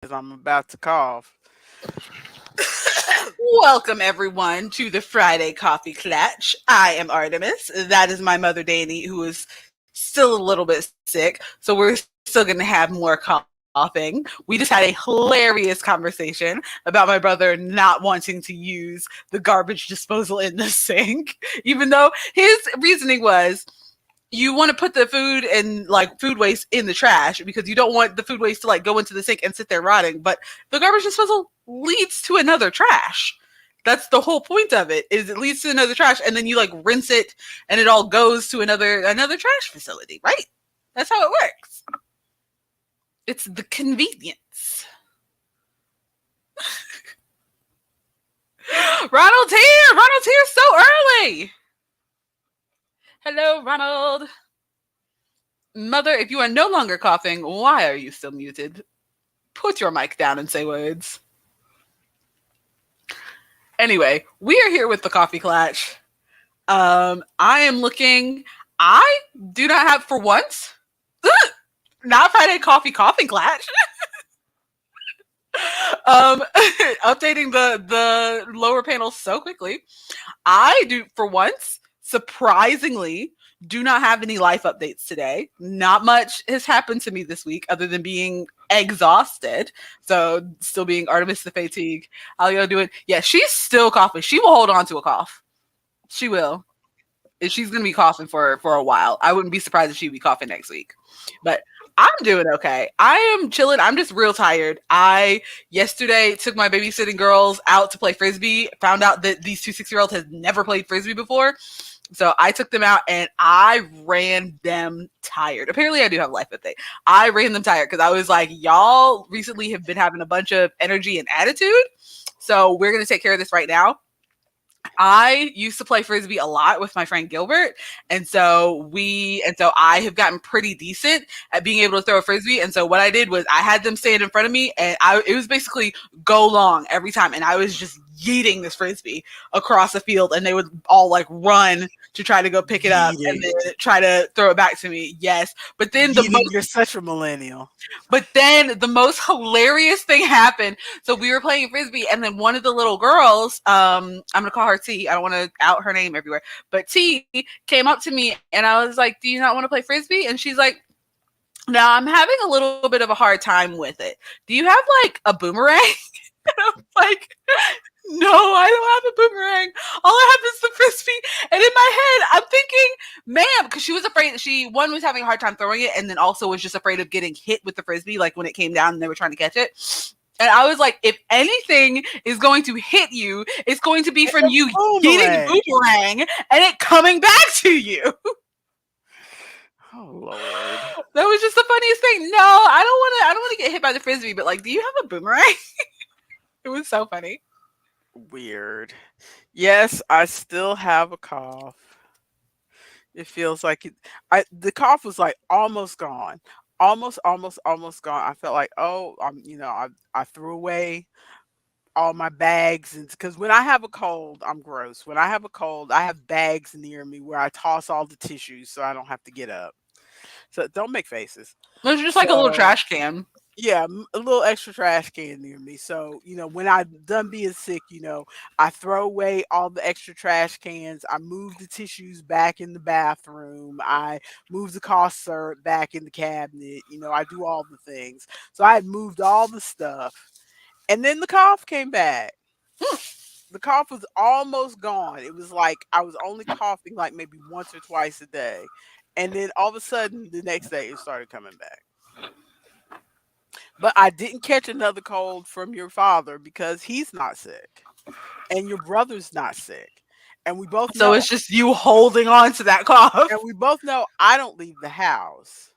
because I'm about to cough. Welcome, everyone, to the Friday Coffee Klatsch. I am Artemis. That is my mother, Danny, who is still a little bit sick. So we're still going to have more coughing. We just had a hilarious conversation about my brother not wanting to use the garbage disposal in the sink, even though his reasoning was you want to put the food and like food waste in the trash because you don't want the food waste to like go into the sink and sit there rotting. But the garbage disposal leads to another trash. That's the whole point of it. Is it leads to another trash, and then you like rinse it, and it all goes to another trash facility, right? That's how it works. It's the convenience. Ronald's here. Ronald's here so early. Hello, Ronald. Mother, if you are no longer coughing, why are you still muted? Put your mic down and say words. Anyway, we are here with the Coffee Klatsch. I am looking. I do not have for once. Not Friday Coffee Coughing Klatsch. um, Updating the lower panel so quickly. I do for once, surprisingly, do not have any life updates today. Not much has happened to me this week other than being exhausted. So still being Artemis the Fatigue. How y'all doing? Yeah, she's still coughing. She will hold on to a cough. She will. And she's gonna be coughing for a while. I wouldn't be surprised if she'd be coughing next week. But I'm doing okay. I am chilling. I'm just real tired. I yesterday took my babysitting girls out to play frisbee. Found out that these two 6-year-olds has never played frisbee before. So I took them out and I ran them tired. Apparently, I do have a life update. I ran them tired because I was like, y'all recently have been having a bunch of energy and attitude. So we're gonna take care of this right now. I used to play frisbee a lot with my friend Gilbert, and so I have gotten pretty decent at being able to throw a frisbee. And so what I did was I had them stand in front of me, and it was basically go long every time, and I was just yeeting this frisbee across the field, and they would all like run to try to go pick it up and Yeeting. then try to throw it back to me. Yes, but then the Yeeting, most you're such a millennial. but then the most hilarious thing happened. So we were playing frisbee, and then one of the little girls, I'm gonna call her T. I don't want to out her name everywhere, but T came up to me, and I was like, "Do you not want to play frisbee?" And she's like, "No, I'm having a little bit of a hard time with it. Do you have like a boomerang?" And I'm like, no, I don't have a boomerang. All I have is the frisbee. And in my head, I'm thinking, ma'am, because she was afraid that she, one, was having a hard time throwing it, and then also was just afraid of getting hit with the frisbee, like when it came down and they were trying to catch it. And I was like, if anything is going to hit you, it's going to be It's from a you getting boomerang. boomerang and it coming back to you. Oh Lord. That was just the funniest thing. No, I don't want to get hit by the frisbee, but like, do you have a boomerang? It was so funny. Weird. Yes, I still have a cough. It feels like it. The cough was like almost gone, almost gone. I felt like, oh, I threw away all my bags, and because when I have a cold, I'm gross. When I have a cold, I have bags near me where I toss all the tissues so I don't have to get up. So don't make faces. It was just like a little So trash can. yeah, a little extra trash can near me. So when I'm done being sick, I throw away all the extra trash cans. I move the tissues back in the bathroom. I move the cough syrup back in the cabinet. I do all the things. So I had moved all the stuff, and then the cough came back. The cough was almost gone. It was like I was only coughing like maybe once or twice a day. And then all of a sudden the next day it started coming back. But I didn't catch another cold from your father because he's not sick and your brother's not sick. And we both So know it's just you holding on to that cough. I don't leave the house.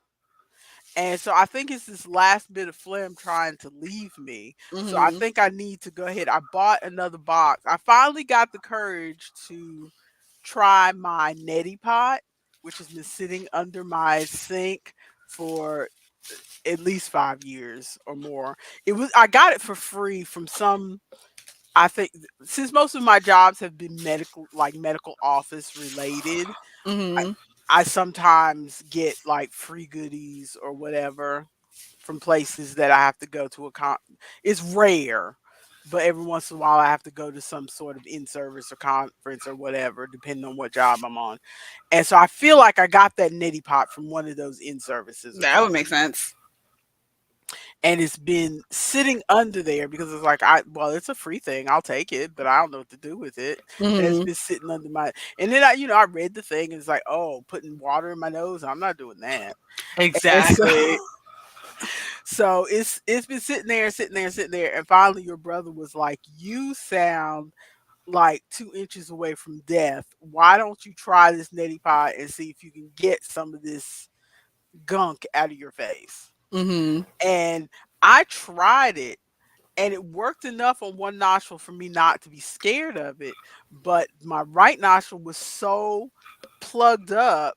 And so I think it's this last bit of phlegm trying to leave me. So I Hmm. think I need to go ahead. I bought another box. I finally got the courage to try my neti pot, which has been sitting under my sink for at least 5 years or more. I got it for free from some. I think since most of my jobs have been medical office related, I, Hmm. I sometimes get like free goodies or whatever. from places that I have to go to a it's rare, but every once in a while I have to go to some sort of in-service or conference or whatever, depending on what job I'm on. And so I feel like I got that neti pot from one of those in-services or That would something. make sense. And it's been sitting under there because it's like well, it's a free thing. I'll take it, but I don't know what to do with it. And it's Hmm. been sitting under my and then I read the thing and it's like, oh, putting water in my nose, I'm not doing that. And so Exactly. so it's been sitting there, sitting there, sitting there, and finally your brother was like, "You sound like 2 inches away from death. Why don't you try this neti pot and see if you can get some of this gunk out of your face?" Hmm. And I tried it and it worked enough on one nostril for me not to be scared of it, but my right nostril was so plugged up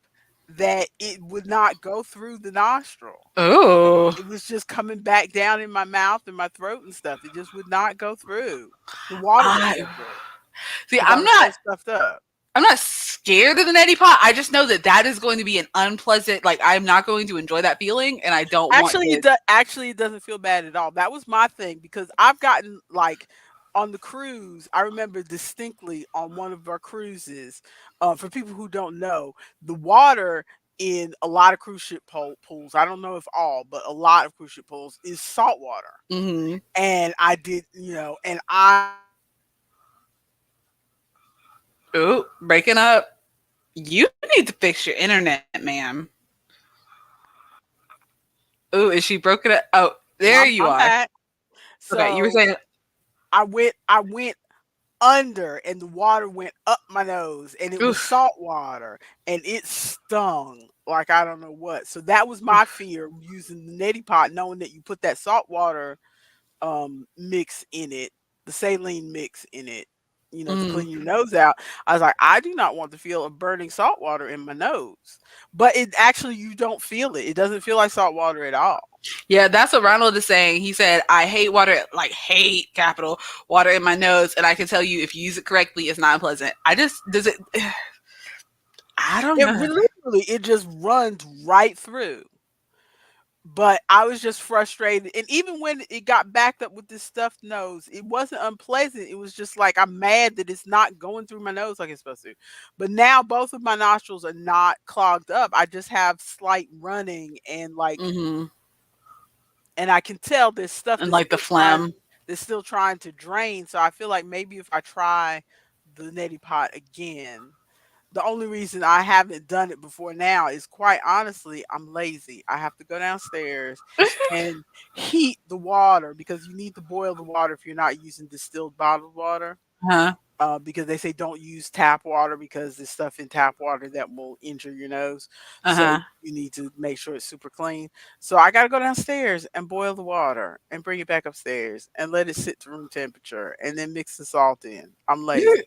that it would not go through the nostril. Oh, It was just coming back down in my mouth and my throat and stuff. It just would not go through. The water wouldn't I go through see. because I was so stuffed up. I'm not scared of the neti pot. I just know that that is going to be an unpleasant. Like I'm not going to enjoy that feeling, and I don't want Actually, to. it doesn't feel bad at all. That was my thing because I've gotten like on the cruise. I remember distinctly on one of our cruises. For people who don't know, the water in a lot of cruise ship pools, I don't know if all, but a lot of cruise ship pools is salt water. Hmm. And I did, and I Ooh, breaking up. You need to fix your internet, ma'am. Ooh, is she broken up? Oh, there you I'm are. back. Okay, you were So saying. I went under and the water went up my nose and it was Oof. salt water and it stung like I don't know what. So that was my Oof. fear using the neti pot, knowing that you put that salt water mix in it, the saline mix in it, to Mm. clean your nose out. I was like, I do not want to feel a burning salt water in my nose. But it actually you don't feel it. It doesn't feel like salt water at all. Yeah, that's what Ronald is saying. He said, I hate water, like hate capital water in my nose. And I can tell you if you use it correctly, it's not pleasant. Does it, I don't It know. literally it just runs right through. But I was just frustrated, and even when it got backed up with this stuffed nose, it wasn't unpleasant, it was just like, I'm mad that it's not going through my nose like it's supposed to. But now both of my nostrils are not clogged up, I just have slight running and, like Hmm. and I can tell there's stuff And like the phlegm. that's still trying to drain, so I feel like maybe if I try the neti pot again, the only reason I haven't done it before now is quite honestly, I'm lazy. I have to go downstairs and heat the water because you need to boil the water if you're not using distilled bottled water. Huh? Because they say don't use tap water because there's stuff in tap water that will injure your nose. Uh So huh. you need to make sure it's super clean. So I got to go downstairs and boil the water and bring it back upstairs and let it sit to room temperature and then mix the salt in. I'm lazy.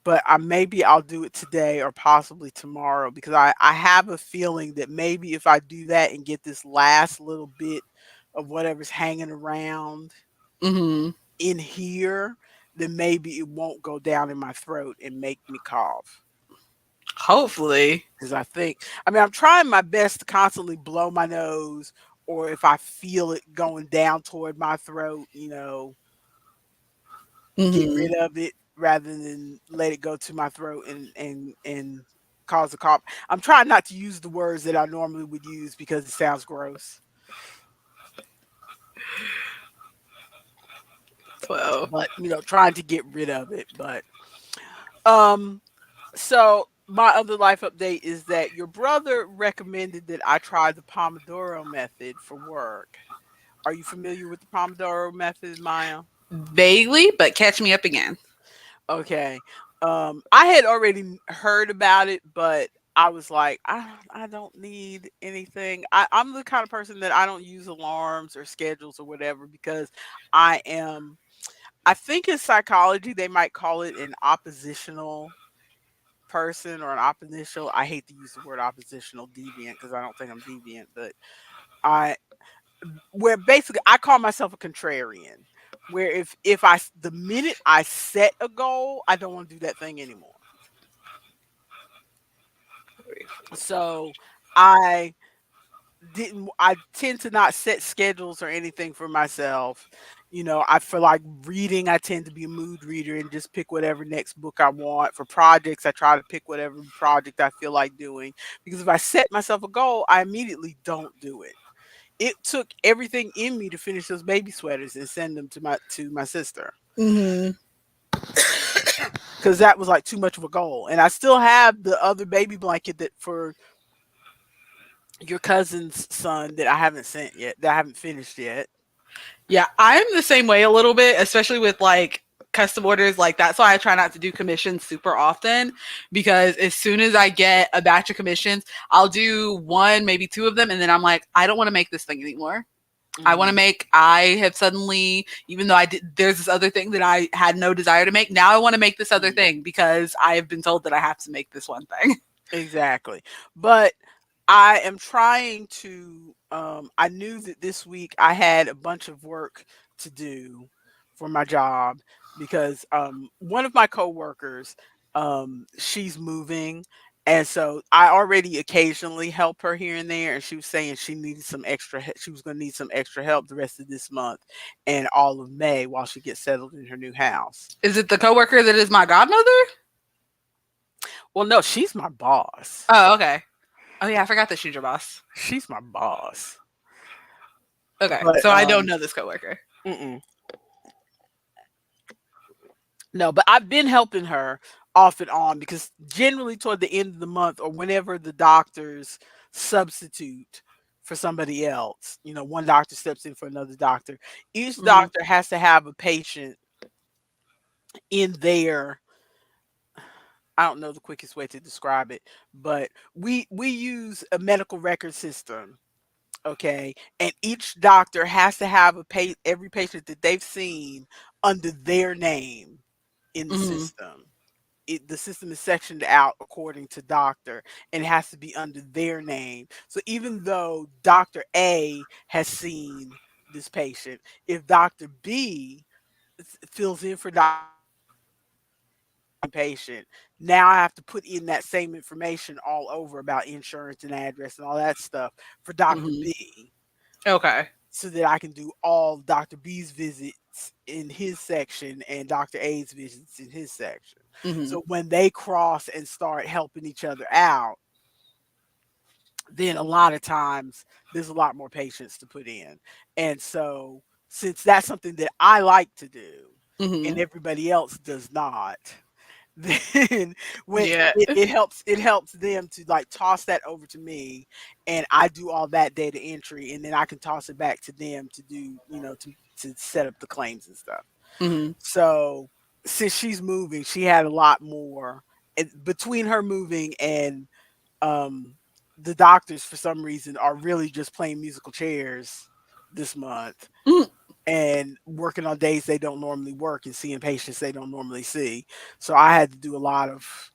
But maybe I'll do it today or possibly tomorrow because I have a feeling that maybe if I do that and get this last little bit of whatever's hanging around Hmm. in here, then maybe it won't go down in my throat and make me cough. Hopefully. Because I'm trying my best to constantly blow my nose, or if I feel it going down toward my throat, get Hmm. rid of it rather than let it go to my throat and cause a cough. I'm trying not to use the words that I normally would use because it sounds gross, Well, but trying to get rid of it. But um, so my other life update is that your brother recommended that I try the Pomodoro method for work. Are you familiar with the Pomodoro method, Maya? vaguely, but catch me up again. Okay. I had already heard about it, but I was like, I don't need anything. I'm the kind of person that I don't use alarms or schedules or whatever because I am I think in psychology they might call it an oppositional person or an oppositional. I hate to use the word oppositional deviant because I don't think I'm deviant, but I where basically I call myself a contrarian. Where if the minute I set a goal, I don't want to do that thing anymore. So I didn't I tend to not set schedules or anything for myself. I feel like reading, I tend to be a mood reader and just pick whatever next book I want. For projects, I try to pick whatever project I feel like doing, because if I set myself a goal, I immediately don't do it. It took everything in me to finish those baby sweaters and send them to my sister, Hmm. because that was like too much of a goal. And I still have the other baby blanket that for your cousin's son that I haven't sent yet, that I haven't finished yet. Yeah, I'm the same way a little bit, especially with like custom orders. Like that's why I try not to do commissions super often, because as soon as I get a batch of commissions, I'll do one, maybe two of them, and then I'm like, I don't want to make this thing anymore. I want to Mhm. make, I have suddenly, even though I did, there's this other thing that I had no desire to make. Now I want to make this other Mhm. thing because I have been told that I have to make this one thing. Exactly. But I am trying to I knew that this week I had a bunch of work to do for my job, because one of my coworkers, she's moving, and so I already occasionally help her here and there, and she was saying she needed some she was going to need some extra help the rest of this month and all of May while she gets settled in her new house. Is it the coworker that is my godmother? Well, no, she's my boss. Oh, okay. Oh yeah, I forgot that she's your boss. She's my boss. Okay, But so I don't know this coworker. mm-mm. No, but I've been helping her off and on, because generally toward the end of the month, or whenever the doctors substitute for somebody else, one doctor steps in for another doctor. Each Hmm. doctor has to have a patient in their, I don't know the quickest way to describe it, but we use a medical record system, okay? And each doctor has to have every patient that they've seen under their name in the Hmm. system. The system is sectioned out according to doctor, and it has to be under their name. So even though Dr. A has seen this patient, if Dr. B fills in for Dr. patient, now I have to put in that same information all over about insurance and address and all that stuff for Dr. Hmm. B, Okay. so that I can do all Dr. B's visits in his section and Dr. A's visits in his section. Hmm. So when they cross and start helping each other out, then a lot of times there's a lot more patients to put in. And so, since that's something that I like to do and Hmm. everybody else does not, then when Yeah. it helps them to like toss that over to me, and I do all that data entry, and then I can toss it back to them to do, to set up the claims and stuff. Hmm. So since she's moving, she had a lot more, and between her moving and um the doctors for some reason are really just playing musical chairs this month and working on days they don't normally work and seeing patients they don't normally see. So I had to do a lot of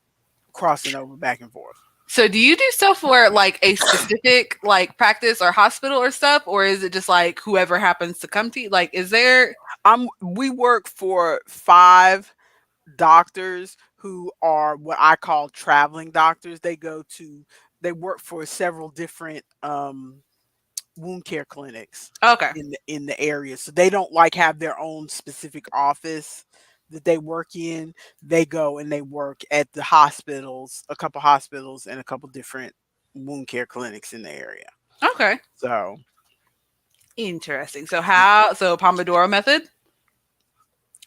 crossing over back and forth. So do you do stuff for like a specific like practice or hospital or stuff, or is it just like whoever happens to come to you? Like, is there? We work for 5 doctors who are what I call traveling doctors. They work for several different wound care clinics Okay. in the area. So they don't like have their own specific office that they work in. They go and they work at the hospitals, a couple hospitals and a couple different wound care clinics in the area. Okay. So Interesting. So how? So Pomodoro method.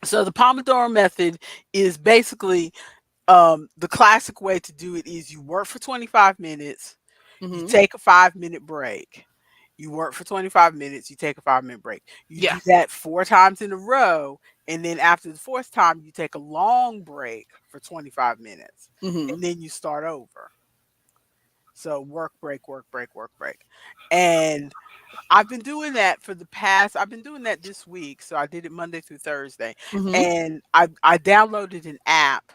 the Pomodoro method is basically the classic way to do it is you work for 25 minutes, you Hmm. take a 5-minute break. You work for 25 minutes, you take a 5-minute break. You Yeah. do that 4 times in a row, and then after the 4th time, you take a long break for 25 minutes, Hmm. and then you start over. So work, break, work, break, work, break. And I've been doing that this week. So I did it Monday through Thursday. Hmm. And I downloaded an app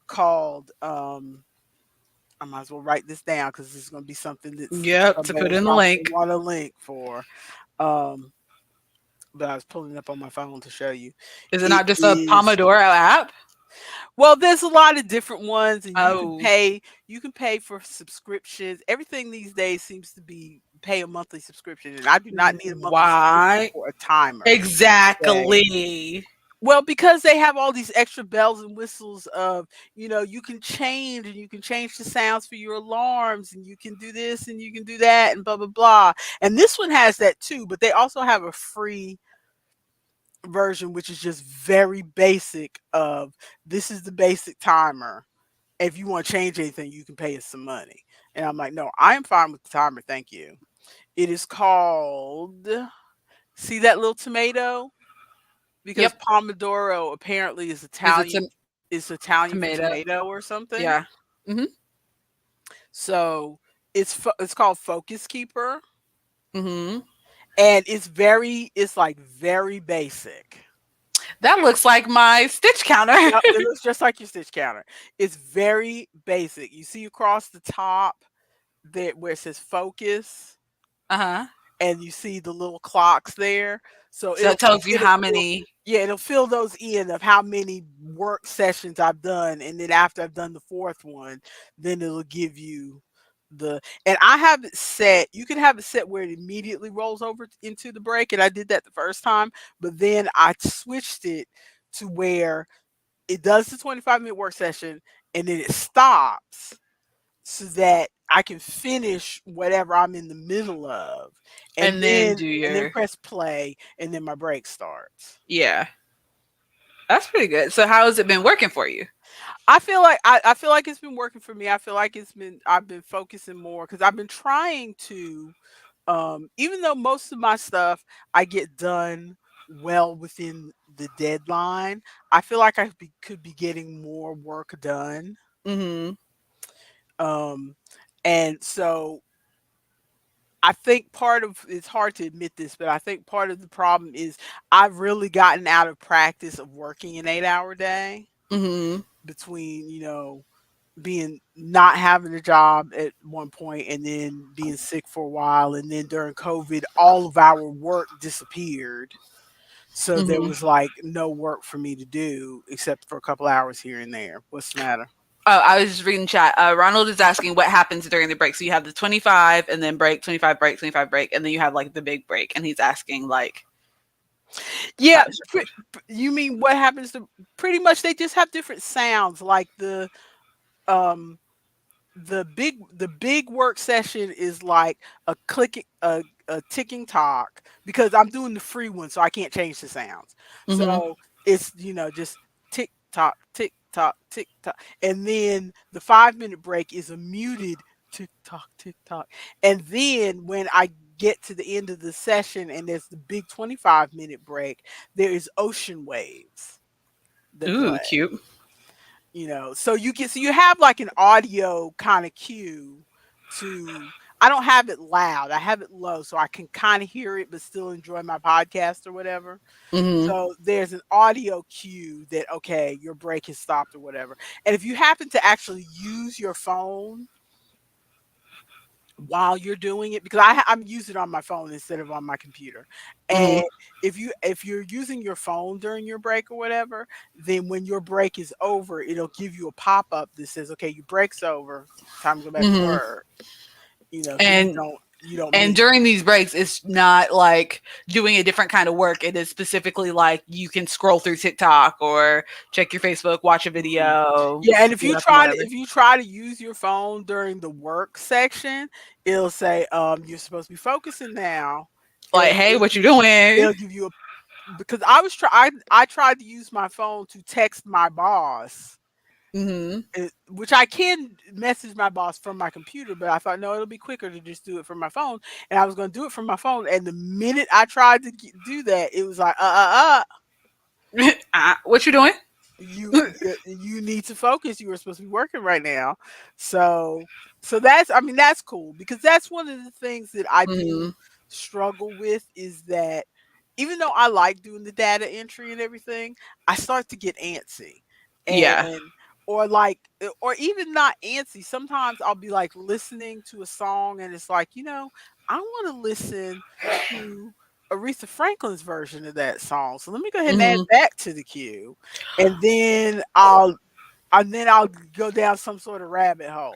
called I might as well write this down because this is going to be something that's Yep. To somebody put will in the probably link. want a link for. Um, but I was pulling it up on my phone to show you. Is it It not just a is Pomodoro app? well, there's a lot of different ones, and Oh. you can pay for subscriptions. Everything these days seems to be pay a monthly subscription, and I do not need a monthly subscription Why? for a timer. Okay. Exactly. Well, because they have all these extra bells and whistles of, you can change and you can change the sounds for your alarms and you can do this and you can do that and blah blah blah. And this one has that too, but they also have a free version which is just very basic of, this is the basic timer. If you want to change anything, you can pay us some money. And I'm like, no, I am fine with the timer, thank you. It is called, see that little tomato? Because Yep. pomodoro apparently Is it is Italian for tomato? tomato or something. Yeah. Mhm. So it's called Focus Keeper, Mhm. and it's like very basic. That looks like my stitch counter. Yep, it looks just like your stitch counter. It's very basic. You see across the top that where it says focus, Uh-huh. and you see the little clocks there. So So it tells you it'll how fill, many. yeah, it'll fill those in of how many work sessions I've done, and then after I've done the fourth one, then it'll give you and I have it set. You can have it set where it immediately rolls over into the break, and I did that the first time, but then I switched it to where it does the 25-minute work session and then it stops so that I can finish whatever I'm in the middle of, And then do and then your. press play, and then my break starts. Yeah. That's pretty good. So how has it been working for you? I feel like it's been working for me. I feel like I've been focusing more because I've been trying to, even though most of my stuff I get done well within the deadline, I feel like could be getting more work done. Mhm. Um, and so I think part of it's hard to admit this, but I think part of the problem is I've really gotten out of practice of working an 8-hour day Mhm. between, being not having a job at one point and then being sick for a while. And then during COVID, all of our work disappeared. So there Mhm. was like no work for me to do except for a couple hours here and there. What's the matter? Oh, I was just reading chat. Ronald is asking what happens during the break. So you have the 25 and then break, 25 break, 25 break, and then you have like the big break. And he's asking like, how Yeah, does it? you mean what happens to pretty much they just have different sounds like um the big work session is like a ticking talk because I'm doing the free one, so I can't change the sounds. Mhm. So it's just tick tock, tick tock, and then the 5 minute break is a muted tick tock, and then when I get to the end of the session and there's the big 25-minute break, there is ocean waves that Ooh, play. cute. So you have like an audio kind of cue to, I don't have it loud, I have it low so I can kind of hear it but still enjoy my podcast or whatever. Mhm. So there's an audio cue that, okay, your break has stopped or whatever. And if you happen to actually use your phone while you're doing it, because I'm using it on my phone instead of on my computer. And Mhm. if you're using your phone during your break or whatever, then when your break is over, it'll give you a pop-up that says, okay, your break's over, time to go back to Mhm. work. So And you don't and miss. during these breaks, it's not like doing a different kind of work. It is specifically like you can scroll through TikTok or check your Facebook, watch a Mhm. video, Yeah, and get up and whatever. if you try to use your phone during the work section, it'll say, you're supposed to be focusing now. Like, hey, what you doing? It'll give you a, because I tried to use my phone to text my boss, Mhm. which I can message my boss from my computer, but I thought, no, it'll be quicker to just do it from my phone. And I was going to do it from my phone, and the minute I tried to do that, it was like, What you doing? you need to focus. You were supposed to be working right now. So that's, I mean, that's cool because that's one of the things that I do Mhm. struggle with is that even though I like doing the data entry and everything, I start to get antsy. Yeah. And or like or even not antsy. Sometimes I'll be like listening to a song and it's like, I want to listen to Aretha Franklin's version of that song. So let me go ahead and add Mhm. that to the queue. And then I'll and then I'll go down some sort of rabbit hole.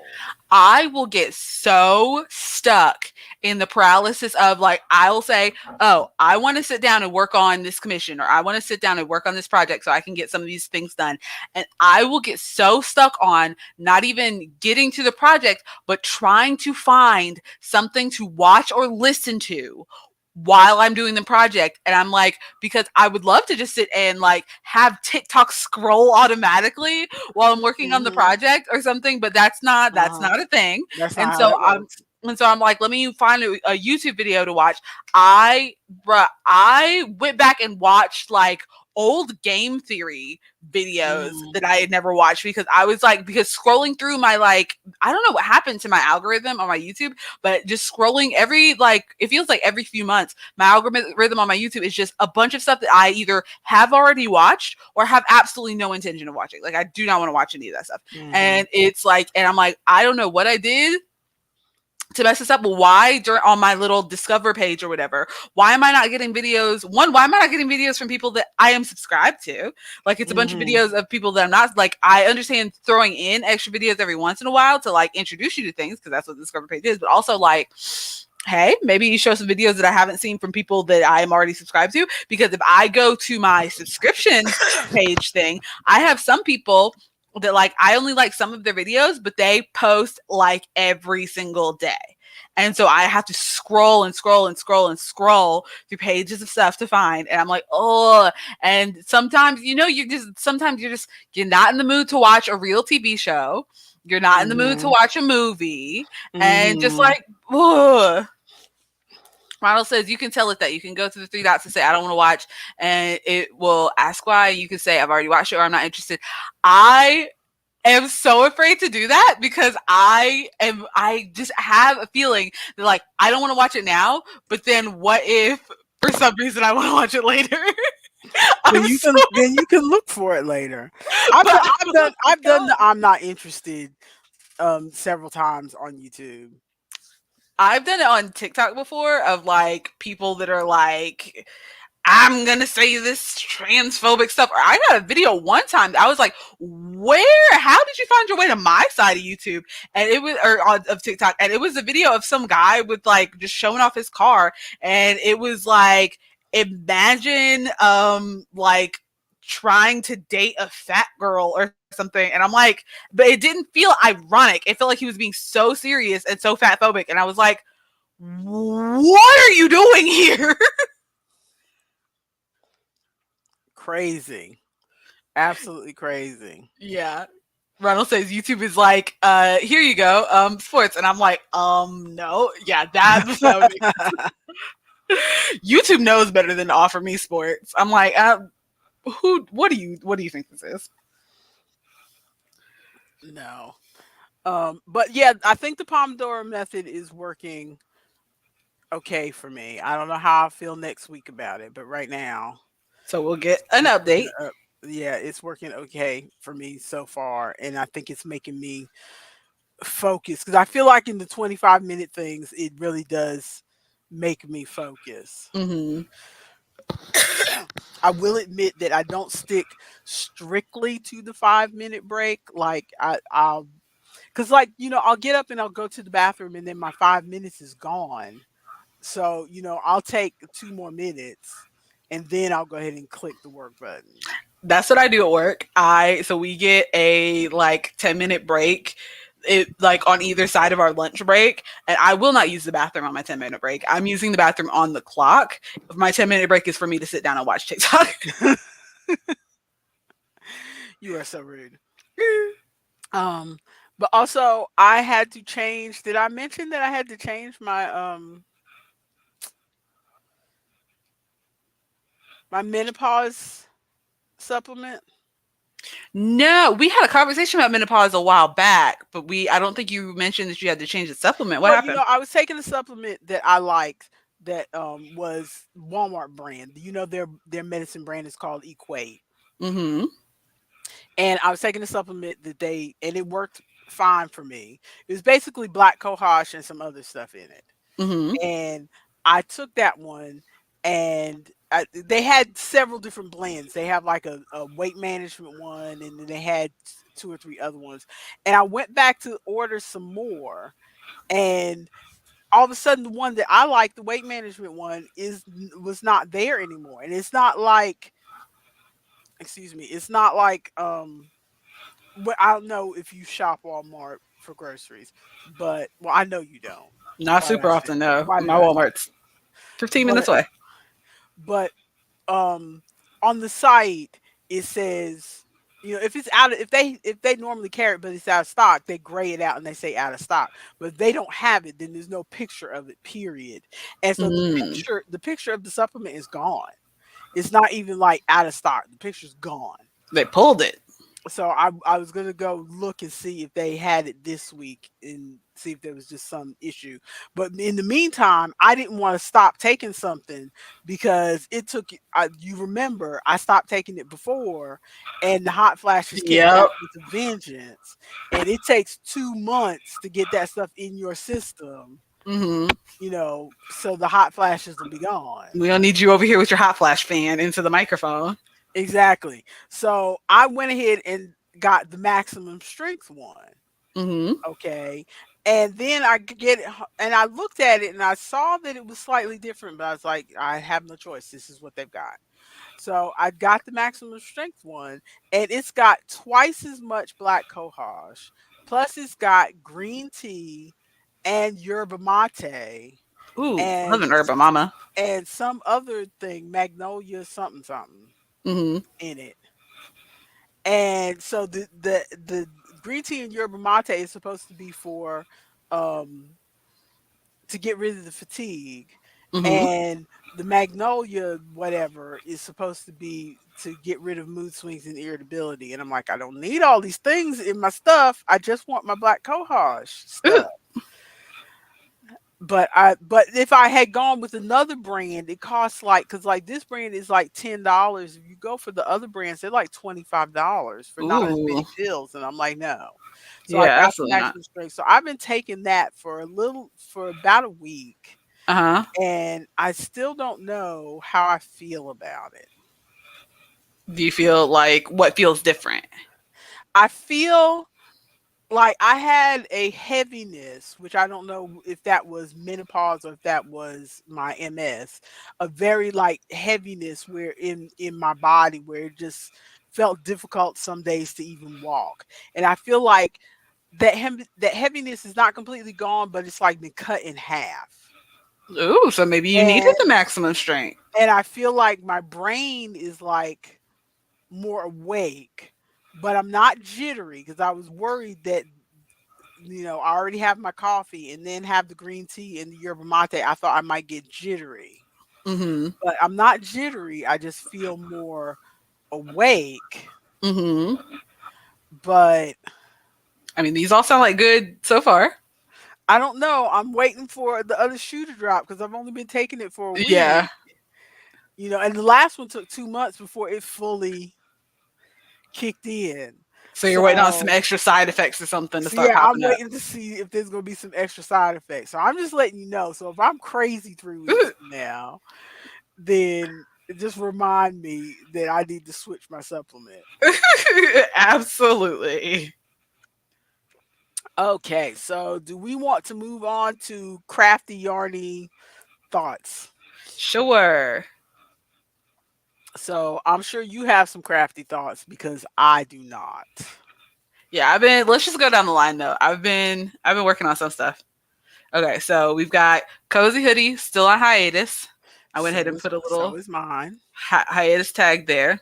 I will get so stuck in the paralysis of like, I'll say, oh, I want to sit down and work on this commission, or I want to sit down and work on this project so I can get some of these things done. And I will get so stuck on not even getting to the project, but trying to find something to watch or listen to while I'm doing the project. And I'm like, because I would love to just sit and like have TikTok scroll automatically while I'm working on the Hmm. project or something, but that's Uh-huh. not a thing. That's not And how so that I'm works. and so I'm like, let me find a YouTube video to watch. I went back and watched like old game theory videos Hmm. that I had never watched because I was like, because scrolling through my like, I don't know what happened to my algorithm on my YouTube, but just scrolling every like, it feels like every few months, my algorithm on my YouTube is just a bunch of stuff that I either have already watched or have absolutely no intention of watching. Like I do not want to watch any of that stuff. Hmm. And it's like, and I'm like, I don't know what I did to mess this up. Why during on my little discover page or whatever, why am I not getting videos? One, why am I not getting videos from people that I am subscribed to? Like it's a bunch of Hmm. videos of people that I'm not. Like I understand throwing in extra videos every once in a while to like introduce you to things because that's what the discover page is, but also like, hey, maybe you show some videos that I haven't seen from people that I am already subscribed to. Because if I go to my subscriptions page thing, I have some people that like I only like some of their videos, but they post like every single day. And so I have to scroll and scroll and scroll and scroll through pages of stuff to find. And I'm like, oh, and sometimes, sometimes you're not in the mood to watch a real TV show. You're not in the mood to Hmm. watch a movie. And just Hmm. like, ugh. Ronald says you can tell it that you can go to the three dots and say I don't want to watch, and it will ask why. You can say I've already watched it or I'm not interested. I am so afraid to do that because I just have a feeling that like I don't want to watch it now, but then what if for some reason I want to watch it later? Then I'm you so can look for it later. I've but done I'm like, oh my god. I'm not interested several times on YouTube. I've done it on TikTok before of like people that are like I'm gonna say this transphobic stuff. Or I got a video one time. I was like, "Where? How did you find your way to my side of YouTube?" And it was of TikTok, and it was a video of some guy with like just showing off his car, and it was like, imagine like trying to date a fat girl or something. And I'm like, but it didn't feel ironic. It felt like he was being so serious and so fat phobic, and I was like, "What are you doing here?" Crazy. Absolutely crazy. Yeah. Ronald says YouTube is like, here you go, sports. And I'm like, no. Yeah, that would make YouTube knows better than to offer me sports. I'm like, what do you think this is? No. But yeah, I think the Pomodoro method is working okay for me. I don't know how I feel next week about it, but right now So we'll get an it's update. working yeah, it's working okay for me so far, and I think it's making me focus because I feel like in the 25-minute things, it really does make me focus. Hmm. I will admit that I don't stick strictly to the 5-minute break. Like I'll, because like I'll get up and I'll go to the bathroom, and then my 5 minutes is gone. So I'll take 2 more minutes, and then I'll go ahead and click the work button. That's what I do at work. So we get a like 10-minute break. It like on either side of our lunch break, and I will not use the bathroom on my 10-minute break. I'm using the bathroom on the clock. My 10-minute break is for me to sit down and watch TikTok. You are so rude. Um, but also I had to change. Did I mention that I had to change my menopause supplement? No, we had a conversation about menopause a while back, but I don't think you mentioned that you had to change the supplement. What Well, happened? I was taking a supplement that I liked that was Walmart brand. Their medicine brand is called Equate. Mm-hmm. And I was taking a supplement and it worked fine for me. It was basically black cohosh and some other stuff in it. Mm-hmm. And I took that one, and they had several different blends. They have like a weight management one, and then they had two or three other ones. And I went back to order some more, and all of a sudden the one that I like, the weight management one, was not there anymore. And it's not like, excuse me, it's not like but I don't know if you shop Walmart for groceries, but well, I know you don't. Not Why did I super say often, that? no. Why did My I say Walmart's 15 that? minutes away. But um on the site it says, if it's out of, if they normally carry it but it's out of stock, they gray it out and they say out of stock. But if they don't have it, then there's no picture of it, period. And so Mm. the picture of the supplement is gone. It's not even like out of stock. The picture's gone. They pulled it. So I was gonna go look and see if they had it this week and see if there was just some issue. But in the meantime, I didn't want to stop taking something because it took. You remember, I stopped taking it before, and the hot flashes came back Yep. with a vengeance. And it takes 2 months to get that stuff in your system. Hmm. So the hot flashes will be gone. We don't need you over here with your hot flash fan into the microphone. Exactly. So I went ahead and got the maximum strength one. Hmm. Okay. And then get it, and I looked at it and I saw that it was slightly different, but I was like, I have no choice. This is what they've got. So I got the maximum strength one, and it's got twice as much black cohosh. Plus, it's got green tea and yerba mate Ooh, I love and an herba mama. some other thing, magnolia something something Hmm. in it. And so the green tea and yerba mate is supposed to be for um to get rid of the fatigue, Hmm. and the magnolia whatever is supposed to be to get rid of mood swings and irritability. And I'm like, I don't need all these things in my stuff. I just want my black cohosh stuff. But if I had gone with another brand, it costs like, because like this brand is like $10. If you go for the other brands, they're like $25 for not as Ooh. many pills. And I'm like, no. So I Yeah, got the absolutely not. maximum strength. So I've been taking that for about a week, Uh huh. and I still don't know how I feel about it. Do you feel like what feels different? I feel like I had a heaviness, which I don't know if that was menopause or if that was my MS, a very like heaviness where in my body where it just felt difficult some days to even walk. And I feel like that heaviness is not completely gone, but it's like been cut in half. Ooh, so maybe you needed And the maximum strength. I feel like my brain is like more awake, but I'm not jittery because I was worried that I already have my coffee and then have the green tea and the yerba mate. I thought I might get jittery, Mm-hmm. but I'm not jittery. I just feel more awake. Mm-hmm. But I mean, these all sound like good so far. I don't know. I'm waiting for the other shoe to drop because I've only been taking it for a Yeah. week. And the last one took 2 months before it fully kicked in. So you're waiting on some So, extra side effects or something to so start yeah, I'm popping up. waiting to see if there's gonna be some extra side effects. So I'm just letting you know. So if I'm crazy 3 weeks Ooh. from now, then just remind me that I need to switch my supplement. Absolutely. Okay, so do we want to move on to crafty yarny thoughts? Sure. So I'm sure you have some crafty thoughts because I do not. Yeah, I've been let's just go down the line though. I've been working on some stuff. Okay, so we've got Cozy Hoodie still on hiatus. I went ahead and put a So little is mine. hiatus tag there.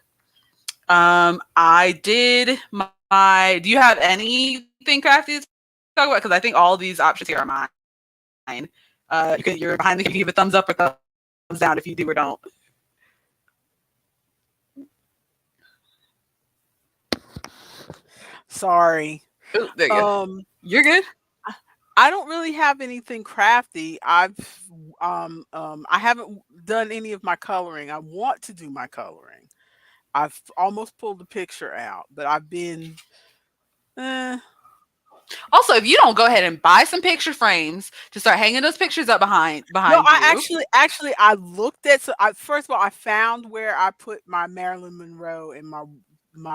I did my. Do you have anything crafty to talk about? Because I think all these options here are mine. You're behind the camera. You can give a thumbs up or thumbs down if you do or don't. Sorry. Ooh, there you go. Um You're good. I don't really have anything crafty. I haven't done any of my coloring. I want to do my coloring. I've almost pulled the picture out, but I've been eh. Also, if you don't go ahead and buy some picture frames to start hanging those pictures up No, behind I you. actually I looked at, so first of all I found where I put my Marilyn Monroe and my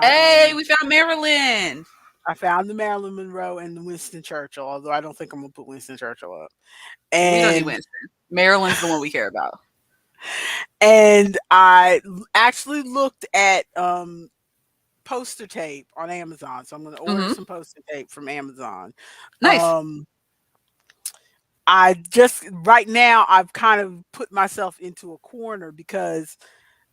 Hey, we found Marilyn. I found the Marilyn Monroe and the Winston Churchill, although I don't think I'm gonna put Winston Churchill up. We don't need And Winston. Maryland's the one we care about. I actually looked at poster tape on Amazon, so I'm gonna order Hmm. some poster tape from Amazon. Nice. Um, I just right now I've kind of put myself into a corner because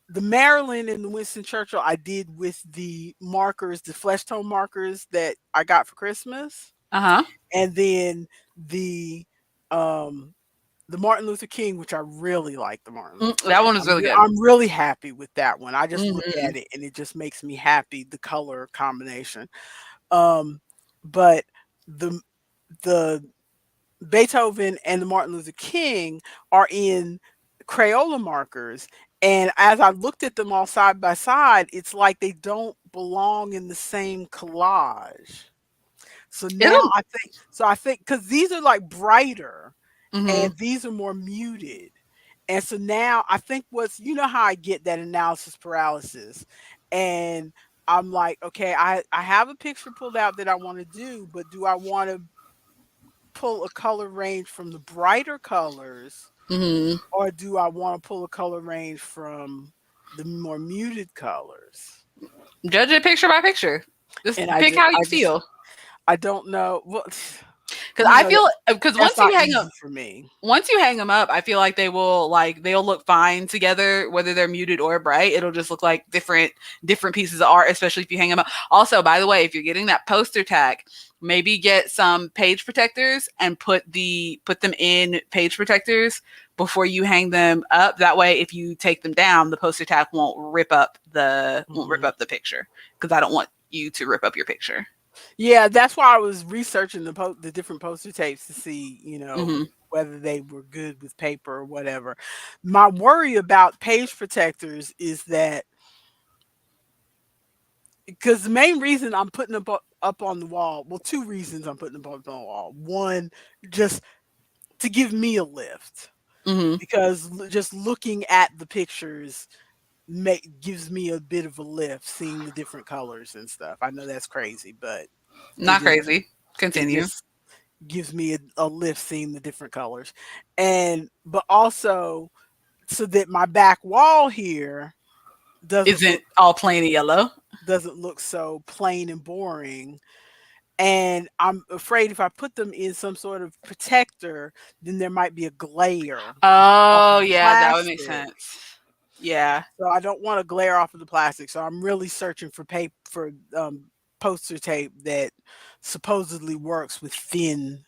the Maryland and the Winston Churchill I did with the markers, the flesh tone markers that I got for Christmas, Uh huh. and then the um the Martin Luther King, which I really like the Martin Luther That King. one is really good. I'm really happy with that one. I just look Hmm. at it and it just makes me happy, the color combination. Um, but the the Beethoven and the Martin Luther King are in Crayola markers. And as I looked at them all side by side, it's like they don't belong in the same collage. So now It'll. I think because these are like brighter Hmm. and these are more muted. And so now I think what's, you know how I get that analysis paralysis. And I'm like, okay, I have a picture pulled out that I want to do, but do I want to pull a color range from the brighter colors Hmm. or do I want to pull a color range from the more muted colors? Judge it picture by picture. Just And pick how you I just feel. I don't know. Well, Because you I know feel because that's not easy for me. once you hang them up, I feel like they'll look fine together, whether they're muted or bright. It'll just look like different pieces of art, especially if you hang them up. Also, by the way, if you're getting that poster tag, maybe get some page protectors and put them in page protectors before you hang them up. That way, if you take them down, the poster tag won't rip Mhm. up the picture because I don't want you to rip up your picture. Yeah, that's why I was researching the different poster tapes to see, Hmm. whether they were good with paper or whatever. My worry about page protectors is that because the main reason I'm putting them up on the wall, well, two reasons I'm putting them up on the wall. One, just to give me a lift Hmm. because just looking at the pictures gives me a bit of a lift seeing the different colors and stuff. I know that's crazy, but it Not just crazy. it Continue. just gives me a lift seeing the different colors. And but also so that my back wall here doesn't Isn't look all plain and yellow. doesn't look so plain and boring. And I'm afraid if I put them in some sort of protector, then there might be a glare off of Oh, the yeah, that would make plastic. sense. Yeah, So I don't want to glare off of the plastic. So I'm really searching for poster tape that supposedly works with thin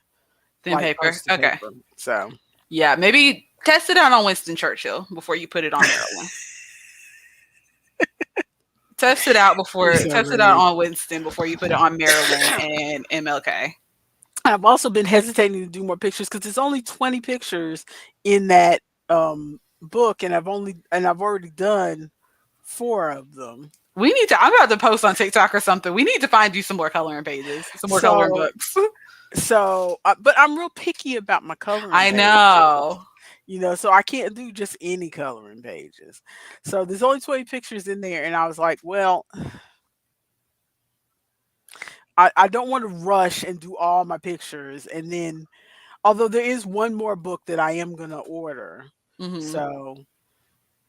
thin like paper. poster Okay. paper. So Yeah, maybe test it out on Winston Churchill before you put it on Maryland. you're so Test it out rude. on Winston before you put it on Maryland and MLK. I've also been hesitating to do more pictures because there's only 20 pictures in that book, and I've already done four of them. We need to. I'm about to post on TikTok or something. We need to find you some more coloring pages, some more coloring So books. but I'm real picky about my coloring I pages. know. So I can't do just any coloring pages. So there's only 20 pictures in there, and I was like, well, I don't want to rush and do all my pictures, and then although there is one more book that I am gonna order, Hmm. so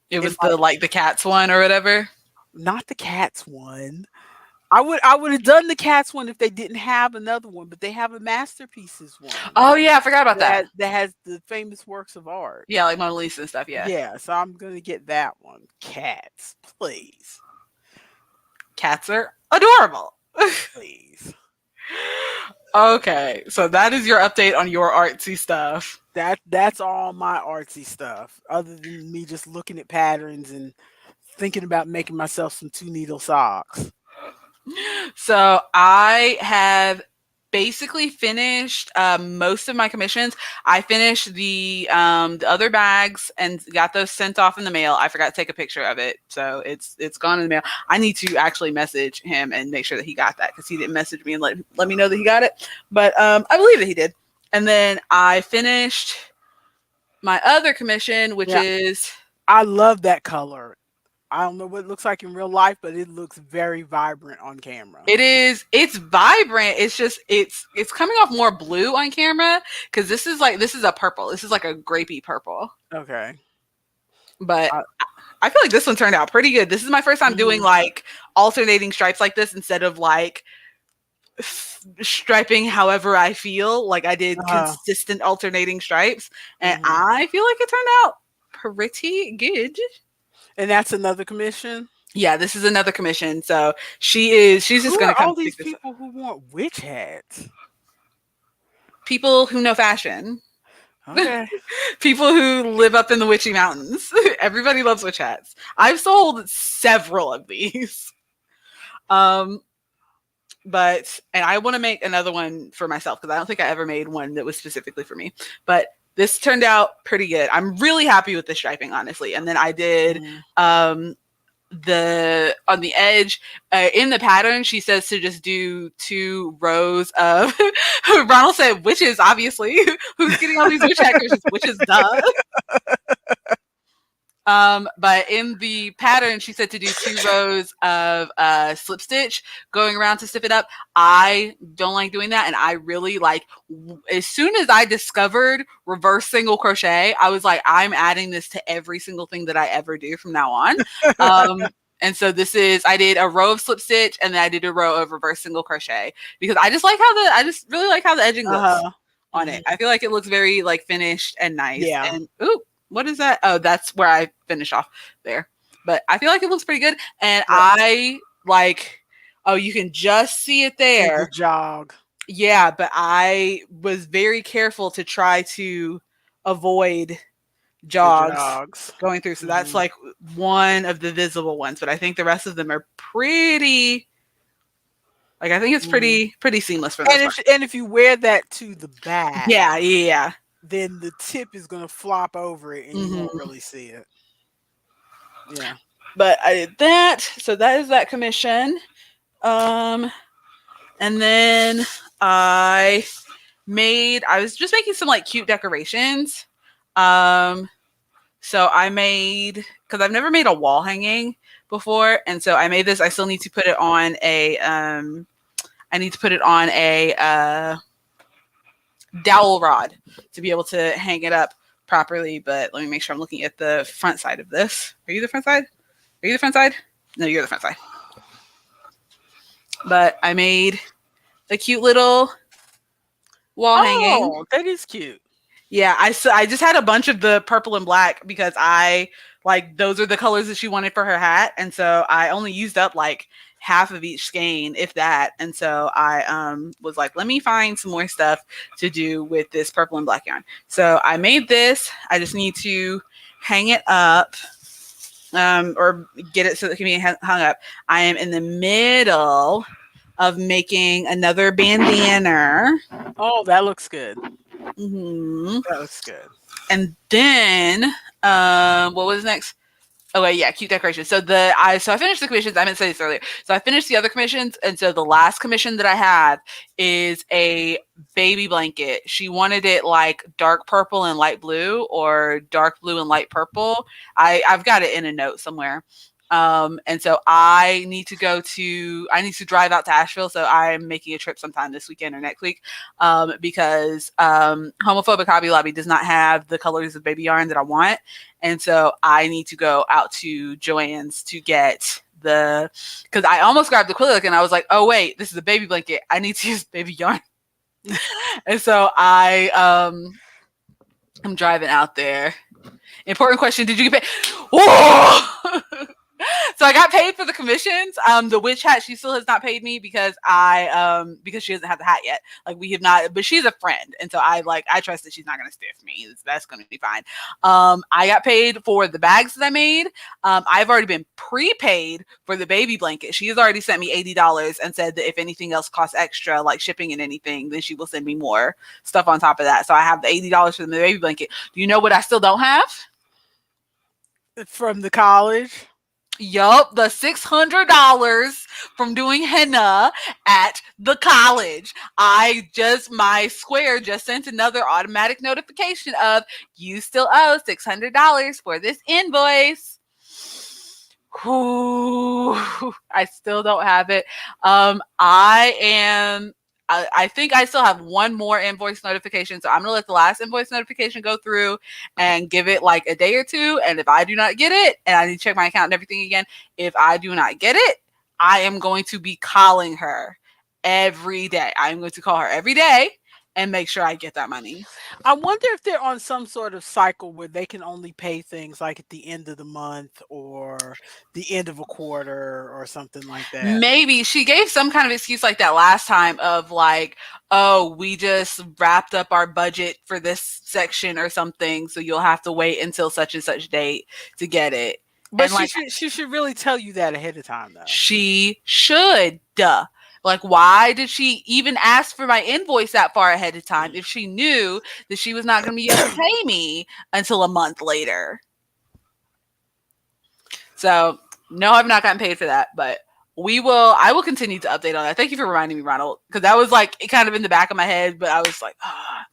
It it was might the cats one or whatever. not the cats one. I would have done the cats one if they didn't have another one, but they have a masterpieces one Oh yeah, I forgot about that. that has the famous works of art. Yeah, like Mona Lisa and stuff. Yeah, Yeah, so I'm gonna get that one. Cats, please, cats are adorable. please. Okay, so that is your update on your artsy stuff. That's all my artsy stuff, other than me just looking at patterns and thinking about making myself some two needle socks. So I have basically finished most of my commissions. I finished the other bags and got those sent off in the mail. I forgot to take a picture of it, so it's gone in the mail. I need to actually message him and make sure that he got that because he didn't message me and let me know that he got it. But I believe that he did. And then I finished my other commission, which Yeah, is I love that color. I don't know what it looks like in real life, but it looks very vibrant on camera. It is. It's vibrant. It's just it's coming off more blue on camera because this is a purple. This is like a grapey purple. Okay. But I, I feel like this one turned out pretty good. This is my first time doing mhm. like alternating stripes like this instead of like striping however I feel. Like I did Uh, consistent alternating stripes, and mhm. I feel like it turned out pretty good. And that's another commission. Yeah, this is another commission. So she's just Who gonna are come all these pick this up. people who want witch hats? People who know fashion. Okay. People who live up in the witchy mountains. Everybody loves witch hats. I've sold several of these. Um, but and I want to make another one for myself because I don't think I ever made one that was specifically for me. But this turned out pretty good. I'm really happy with the striping, honestly. And then I did Mm. the on the edge in the pattern. She says to just do 2 rows of. Ronald said witches. Obviously, who's getting all these witch hat commissions? Witches, duh. But in the pattern, she said to do 2 rows of slip stitch going around to stiff it up. I don't like doing that, and I really like. As soon as I discovered reverse single crochet, I was like, I'm adding this to every single thing that I ever do from now on. And so this is I did a row of slip stitch, and then I did a row of reverse single crochet because I just really like how the edging looks Uh-huh. on it. I Mhm. feel like it looks very like finished and nice. Yeah. And ooh, what is that? Oh, that's where I finish off there. But I feel like it looks pretty good. And Yep. I like, oh, you can just see it See the there. jog. Yeah, but I was very careful to try to avoid The jogs jogs. going through. So that's Mhm. like one of the visible ones, but I think the rest of them are pretty like I think it's Mhm. pretty seamless for the most part. And if you wear that to the back, Yeah, yeah. then the tip is gonna flop over it and you won't Hmm. really see it. Yeah. But I did that. So that is that commission. Um And then I was just making some like cute decorations. Um, so I made, because I've never made a wall hanging before. And so I made this. I still need to put it on I need to put it on a dowel rod to be able to hang it up properly. But let me make sure I'm looking at the front side of this. Are you the front side? Are you the front side? No, you're the front side. But I made a cute little wall hanging. Oh, that is cute. Yeah, I just had a bunch of the purple and black because I like those are the colors that she wanted for her hat, and so I only used up like half of each skein, if that. And so I was like, let me find some more stuff to do with this purple and black yarn. So I made this. I just need to hang it up or get it so that it can be hung up. I am in the middle of making another bandana. Oh, that looks good. Hmm. That looks good. And then what was next? Oh wait, yeah, cute decoration. So I finished the commissions. I meant to say this earlier. So I finished the other commissions, and so the last commission that I have is a baby blanket. She wanted it like dark purple and light blue, or dark blue and light purple. I've got it in a note somewhere. And so I need to drive out to Asheville. So I'm making a trip sometime this weekend or next week. Because Homophobic Hobby Lobby does not have the colors of baby yarn that I want. And so I need to go out to Joann's to get because I almost grabbed the acrylic and I was like, oh wait, this is a baby blanket. I need to use baby yarn. And so I'm driving out there. Important question: did you get paid? Whoa! So I got paid for the commissions. The witch hat, she still has not paid me because she doesn't have the hat yet. Like we have not, but she's a friend, and so I trust that she's not gonna stiff me. That's gonna be fine. I got paid for the bags that I made. I've already been prepaid for the baby blanket. She has already sent me $80 and said that if anything else costs extra, like shipping and anything, then she will send me more stuff on top of that. So I have the $80 for the baby blanket. Do you know what I still don't have? From the college. Yup, the $600 from doing henna at the college. My Square just sent another automatic notification of you still owe $600 for this invoice. Whew, I still don't have it. I am. I think I still have one more invoice notification, so I'm gonna let the last invoice notification go through and give it like a day or two. And if I do not get it, and I need to check my account and everything again, if I do not get it, I am going to be calling her every day. I'm going to call her every day and make sure I get that money. I wonder if they're on some sort of cycle where they can only pay things like at the end of the month or the end of a quarter or something like that. Maybe she gave some kind of excuse like that last time of like, oh, we just wrapped up our budget for this section or something, so you'll have to wait until such and such date to get it. But And like she should really tell you that ahead of time though. she should. Duh. Like, why did she even ask for my invoice that far ahead of time if she knew that she was not going to be able to pay me until a month later? So no, I've not gotten paid for that, but I will continue to update on that. Thank you for reminding me, Ronald, because that was like kind of in the back of my head, but I was like, ah.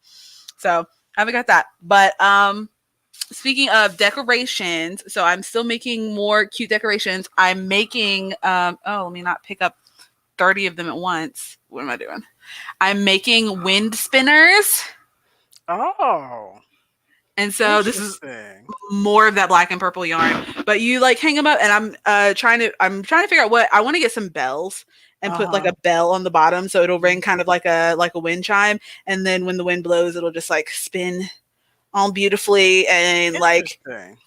So I haven't got that. But speaking of decorations, so I'm still making more cute decorations. I'm making let me not pick up 30 of them at once. What am I doing? I'm making wind spinners. Oh, And so this is interesting. more of that black and purple yarn. But you like hang them up, and I'm trying to figure out what I want to get some bells and put like Uh-huh. a bell on the bottom so it'll ring kind of like a wind chime, and then when the wind blows, it'll just like spin all beautifully and like Interesting.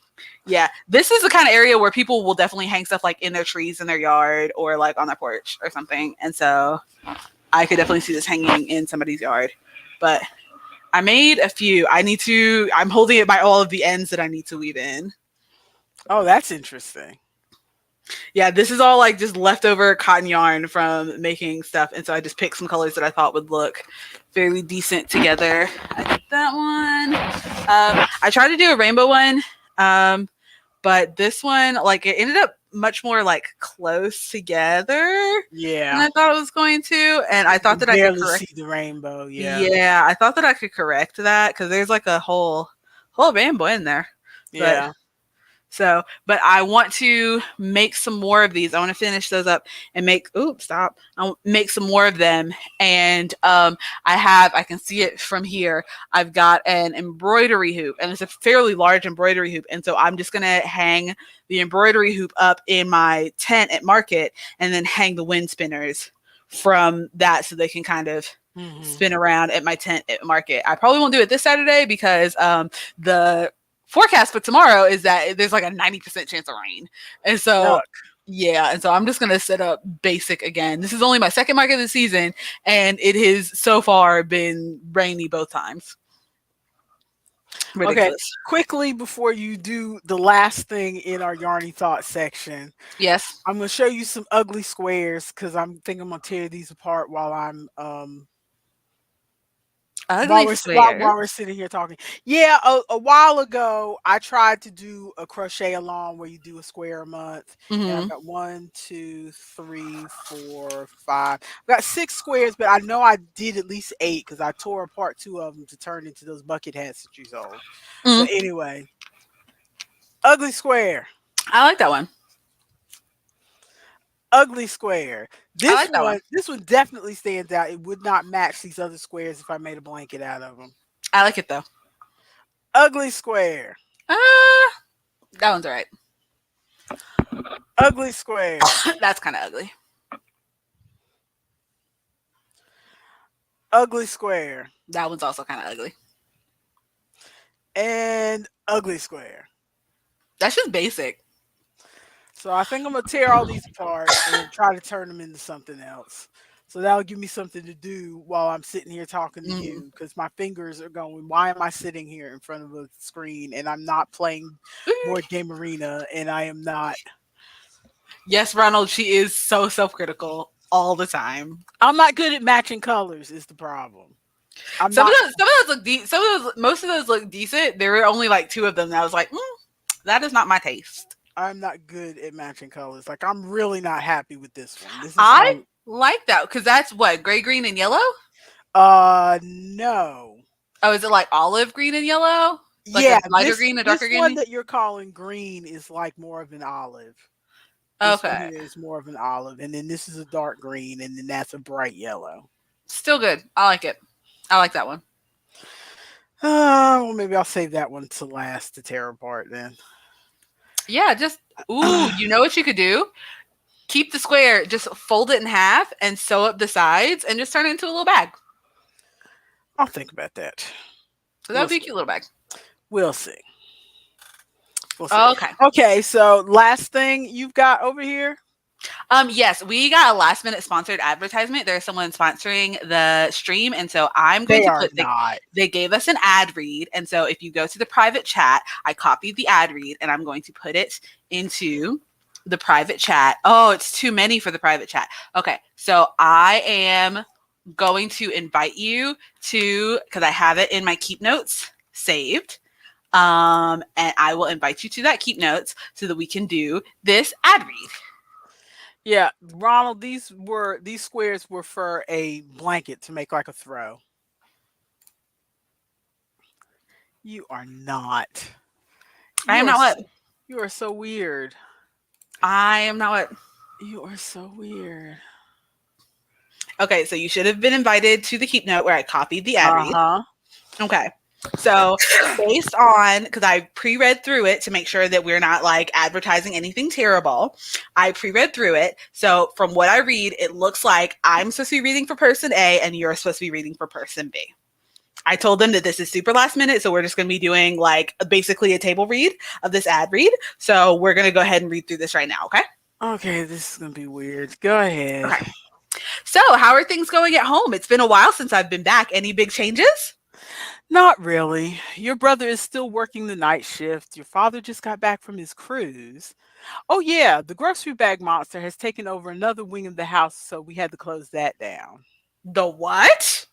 yeah. This is the kind of area where people will definitely hang stuff like in their trees in their yard or like on their porch or something. And so I could definitely see this hanging in somebody's yard. But I made a few. I'm holding it by all of the ends that I need to weave in. Oh, that's interesting. Yeah, this is all like just leftover cotton yarn from making stuff. And so I just picked some colors that I thought would look fairly decent together. I did that one. I tried to do a rainbow one, but this one, like, it ended up much more like close together than Yeah. I thought it was going to. And I You thought can that I could barely correct. see the rainbow. Yeah. Yeah, I thought that I could correct that because there's like a whole rainbow in there. But Yeah. but I want to make some more of these. I want to finish those up and I'll make some more of them. And I can see it from here. I've got an embroidery hoop, and it's a fairly large embroidery hoop. And so I'm just gonna hang the embroidery hoop up in my tent at market, and then hang the wind spinners from that so they can kind of Hmm. spin around at my tent at market. I probably won't do it this Saturday because the forecast for tomorrow is that there's like a 90% chance of rain. And so, Yuck. yeah. And so I'm just going to set up basic again. This is only my second market of the season, and it has so far been rainy both times. Okay. Ridiculous. Quickly before you do the last thing in our yarny thoughts section, Yes. I'm gonna show you some ugly squares because I'm gonna tear these apart while I'm Ugly while square. we're sitting here talking. Yeah, a while ago I tried to do a crochet along where you do a square a month, and I've Mm-hmm. got one, two, three, four, five. I've got six squares, but I know I did at least eight because I tore apart two of them to turn into those bucket hats that you sold. But Mm. anyway, ugly square, I like that one. ugly square. I like that one. This one definitely stands out. It would not match these other squares if I made a blanket out of them. I like it though. Ugly square, Uh, that one's all right. ugly square, That's kind of ugly. ugly square, That one's also kind of ugly. and ugly square. That's just basic. So I think I'm gonna tear all these apart and try to turn them into something else. So that'll give me something to do while I'm sitting here talking to Mm. you because my fingers are going, why am I sitting here in front of a screen and I'm not playing Board Game Arena and I am not Yes, Ronald, she is so self-critical all the time. I'm not good at matching colors is the problem. I'm not Some of those look some of those most of those look decent. There were only like two of them that I was like, that is not my taste. I'm not good at matching colors. Like I'm really not happy with this one. This is I like like that because that's what gray, green, and yellow. no. Oh, is it like olive green and yellow? Like a Yeah, lighter green, a this darker one green? that you're calling green is like more of an olive. This one Okay. here is more of an olive, and then this is a dark green, and then that's a bright yellow. Still good. I like it. I like that one. Well, maybe I'll save that one to last to tear apart then. Yeah, just ooh, you know what you could do? Keep the square, just fold it in half and sew up the sides and just turn it into a little bag. I'll think about that. So that We'll would be a see. cute little bag. We'll see. We'll see. Okay. Okay, so last thing you've got over here. Yes, we got a last minute sponsored advertisement. There's someone sponsoring the stream, and so I'm going They to are put not. they gave us an ad read, and so if you go to the private chat, I copied the ad read, and I'm going to put it into the private chat. Oh, it's too many for the private chat. Okay, so I am going to invite you to because I have it in my keep notes saved. And I will invite you to that keep notes so that we can do this ad read. Yeah, Ronald, these squares were for a blanket to make like a throw. You are not. I You am are not what? you are so weird. I am not what? You are so weird. Okay, so you should have been invited to the keep note where I copied the ad read. Uh-huh. Okay. So based on because I pre-read through it to make sure that we're not like advertising anything terrible, I pre-read through it. So from what I read, it looks like I'm supposed to be reading for person A and you're supposed to be reading for person B. I told them that this is super last minute, so we're just going to be doing like basically a table read of this ad read. So we're going to go ahead and read through this right now, okay? Okay, this is gonna be weird. Go ahead. Okay. So, how are things going at home? It's been a while since I've been back. Any big changes? Not really. Your brother is still working the night shift. Your father just got back from his cruise. Oh yeah, the grocery bag monster has taken over another wing of the house, so we had to close that down. The what?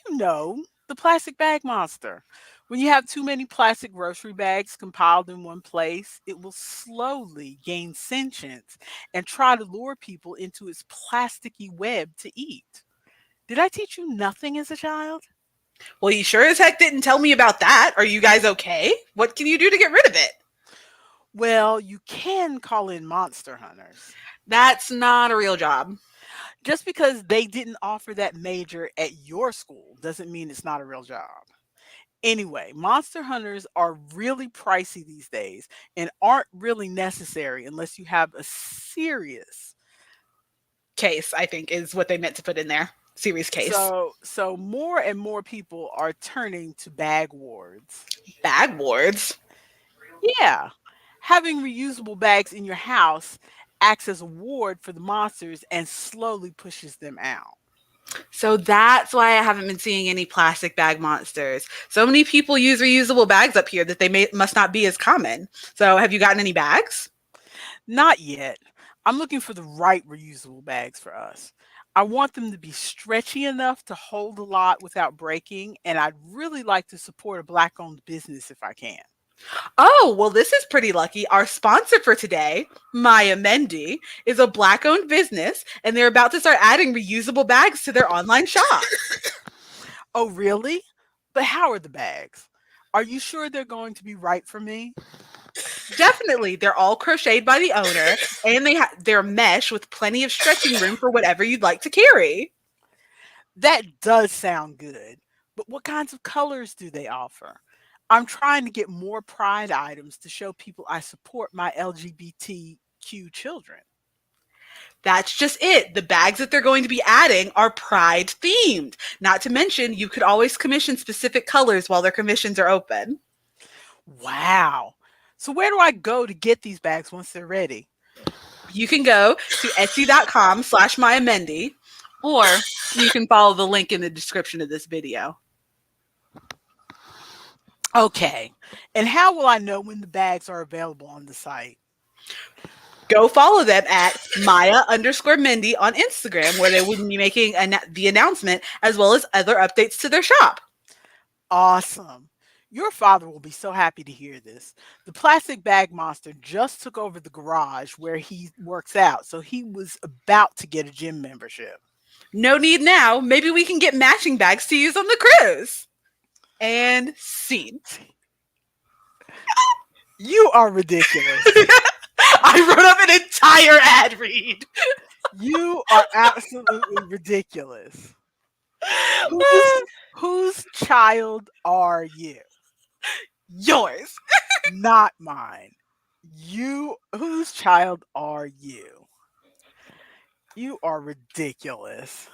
You know, the plastic bag monster. When you have too many plastic grocery bags compiled in one place, it will slowly gain sentience and try to lure people into its plasticky web to eat. Did I teach you nothing as a child? Well, you sure as heck didn't tell me about that. Are you guys okay? What can you do to get rid of it? Well, you can call in monster hunters. That's not a real job. Just because they didn't offer that major at your school doesn't mean it's not a real job. Anyway, monster hunters are really pricey these days and aren't really necessary unless you have a serious. Case, I think, is what they meant to put in there. Series case. So more and more people are turning to bag wards. Bag wards. Yeah. Having reusable bags in your house acts as a ward for the monsters and slowly pushes them out. So that's why I haven't been seeing any plastic bag monsters. So many people use reusable bags up here that must not be as common. So have you gotten any bags? Not yet. I'm looking for the right reusable bags for us. I want them to be stretchy enough to hold a lot without breaking, and I'd really like to support a black owned business if I can. Oh, well, this is pretty lucky. Our sponsor for today, Maya Mendy, is a black owned business, and they're about to start adding reusable bags to their online shop. Oh, really? But how are the bags? Are you sure they're going to be right for me? Definitely. They're all crocheted by the owner, and they're mesh with plenty of stretching room for whatever you'd like to carry. That does sound good. But what kinds of colors do they offer? I'm trying to get more pride items to show people I support my LGBTQ children. That's just it. The bags that they're going to be adding are pride themed. Not to mention, you could always commission specific colors while their commissions are open. Wow. So where do I go to get these bags once they're ready? You can go to etsy.com/Maya Mendy, or you can follow the link in the description of this video. Okay. And how will I know when the bags are available on the site? Go follow them at Maya_Mendy on Instagram, where they will be making the announcement as well as other updates to their shop. Awesome. Your father will be so happy to hear this. The plastic bag monster just took over the garage where he works out, so he was about to get a gym membership. No need now. Maybe we can get matching bags to use on the cruise. And scene. You are ridiculous. I wrote up an entire ad read. You are absolutely ridiculous. Whose whose child are you? Yours. Not mine. You whose child are you? You are ridiculous.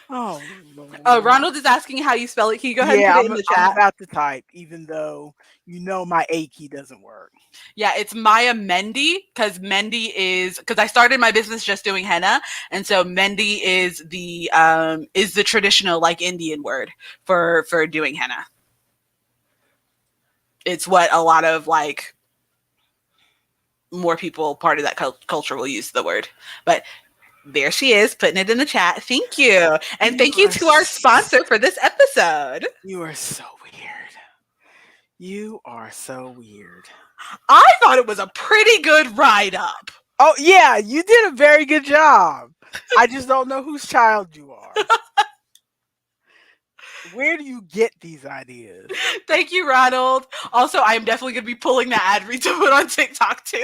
Oh Lord. Ronald is asking how you spell it. Can you go ahead and put Yeah, it in the I'm chat? about to type, even though you know my A key doesn't work. Yeah, it's Maya Mendy because Mendy is because I started my business just doing henna, and so Mendy is the traditional like Indian word for doing henna. It's what a lot of like more people part of that culture will use the word. But there she is putting it in the chat. Thank you. And You thank you are to our sponsor for this episode. you are so weird. You are so weird. I thought it was a pretty good write up. Oh yeah, you did a very good job. I just don't know whose child you are. Where do you get these ideas? Thank you, Ronald. Also, I am definitely going to be pulling that ad read to put on TikTok too.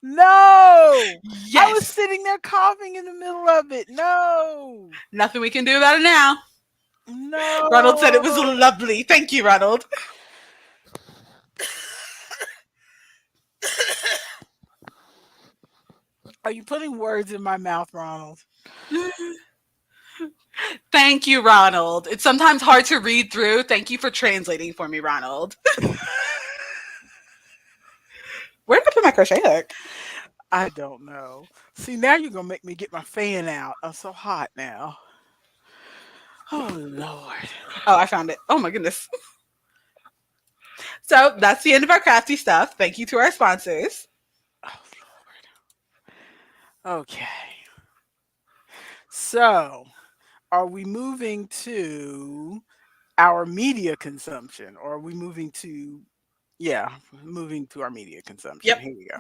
No! I was Yes. sitting there coughing in the middle of it. No! Nothing we can do about it now. Ronald said it was No! lovely. Thank you, Ronald. Are you putting words in my mouth, Ronald? Thank you, Ronald. It's sometimes hard to read through. Thank you for translating for me, Ronald. Where did I put my crochet hook? I don't know. See, now you're gonna make me get my fan out. I'm so hot now. Oh Lord. Oh, I found it. Oh my goodness. So that's the end of our crafty stuff. Thank you to our sponsors. Oh Lord. Okay. So, are we moving to our media consumption, or are we moving to yeah, moving to our media consumption? Yep. Here we go.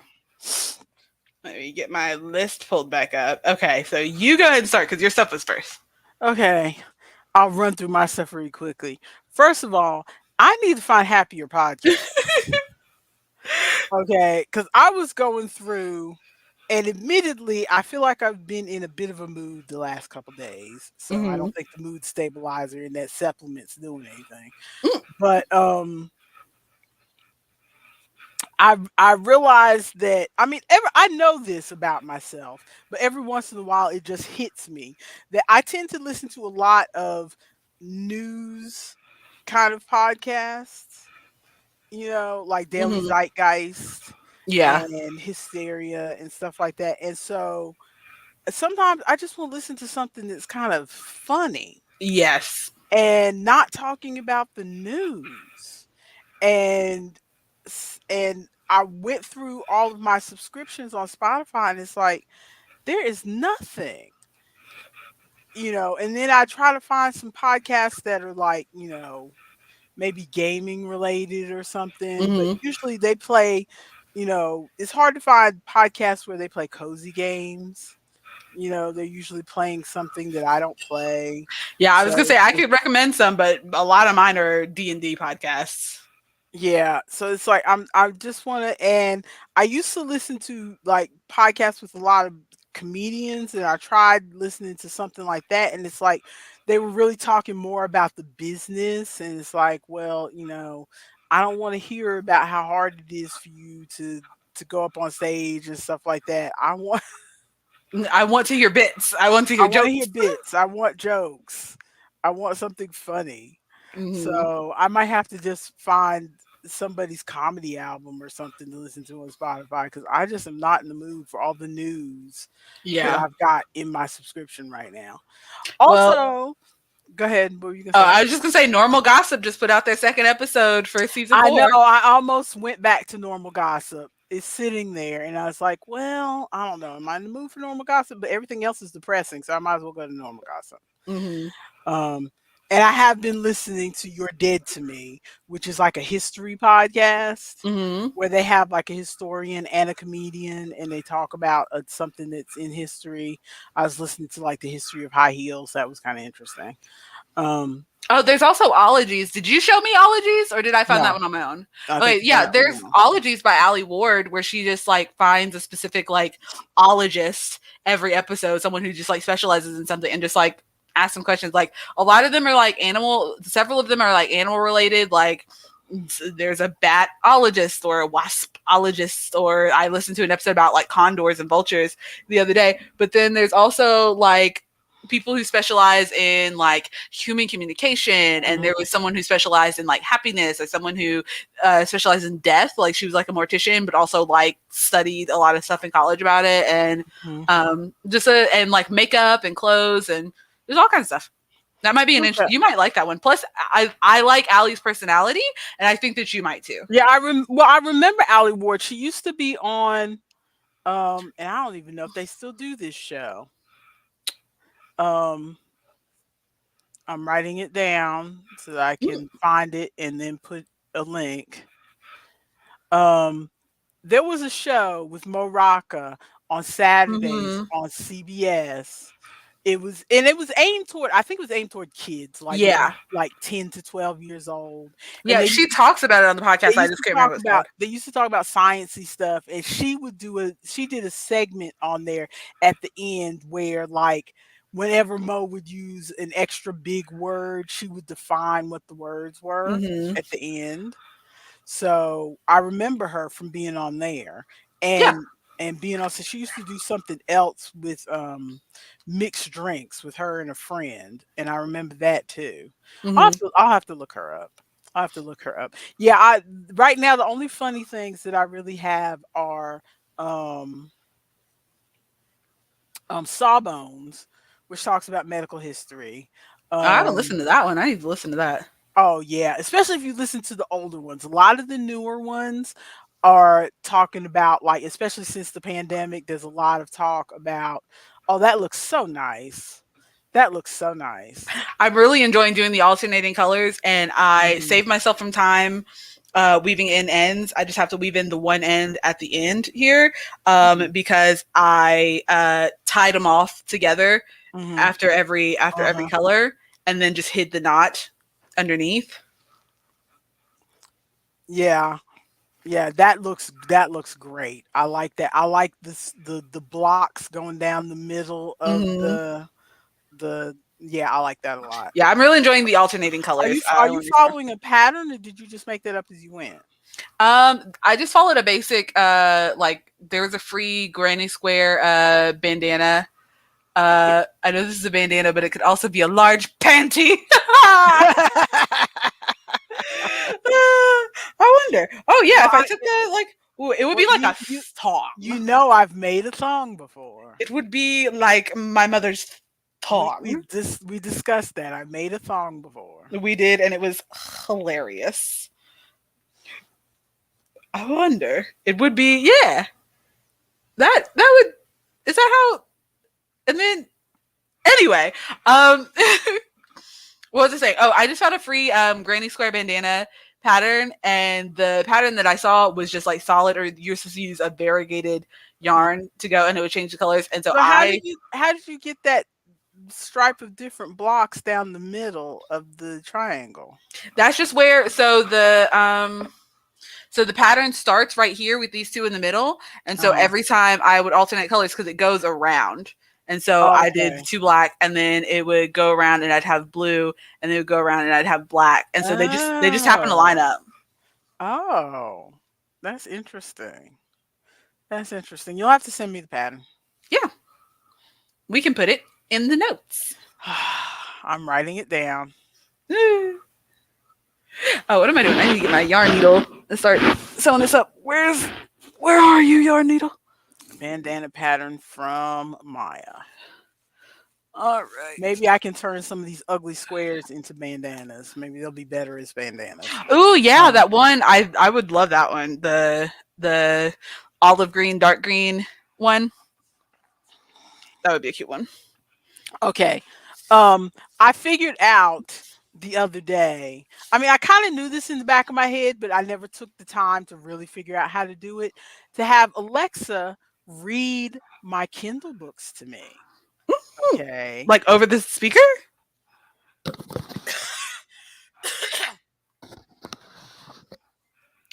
Let me get my list pulled back up. Okay, so you go ahead and start because your stuff was first. Okay. I'll run through my stuff really quickly. First of all, I need to find happier podcasts. Okay, because I was going through, and admittedly, I feel like I've been in a bit of a mood the last couple days. So I Mm-hmm. don't think the mood stabilizer and that supplement's doing anything. Mm, But I realized that I mean I know this about myself, but every once in a while it just hits me that I tend to listen to a lot of news kind of podcasts, like Daily mm-hmm. Zeitgeist Yeah. and Hysteria and stuff like that. And so sometimes I just want to listen to something that's kind of funny Yes. and not talking about the news. And and I went through all of my subscriptions on Spotify and it's like there is nothing, and then I try to find some podcasts that are like, maybe gaming related or something, but Mm-hmm. usually they play, it's hard to find podcasts where they play cozy games. They're usually playing something that I don't play. Yeah, I was gonna So say I could recommend some, but a lot of mine are D&D podcasts. yeah, so it's like I just want to, and I used to listen to like podcasts with a lot of comedians, and I tried listening to something like that, and it's like they were really talking more about the business, and it's like, well, I don't want to hear about how hard it is for you to go up on stage and stuff like that. I want to hear bits. I want to I hear want to hear jokes. bits. I want jokes. I want something funny. Mm-hmm. So I might have to just find somebody's comedy album or something to listen to on Spotify because I just am not in the mood for all the news that Yeah. I've got in my subscription right now. Well, Also, go ahead. What were you gonna say? I was just gonna say, Normal Gossip just put out their second episode for season I know. 4. I almost went back to normal gossip. It's sitting there, and I was like, "Well, I don't know. Am I in the mood for normal gossip?" But everything else is depressing, so I might as well go to normal gossip. Mm-hmm. Um, and I have been listening to You're Dead to Me, which is like a history podcast Mm-hmm. where they have like a historian and a comedian and they talk about something that's in history. I was listening to like the history of high heels. That was kind of interesting. Um, Oh, there's also ologies. Did you show me ologies, or did I find that no, one on my own? I think Okay, you found yeah, that one there's alone. ologies by Allie Ward, where she just like finds a specific like ologist every episode, someone who just like specializes in something, and just like ask some questions. Like a lot of them are like animal. Several of them are like animal related. Like there's a batologist or a waspologist, or I listened to an episode about like condors and vultures the other day. But then there's also like people who specialize in like human communication, and there Mhm, was someone who specialized in like happiness, or someone who specialized in death, like she was like a mortician but also like studied a lot of stuff in college about it, and mhm. and like makeup and clothes, and there's all kinds of stuff. That might be an Okay. you might like that one. Plus I like Allie's personality, and I think that you might too. Yeah, I remember Allie Ward. She used to be on, and I don't even know if they still do this show. Um, I'm writing it down so that I can find it and then put a link. Um, there was a show with Mo Rocca on Saturdays Mm-hmm. on CBS. It was aimed toward, I think it was aimed toward kids, like maybe Yeah. like 10 to 12 years old. And Yeah, she talks about it on the podcast. I just can't remember what it's called. they used to talk about sciencey stuff, and she did a segment on there at the end where, like, whenever Mo would use an extra big word, she would define what the words were Mm-hmm. at the end. So I remember her from being on there, Yeah. and being on. So she used to do something else with mixed drinks with her and a friend, and I remember that too. Mm-hmm. I'll have to look her up. I'll have to look her up. Yeah, I right now the only funny things that I really have are um Sawbones, which talks about medical history. I haven't Um listened to that one. I need to listen to that. Oh yeah, especially if you listen to the older ones. A lot of the newer ones are talking about, like, especially since the pandemic, there's a lot of talk about, oh, that looks so nice. That looks so nice. I'm really enjoying doing the alternating colors, and I Mhm, save myself from time weaving in ends. I just have to weave in the one end at the end here, mhm, because I tied them off together mhm, after every uh-huh. color, and then just hid the knot underneath. Yeah, yeah, that looks great. I like that. I like the blocks going down the middle of Hmm. the yeah, I like that a lot. Yeah, I'm really enjoying the alternating colors. Are I you want to be sure. following a pattern, or did you just make that up as you went? I just followed a basic like there was a free Granny Square bandana. I know this is a bandana, but it could also be a large panty. I wonder. Oh yeah, Well, if I took the like, ooh, it would well, be like a you thong. know I've made a song before. It would be like my mother's thong. We discussed that. I made a song before. We did, and it was hilarious. I wonder. It would be yeah. That would is that how? And then anyway, what was I saying? Oh, I just found a free Granny Square bandana pattern, and the pattern that I saw was just like solid, or you're supposed to use a variegated Mm. yarn to go, and it would change the colors. And so So I how did you get that stripe of different blocks down the middle of the triangle? that's just where so the pattern starts right here with these two in the middle, and so Uh-huh. every time I would alternate colors because it goes around. And so I did Okay. the two black, and then it would go around, and I'd have blue, and then it would go around, and I'd have black, and so they just happen to line Oh. up. Oh. That's interesting. That's interesting. You'll have to send me the pattern. Yeah, we can put it in the notes. I'm writing it down. Oh, what am I doing? I need to get my yarn needle and start sewing this up. Where are you, yarn needle? Bandana pattern from Maya. All right. Maybe I can turn some of these ugly squares into bandanas. Maybe they'll be better as bandanas. Oh yeah, Um, that one. I would love that one. The olive green, dark green one. That would be a cute one. okay. I figured out the other day. I mean, I kind of knew this in the back of my head, but I never took the time to really figure out how to do it. To have Alexa read my Kindle books to me. Hmm. Okay. Like over the speaker.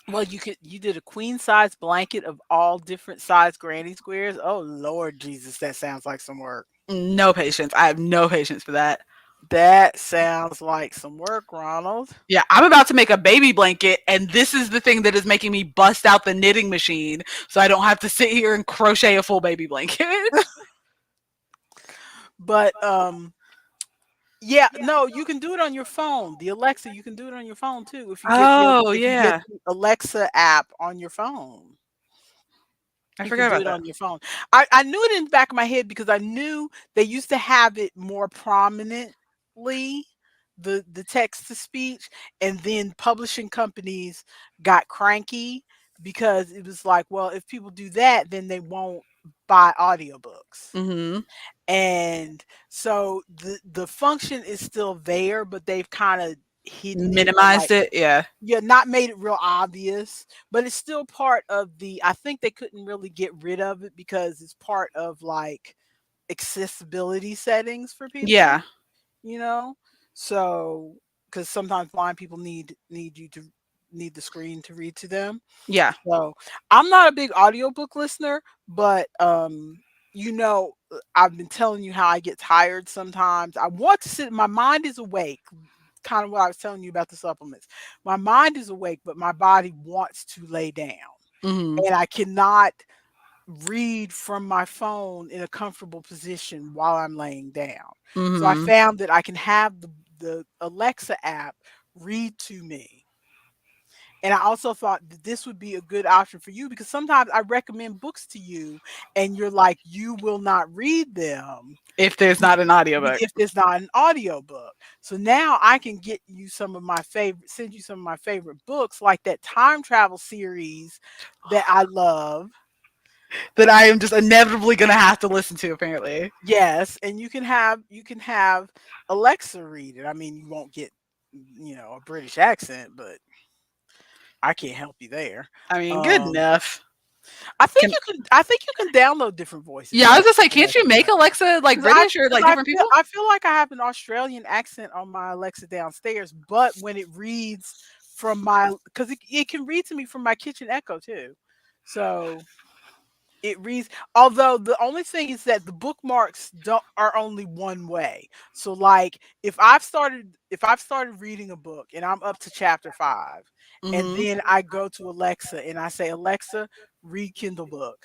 Well, you did a queen size blanket of all different size granny squares. Oh Lord Jesus, that sounds like some work. No patience. I have no patience for that. That sounds like some work, Ronald. Yeah, I'm about to make a baby blanket, and this is the thing that is making me bust out the knitting machine so I don't have to sit here and crochet a full baby blanket. But yeah, no, you can do it on your phone. The Alexa, you can do it on your phone too Oh, if you get yeah. the Alexa app on your phone. I You can forgot do about it that. on your phone. I knew it in the back of my head because I knew they used to have it more prominently, the text to speech, and then publishing companies got cranky because it was like, well, if people do that, then they won't buy audiobooks. Mhm. And so the function is still there, but they've kind of hidden it or Minimized like it, yeah. yeah, not made it real obvious, but it's still part of the I think they couldn't really get rid of it because it's part of like accessibility settings for people, Yeah. you know? So cuz sometimes blind people need the screen to read to them. Yeah. So, I'm not a big audiobook listener, but I've been telling you how I get tired sometimes. I want to sit my mind is awake, kind of what I was telling you about the supplements. My mind is awake, but my body wants to lay down. Mhm. And I cannot read from my phone in a comfortable position while I'm laying down. So I Mhm. found that I can have the Alexa app read to me. And I also thought that this would be a good option for you because sometimes I recommend books to you and you're like, you will not read them If there's not an audiobook. if there's not an audiobook. So now I can send you some of my favorite books, like that time travel series that I love. That I am just inevitably gonna have to listen to, apparently. Yes, and you can have Alexa read it. I mean, you won't get a British accent, but I can't help you there. I mean, good Um, enough. Can I think you can download different voices Yeah, I was like gonna say, can't Alexa. you make Alexa like British or like different people? I feel like I have an Australian accent on my Alexa downstairs, but when it reads from my because it can read to me from my kitchen Echo too. So it reads although the only thing is that the bookmarks don't are only one way. So like if I've started reading a book and I'm up to chapter 5 and Mhm. then I go to Alexa and I say Alexa read Kindle book,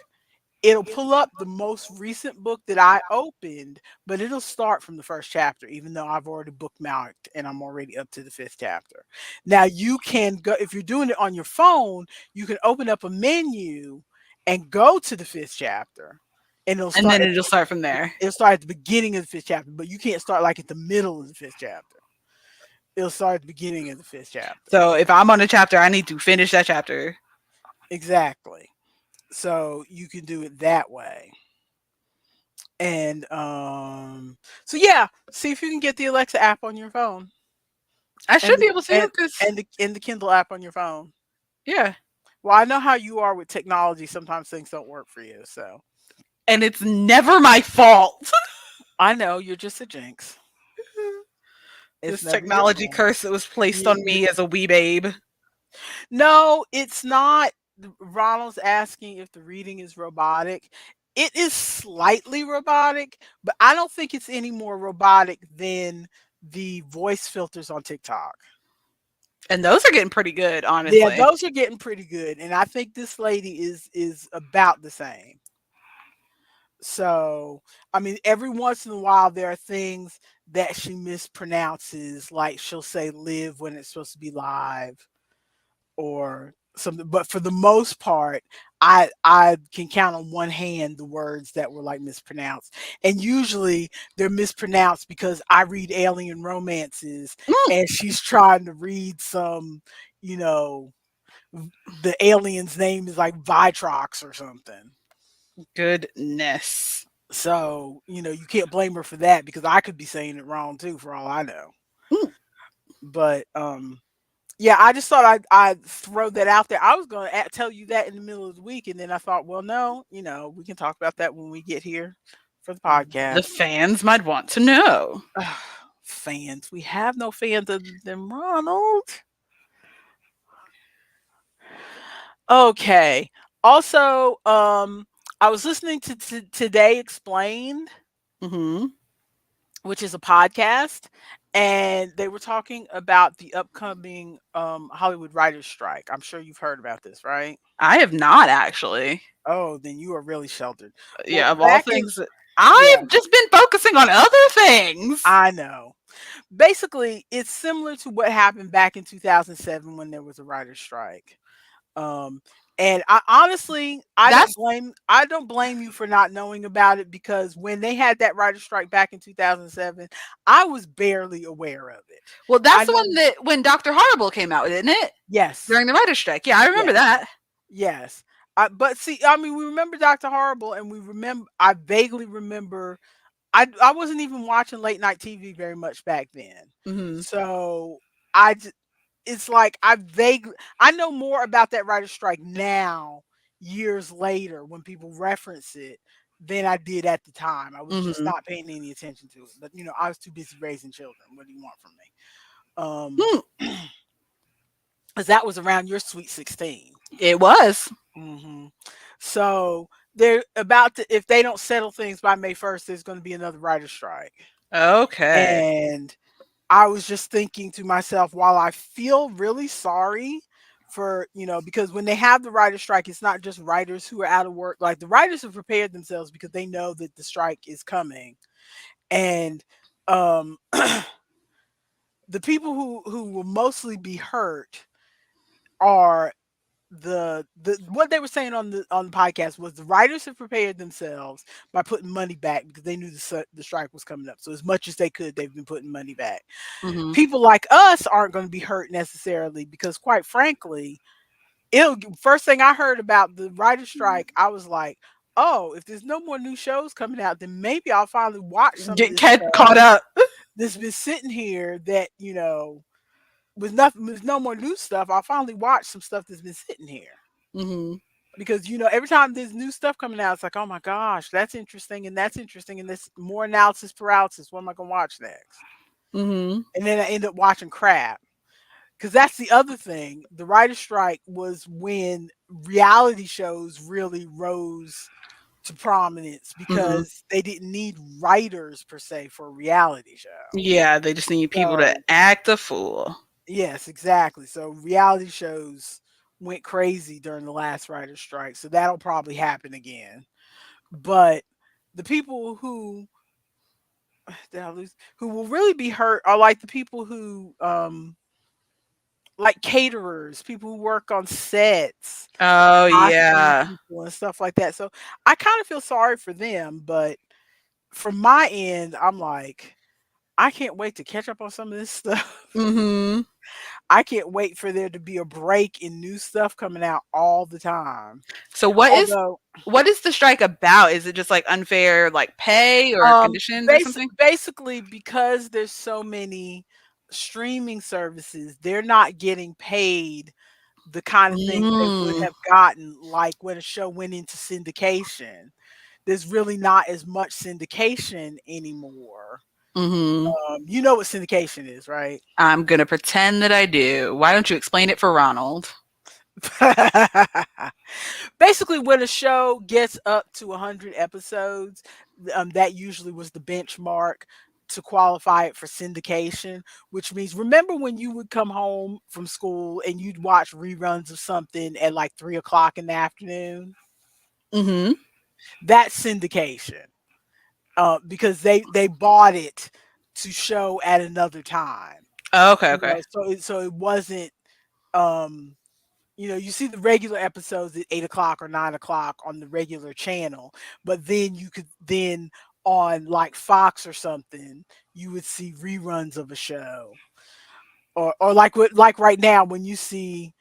it'll pull up the most recent book that I opened, but it'll start from the first chapter, even though I've already bookmarked and I'm already up to the fifth chapter. Now, you can go, if you're doing it on your phone, you can open up a menu and go to the fifth chapter, and And then it'll start from there. it'll start at the beginning of the fifth chapter, but you can't start like at the middle of the fifth chapter. It'll start at the beginning of the fifth chapter. So if I'm on a chapter, I need to finish that chapter. Exactly. So you can do it that way. And so yeah, see if you can get the Alexa app on your phone I and should be able to, because the Kindle app on your phone. yeah. Well, I know how you are with technology. Sometimes things don't work for you, so And it's never my fault. I know you're just a jinx. It's This never your technology fault. curse that was placed on You me as a wee babe. no, it's not. Ronald's asking if the reading is robotic. It is slightly robotic, but I don't think it's any more robotic than the voice filters on TikTok. And those are getting pretty good, Yeah, honestly. those are getting pretty good, and I think this lady is about the same. So, I mean, every once in a while there are things that she mispronounces, like she'll say "live" when it's supposed to be "live" or something. But for the most part, I can count on one hand the words that were like mispronounced, and usually they're mispronounced because I read alien romances, Mm, and she's trying to read some, you know the alien's name is like Vitrox or something. goodness. So, you can't blame her for that because I could be saying it wrong too for all I know. Mm, But yeah, I just thought I'd throw that out there. I was going to tell you that in the middle of the week and then I thought, well, no, we can talk about that when we get here for the the podcast. fans might want to know. Fans. We have no fans other than Ronald. Okay. Also, I was listening to Today Explained, Mhm. which is a podcast, and they were talking about the upcoming Hollywood writers strike. I'm sure you've heard about this, right? I have not actually. Oh, then you are really sheltered. Well, Yeah, of all back in things, yeah, I've just been focusing on other things. I know. Basically, it's similar to what happened back in 2007 when there was a writer's strike. Um, and I honestly, That's I don't blame you for not knowing about it because when they had that writer's strike back in 2007, I was barely aware of it. well, I that's the know, one that when Doctor Horrible came out, isn't it? yes, During the writer's strike. Yeah, I remember yes, that. yes. But see, I mean, we remember Dr. Horrible, and we remember. I vaguely remember. I wasn't even watching late night TV very much back then, Mhm. so I it's like I know more about that writer's strike now, years later, when people reference it, than I did at the time. I was just Mhm. not paying any attention to it. But I was too busy raising children. What do you want from Hmm. me? Because that was around your sweet 16. It was. Hmm. So they're about to, if they don't settle things by May 1st, there's going to be another writer's strike. Okay. And I was just thinking to myself, while I feel really sorry for, because when they have the writer strike, it's not just writers who are out of work. Like the writers have prepared themselves because they know that the strike is coming. And um the people who will mostly be hurt are the what they were saying on the podcast was the writers have prepared themselves by putting money back because they knew the strike was coming up. So as much as they could, they've been putting money back. Mhm. People like us aren't going to be hurt necessarily because quite frankly, it'll first thing I heard about the writer strike, I was like, oh, if there's no more new shows coming out, then maybe I'll finally watch some of Get this caught stuff up. that's been sitting here that, with nothing, with no more new stuff. I'll finally watch some stuff that's been sitting here. Mhm. Because every time there's new stuff coming out, it's like, oh my gosh, that's interesting, and that's interesting, and this more analysis paralysis. What am I gonna watch next? Mhm. And then I end up watching crap. Because that's the other thing. The writer strike was when reality shows really rose to prominence Mhm. because they didn't need writers per se for a reality show. Yeah, they just need people to So act a fool. yes, exactly. So reality shows went crazy during the last writer strike. So that'll probably happen again. But the people who did I lose who will really be hurt are like the people who like caterers, people who work on sets, Oh costume yeah. people and stuff like that. So I kind of feel sorry for them, but from my end, I'm like, I can't wait to catch up on some of this stuff. Mhm. I can't wait for there to be a break in new stuff coming out all the time. So Although, what is the strike about? Is it just like unfair like pay or conditions or something? basically because there's so many streaming services, they're not getting paid the kind of thing they would Mm. have gotten like when a show went into syndication. There's really not as much syndication anymore. Mhm. You know what syndication is, right? I'm gonna pretend that I do. Why don't you explain it for Ronald? Basically, when a show gets up to 100 episodes, that usually was the benchmark to qualify it for syndication, which means remember when you would come home from school and you'd watch reruns of something at like 3 o'clock in the afternoon? Mhm. That's syndication because they bought it to show at another time. Okay, okay. So it wasn't um you see the regular episodes at 8 o'clock or 9 o'clock on the regular channel, but then you could then on like Fox or something, you would see reruns of a show, or like right now when you see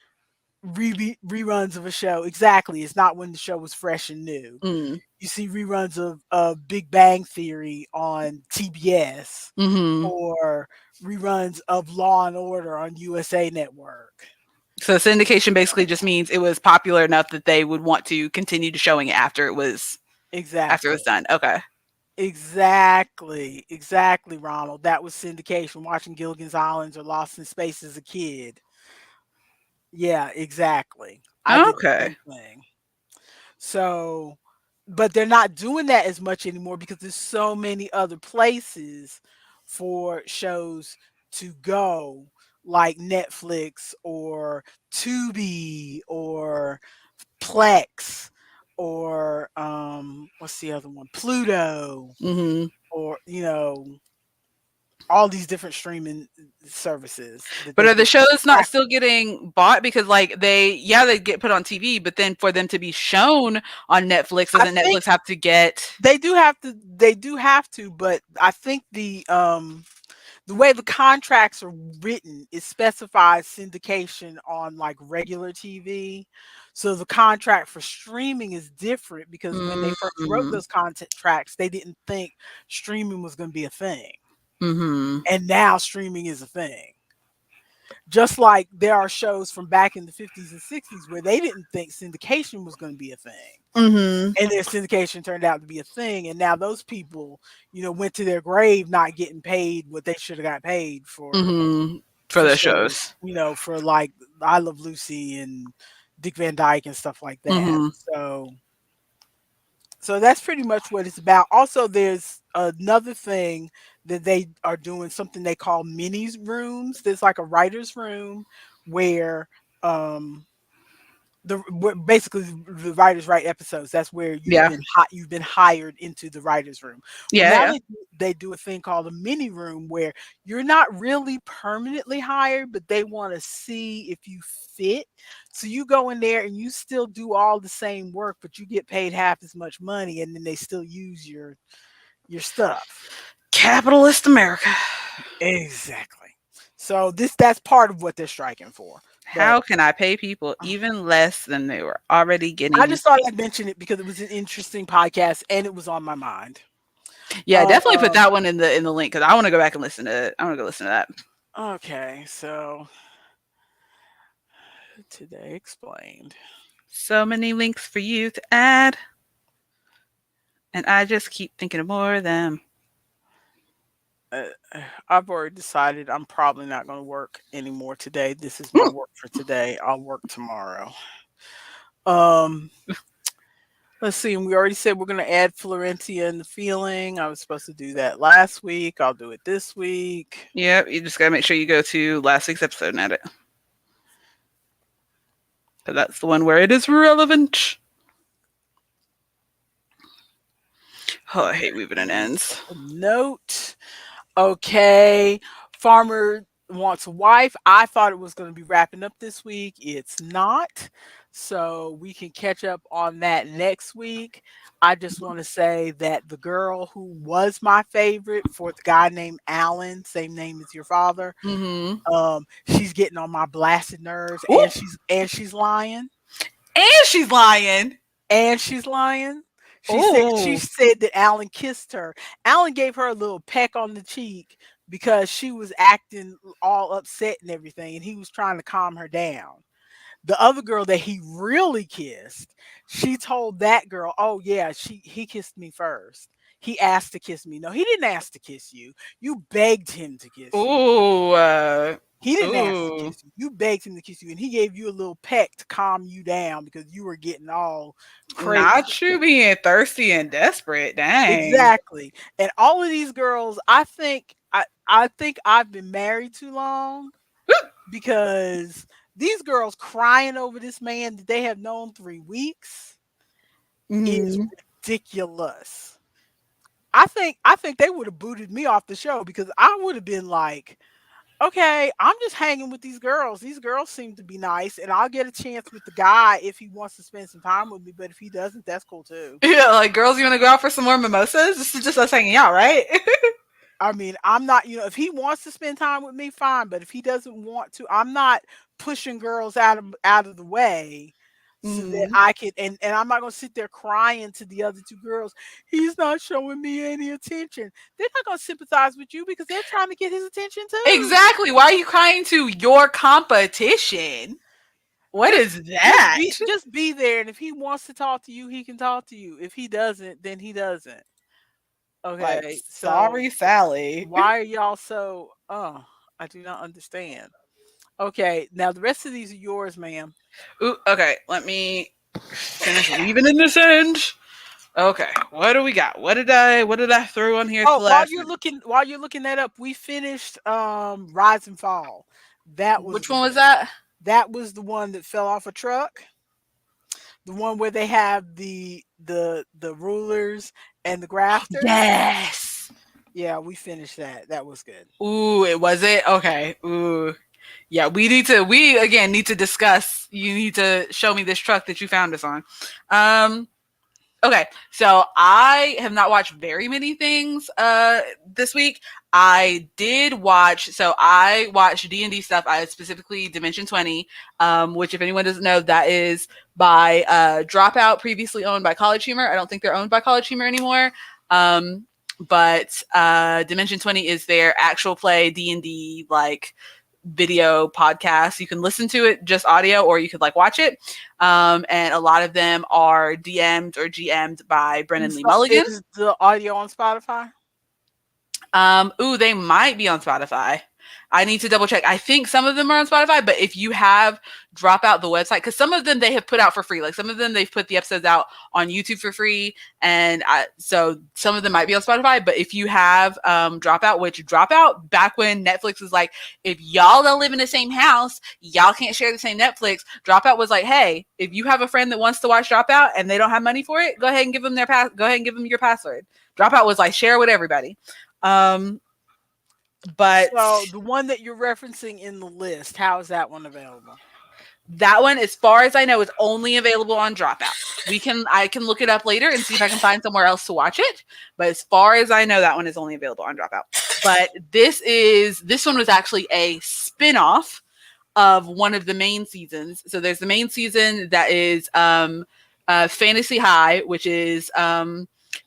reruns of a show. Exactly, it's not when the show was fresh and new. Mm. You see reruns of Big Bang Theory on TBS Mhm. or reruns of Law and Order on USA Network. So syndication basically just means it was popular enough that they would want to continue to showing it after it was Exactly. done. Okay. Exactly, exactly, Ronald. That was syndication. Watching Gilligan's Islands or Lost in Space as a kid. Yeah, exactly. I did the Okay. same thing. So, but they're not doing that as much anymore because there's so many other places for shows to go, like Netflix or Tubi or Plex or what's the other one? Pluto Hmm. or all these different streaming services that But they are the can shows not track. still getting bought because like they get put on TV, but then for them to be shown on Netflix, I doesn't think Netflix have to get they do have to, but I think the way the contracts are written, it specifies syndication on like regular TV. So the contract for streaming is different because when they first wrote mm-hmm. those content tracks, they didn't think streaming was going to be a thing. Mm-hmm. And now streaming is a thing. Just like there are shows from back in the 50s and 60s where they didn't think syndication was going to be a thing. Mm-hmm. And their syndication turned out to be a thing. And now those people, went to their grave not getting paid what they should have got paid for Mm-hmm. For for the shows, shows. for like I Love Lucy and Dick Van Dyke and stuff like that. Mm-hmm. So that's pretty much what it's about. Also, there's another thing that they are doing, something they call minis rooms. There's like a writer's room where um basically the writers write episodes. That's where Yeah. you've been hired into the writers room. Well, Yeah. now Yeah. they do a thing called a mini room where you're not really permanently hired, but they want to see if you fit. So you go in there and you still do all the same work, but you get paid half as much money, and then they still use your stuff. Capitalist America. Exactly. So that's part of what they're striking for. But How can I pay people even less than they were already I getting? just thought I'd mention it because it was an interesting podcast and it was on my mind. Yeah, definitely put Um, that one in the link because I want to go back and listen to it. I want to go listen to that. okay, so today explained. So many links for you to add, and I just keep thinking of more of them. Uh, I've already decided I'm probably not going to work anymore today. This is my Mm, work for today. I'll work tomorrow. Um, let's see. And we already said we're going to add Florentia and the feeling. I was supposed to do that last week. I'll do it this week. yeah, you just gotta make sure you go to last week's episode and add it because that's the one where it is relevant. Oh, I hate weaving and ends. A note. Okay. Farmer wants a wife. I thought it was going to be wrapping up this week. It's not. So we can catch up on that next week. I just want to say that the girl who was my favorite for the guy named Alan, same name as your father, Mm-hmm. she's getting on my blasted nerves Ooh, and she's lying. and she's lying. And she's lying. She Oh, said that Alan kissed her. Alan gave her a little peck on the cheek because she was acting all upset and everything, and he was trying to calm her down. The other girl that he really kissed, she told that girl, "Oh yeah, he kissed me first. He asked to kiss me. No, he didn't ask to kiss you. You begged him to kiss you. ooh, He didn't ask to ooh. kiss you. You begged him to kiss you, and he gave you a little peck to calm you down because you were getting all crazy." Not you being thirsty and desperate. Dang. Exactly. And all of these girls, I think I've been married too long because these girls crying over this man that they have known 3 weeks is Mm-hmm. ridiculous. I think they would have booted me off the show because I would have been like, "Okay, I'm just hanging with these girls. These girls seem to be nice and I'll get a chance with the guy if he wants to spend some time with me, but if he doesn't, that's cool too." Yeah, like girls, you want to go out for some more mimosas? This is just us hanging out, right? I mean, I'm not, if he wants to spend time with me, fine. But if he doesn't want to, I'm not pushing girls out of the way so that Mm-hmm. I can and I'm not gonna sit there crying to the other two girls. He's not showing me any attention. They're not gonna sympathize with you because they're trying to get his attention too. Exactly. Why are you crying to your competition? What Just is just that? be there, and if he wants to talk to you, he can talk to you. If he doesn't, then he doesn't. Like, Okay, so sorry, Sally. why are y'all so? Oh, I do not understand. Okay, now the rest of these are yours, ma'am. Ooh, okay, let me finish weaving in this end. Okay, what do we got? What did I throw on here at Oh, the last minute? while you're looking that up, we finished Rise and Fall. That was Which the one was that? that was the one that fell off a truck. The one where they have the rulers and the grafters. Yes. Yeah, we finished that. That was good. Ooh, it was it? Okay. Ooh. Yeah, we again need to discuss. You need to show me this truck that you found us on. Um Okay, so I have not watched very many things this week. I watched D&D stuff. I specifically Dimension 20, which if anyone doesn't know, that is by Dropout, previously owned by College Humor. I don't think they're owned by College Humor anymore. Um, but Dimension 20 is their actual play D&D like video podcast. You can listen to it just audio, or you could like watch it. And a lot of them are DM'd or GM'd by Brennan Lee So Mulligan. is the audio on Spotify? Ooh, they might be on Spotify. I need to double check. I think some of them are on Spotify, but if you have drop out the website, because some of them they have put out for free. Like some of them they've put the episodes out on YouTube for free, and so some of them might be on Spotify. But if you have Dropout, which Dropout back when Netflix was like, if y'all don't live in the same house, y'all can't share the same Netflix. Dropout was like, hey, if you have a friend that wants to watch Dropout and they don't have money for it, go ahead and give them go ahead and give them your password. Dropout was like, share with everybody. Um, but So the one that you're referencing in the list, how is that one available? that one, as far as I know, is only available on Dropout. I can look it up later and see if I can find somewhere else to watch it. But as far as I know, that one is only available on Dropout. But this one was actually a spin-off of one of the main seasons. So there's the main season that is Fantasy High, which is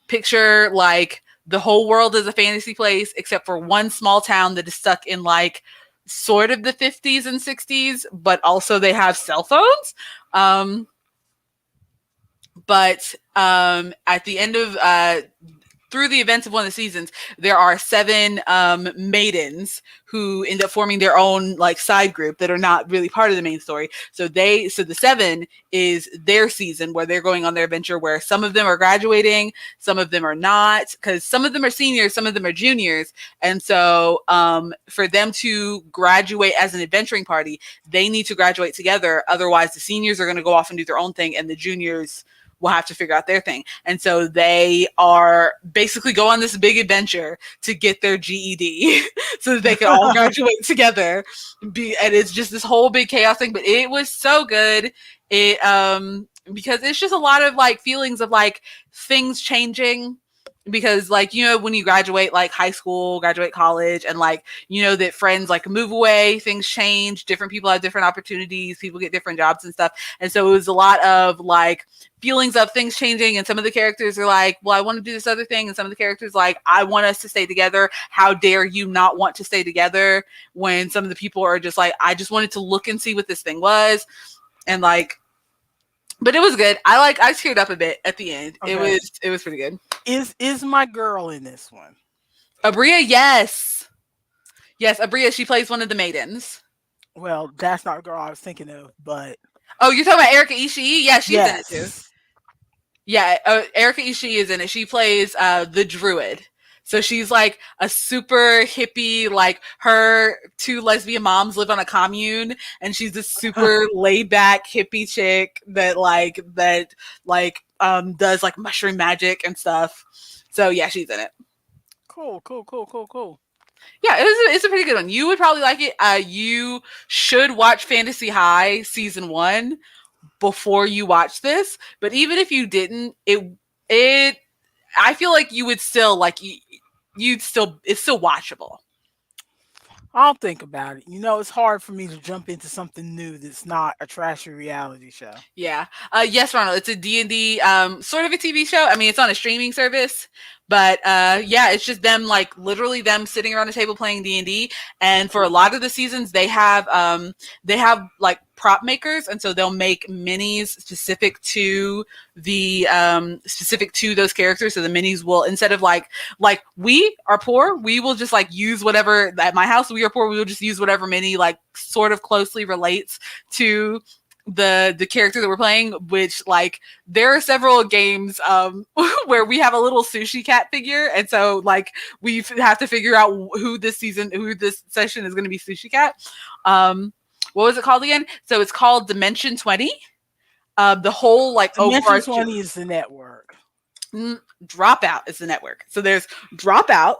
picture like the whole world is a fantasy place except for one small town that is stuck in like sort of the 50s and 60s, but also they have cell phones. Um, but at the end of through the events of one of the seasons, there are seven maidens who end up forming their own like side group that are not really part of the main story. So the seven is their season where they're going on their adventure. Where some of them are graduating, some of them are not, because some of them are seniors, some of them are juniors, and so for them to graduate as an adventuring party, they need to graduate together. Otherwise, the seniors are going to go off and do their own thing, and the juniors will have to figure out their thing. And so they are basically go on this big adventure to get their GED so that they can all graduate together. And it's just this whole big chaos thing, but it was so good. It because it's just a lot of like feelings of like things changing, because like when you graduate like high school, graduate college, and like that friends like move away, things change, different people have different opportunities, people get different jobs and stuff. And so it was a lot of like feelings of things changing, and some of the characters are like, well, I want to do this other thing, and some of the characters like, I want us to stay together, how dare you not want to stay together, when some of the people are just like, I just wanted to look and see what this thing was. And like, but it was good. I teared up a bit at the end. Okay. It was pretty good. Is my girl in this one? Abria, yes. Yes, Abria, she plays one of the maidens. Well, that's not the girl I was thinking of, but Oh, you're talking about Erika Ishii? Yeah, she's in it too. yes. Yeah, Erika Ishii is in it. She plays the druid. So she's like a super hippie, like her two lesbian moms live on a commune, and she's a super laid back hippie chick that does like mushroom magic and stuff. So yeah, she's in it. Cool, cool, cool, cool, cool. Yeah, it's a pretty good one. You would probably like it. You should watch Fantasy High season 1 before you watch this. But even if you didn't, it I feel like you would still like you'd still it's still watchable. I'll think about it. It's hard for me to jump into something new that's not a trashy reality show. Yeah. Yes, Ronald. It's a D&D sort of a TV show. I mean, it's on a streaming service, But yeah, it's just them, like literally them sitting around a table playing D&D. And for a lot of the seasons, they have like prop makers, and so they'll make minis specific to those characters. So the minis will, instead of like we are poor, we will just like use whatever. At my house, we are poor, we will just use whatever mini like sort of closely relates to the character that we're playing. Which, like, there are several games where we have a little sushi cat figure, and so like we have to figure out who this session is going to be sushi cat. What was it called again? So it's called Dimension 20. The whole like Dimension overarching 20 is the network. Dropout is the network. So there's Dropout.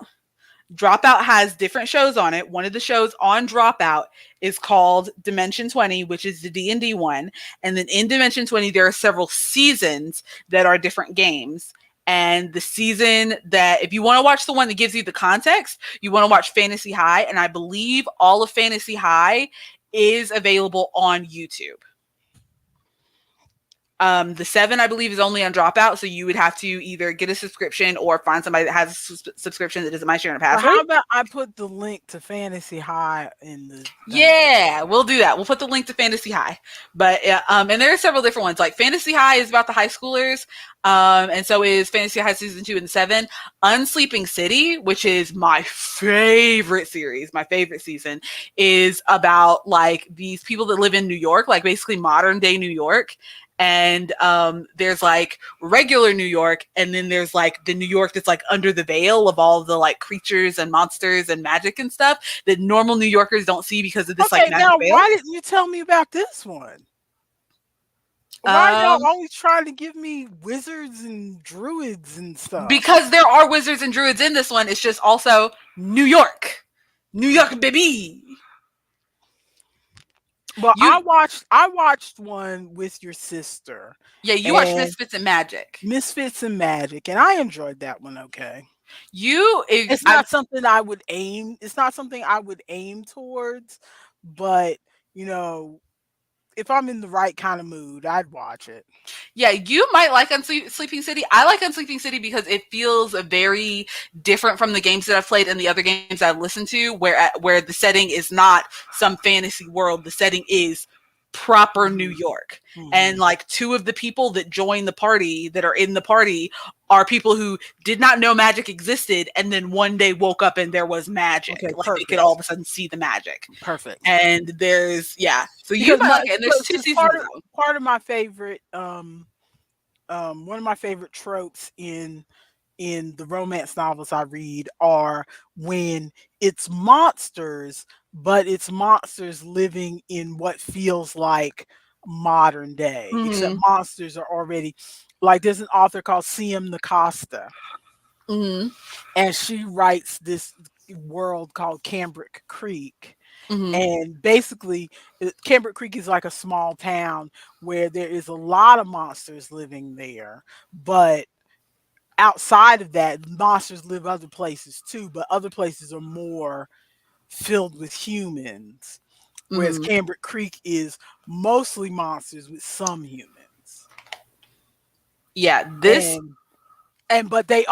Dropout has different shows on it. One of the shows on Dropout is called Dimension 20, which is the D&D one. And then in Dimension 20, there are several seasons that are different games. And the season that, if you want to watch the one that gives you the context, you want to watch Fantasy High. And I believe all of Fantasy High is available on YouTube. The 7, I believe, is only on Dropout, so you would have to either get a subscription or find somebody that has a subscription that doesn't mind sharing a Well, password. how about I put the link to Fantasy High in the Yeah, we'll do that. We'll put the link to Fantasy High. But and there are several different ones. Like Fantasy High is about the high schoolers, and so is Fantasy High season 2 and 7. Unsleeping City, which is my favorite series, my favorite season, is about like these people that live in New York, like basically modern day New York. And there's like regular New York, and then there's like the New York that's like under the veil of all the like creatures and monsters and magic and stuff that normal New Yorkers don't see because of this like Okay, magic now veil. why didn't you tell me about this one? Why are y'all always trying to give me wizards and druids and stuff? Because there are wizards and druids in this one. It's just also New York. New York, baby. Well, You I watched one with your sister, Yeah, you watch and Misfits and Magic. Misfits and Magic, and I enjoyed that one. Okay, You it's I not something I would aim. It's not something I would aim towards, but you know, if I'm in the right kind of mood, I'd watch it. Yeah, you might like Unsleeping City. I like Unsleeping City because it feels very different from the games that I've played and the other games I've listened to, where the setting is not some fantasy world. The setting is proper New Mhm, York. And mhm. like two of the people that join the party that are in the party are people who did not know magic existed, and then one day woke up and there was magic. Okay, Like they could all perfect, of a sudden see the magic. perfect. And there's yeah. So you Because might my like it. And there's two because seasons though. part of my favorite one of my favorite tropes in the romance novels I read are when it's monsters, but it's monsters living in what feels like modern day, except Mm-hmm. monsters are already like there's an author called C.M. Nacosta, Mm-hmm. and she writes this world called Cambric Creek. Mm-hmm. And basically, Cambric Creek is like a small town where there is a lot of monsters living there, but outside of that, monsters live other places too, but other places are more filled with humans, whereas Mm-hmm. Cambric Creek is mostly monsters with some humans. Yeah, this And but they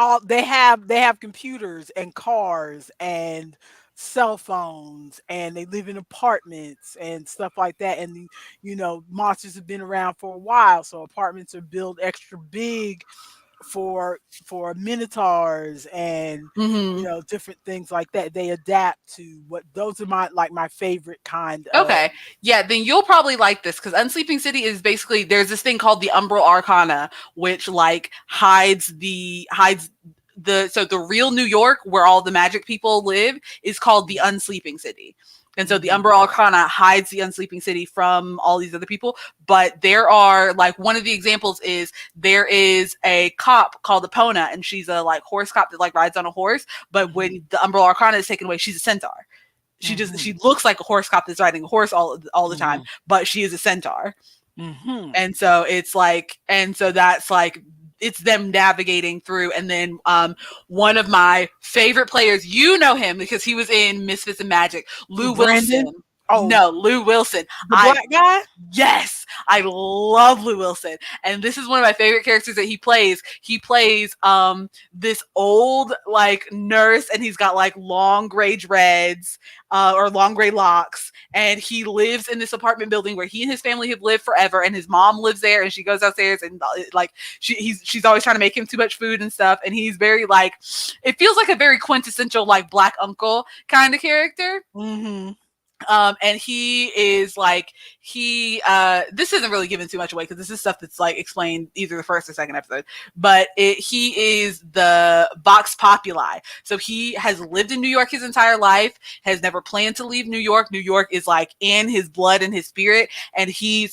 have computers and cars and cell phones, and they live in apartments and stuff like that. And monsters have been around for a while, so apartments are built extra big for minotaurs and mhm. different things like that. They adapt to what those are my favorite kind of. Okay. Yeah, then you'll probably like this because Unsleeping City is basically there's this thing called the Umbral Arcana, which like hides the real New York where all the magic people live is called the Unsleeping City. And so the Mhm, Umbral Arcana hides the Unsleeping City from all these other people. But there are like one of the examples is there is a cop called Epona, and she's a like horse cop that like rides on a horse. But mhm, when the Umbral Arcana is taken away, she's a centaur. She mhm, looks like a horse cop that's riding a horse all the time, mhm, but she is a centaur. mhm. And so it's like, and so that's like it's them navigating through. And then one of my favorite players, you know him because he was in Misfits and Magic, Lou Brandon. Wilson. Oh, No, Lou Wilson. the I black guy? Yes, I love Lou Wilson, and this is one of my favorite characters that he plays. He plays this old like nurse, and he's got like long gray dreads or long gray locks, and he lives in this apartment building where he and his family have lived forever, and his mom lives there, and she goes downstairs and like she's always trying to make him too much food and stuff, and he's very like it feels like a very quintessential like black uncle kind of character. Mm-hmm. And he is like this isn't really giving too much away because this is stuff that's like explained either the first or second episode, but he is the vox populi, so he has lived in New York his entire life, has never planned to leave New York. New York is like in his blood and his spirit, and he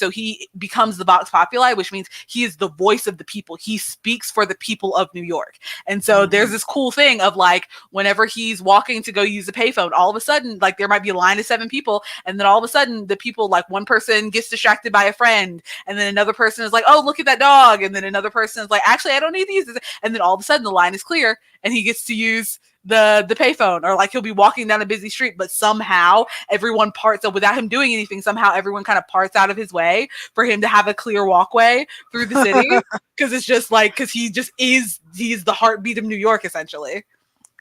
becomes the vox populi, which means he is the voice of the people. He speaks for the people of New York. And so there's Mm-hmm. this cool thing of like whenever he's walking to go use a payphone, all of a sudden like there might be a line of 7 people, and then all of a sudden the people like one person gets distracted by a friend, and then another person is like, oh, look at that dog, and then another person is like, actually I don't need to use this, and then all of a sudden the line is clear and he gets to use the payphone, or like he'll be walking down a busy street, but somehow everyone parts up without him doing anything. Somehow everyone kind of parts out of his way for him to have a clear walkway through the city, because it's just like because he's the heartbeat of New York essentially.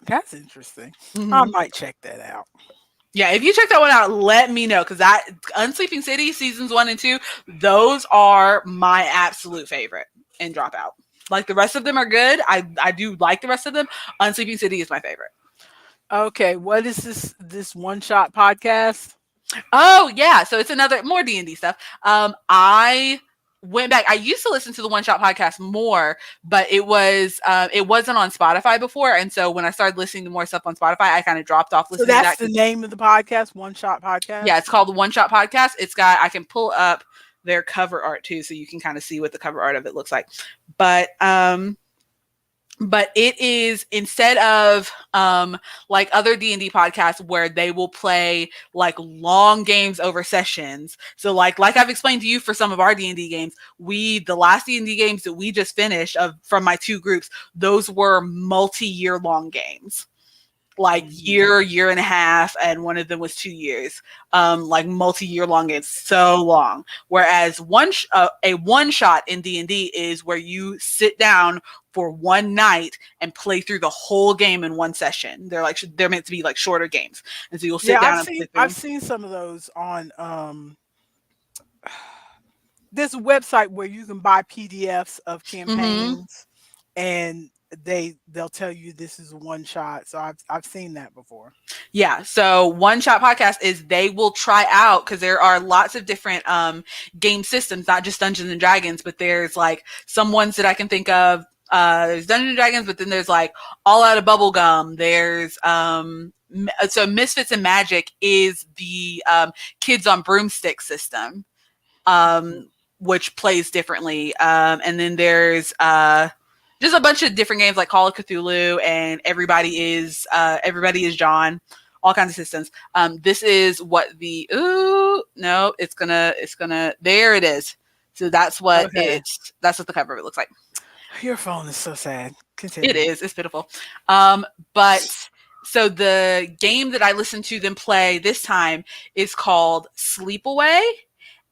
That's interesting. I Mm-hmm. might check that out. Yeah, if you check that one out, let me know, because that Unsleeping City seasons 1 and 2, those are my absolute favorite in Dropout. Like the rest of them are good. I do like the rest of them. Unsleeping City is my favorite. Okay, what is this one shot podcast? Oh yeah, so it's another more D&D stuff. I went back. I used to listen to the One Shot podcast more, but it wasn't on Spotify before, and so when I started listening to more stuff on Spotify, I kind of dropped off So listening to that's that. the name of the podcast, One Shot Yeah, Podcast. it's called the One Shot Podcast. I can pull up their cover art too, so you can kind of see what the cover art of it looks like. But it is, instead of like other D&D podcasts where they will play like long games over sessions. So like I've explained to you, for some of our D&D games, the last D&D games that we just finished from my 2 groups, those were multi-year long games. Like year and a half, and one of them was 2 years. Like multi-year long games, so long. Whereas a one shot in D&D is where you sit down for one night and play through the whole game in one session. They're meant to be like shorter games, and so you'll sit Yeah, down and play I've through. seen some of those on there's a website where you can buy PDFs of Mm-hmm. campaigns, and they'll tell you this is a one shot. So I've seen that before. Yeah. So One Shot Podcast is they will try out, because there are lots of different game systems, not just Dungeons and Dragons, but there's like some ones that I can think of. There's Dungeons and Dragons, but then there's like All Out of Bubblegum. There's so Misfits and Magic is the Kids on Broomstick system, which plays differently. And then there's just a bunch of different games like Call of Cthulhu and Everybody is John, all kinds of systems. This is what no, it's gonna there it is. So that's what Okay. that's what the cover of it looks like. Your phone is so sad. It Continue. is. It's pitiful. But so the game that I listened to them play this time is called Sleepaway.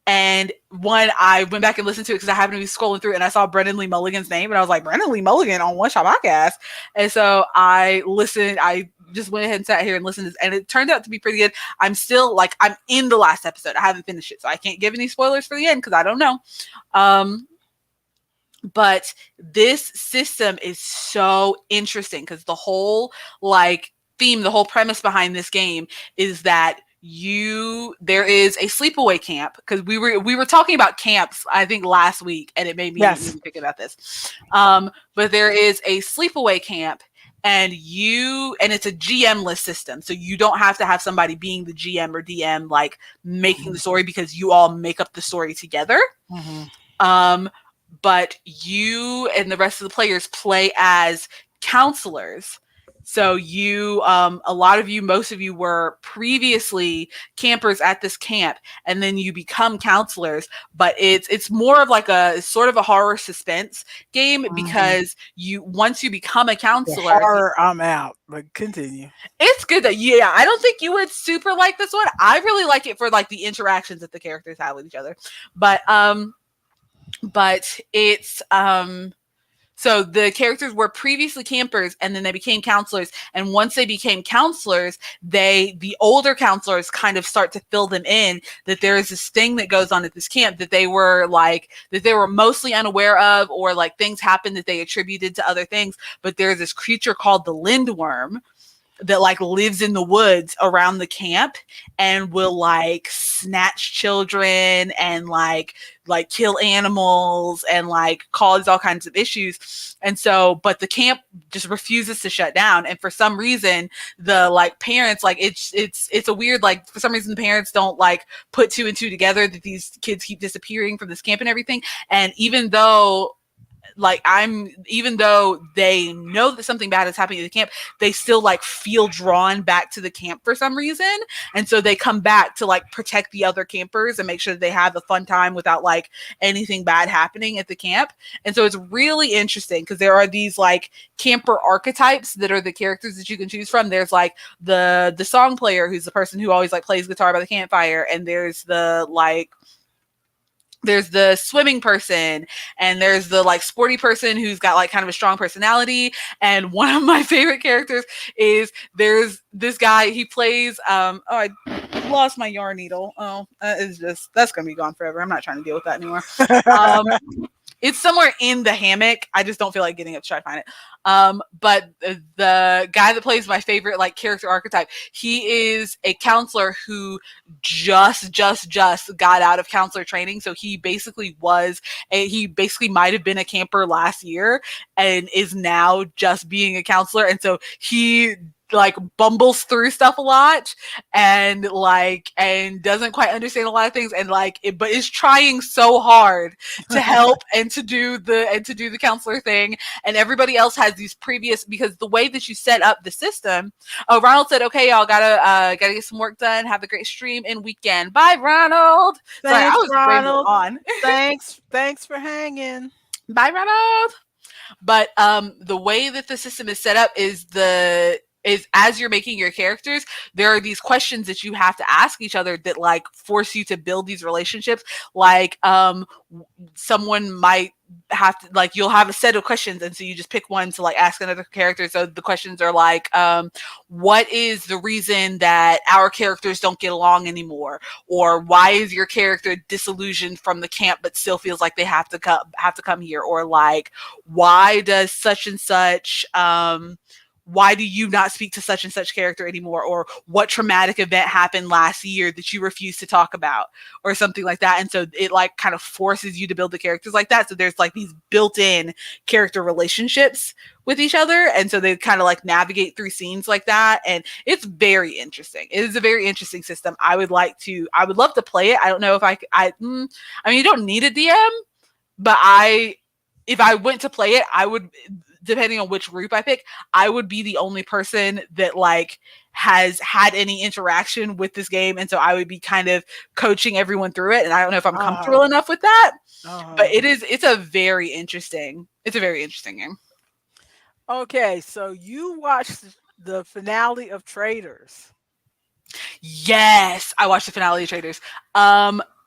And one, I went back and listened to it because I happened to be scrolling through and I saw Brendan Lee Mulligan's name, and I was like, Brendan Lee Mulligan on One Shot Podcast. And so I listened. I just went ahead and sat here and listened, and it turned out to be pretty good. I'm in the last episode. I haven't finished it, so I can't give any spoilers for the end because I don't know. But this system is so interesting because the whole like theme, the whole premise behind this game is that there is a sleepaway camp, because we were talking about camps I think last week, and it made me Yes. think about this. But there is a sleepaway camp, and it's a GM-less system, so you don't have to have somebody being the GM or DM like making the story, because you all make up the story together. Mm-hmm. But you and the rest of the players play as counselors So you, a lot of you, most of you were previously campers at this camp, and then you become counselors. But it's more of like a sort of a horror suspense game, Mhm. because you, once you become a The counselor, horror, I'm out, but continue. it's good that, yeah, I don't think you would super like this one. I really like it for like the interactions that the characters have with each other. But it's so the characters were previously campers, and then they became counselors, and once they became counselors, the older counselors kind of start to fill them in that there is this thing that goes on at this camp that they were mostly unaware of, or like things happen that they attributed to other things. But there's this creature called the lindworm that like lives in the woods around the camp, and will like snatch children, and like kill animals, and like cause all kinds of issues. And so, but the camp just refuses to shut down, and for some reason the like parents, like it's a weird, like for some reason the parents don't like put two and two together that these kids keep disappearing from this camp and everything. And even though they know that something bad is happening at the camp, they still like feel drawn back to the camp for some reason. And so they come back to like protect the other campers and make sure that they have a fun time without like anything bad happening at the camp. And so it's really interesting because there are these like camper archetypes that are the characters that you can choose from. There's like the song player, who's the person who always like plays guitar by the campfire, and there's the swimming person, and there's the like sporty person who's got like kind of a strong personality. And one of my favorite characters is, there's this guy, he plays oh, I lost my yarn needle. Oh, it's just, that's gonna be gone forever. I'm not trying to deal with that anymore. um it's somewhere in the hammock. I just don't feel like getting up to try to find it. But the guy that plays my favorite like character archetype, he is a counselor who just got out of counselor training. So he basically might have been a camper last year and is now just being a counselor. And so he like bumbles through stuff a lot, and doesn't quite understand a lot of things, and but is trying so hard to help and to do the counselor thing. And everybody else has these previous, because the way that you set up the system. Oh, Ronald said, okay, y'all gotta get some work done, have a great stream and weekend. Bye, Ronald. Sorry, I Thanks, was rambling Ronald. on. Thanks for hanging. Bye, Ronald. But the way that the system is set up is as you're making your characters, there are these questions that you have to ask each other that like force you to build these relationships. Like someone might have to, like, you'll have a set of questions, and so you just pick one to like ask another character. So the questions are like, what is the reason that our characters don't get along anymore, or why is your character disillusioned from the camp but still feels like they have to come here, or like, why does such and such why do you not speak to such and such character anymore, or what traumatic event happened last year that you refuse to talk about, or something like that. And so it like kind of forces you to build the characters like that. So there's like these built-in character relationships with each other, and so they kind of like navigate through scenes like that. And it's very interesting. It is a very interesting system. I would love to play it. I don't know if I mean, you don't need a DM, but if I went to play it, I would, depending on which group I pick, I would be the only person that like has had any interaction with this game. And so I would be kind of coaching everyone through it. And I don't know if I'm Uh-huh. comfortable enough with that, but Uh-huh. it's a very interesting game. Okay, so you watched the finale of Traders. Yes, I watched the finale of Traders.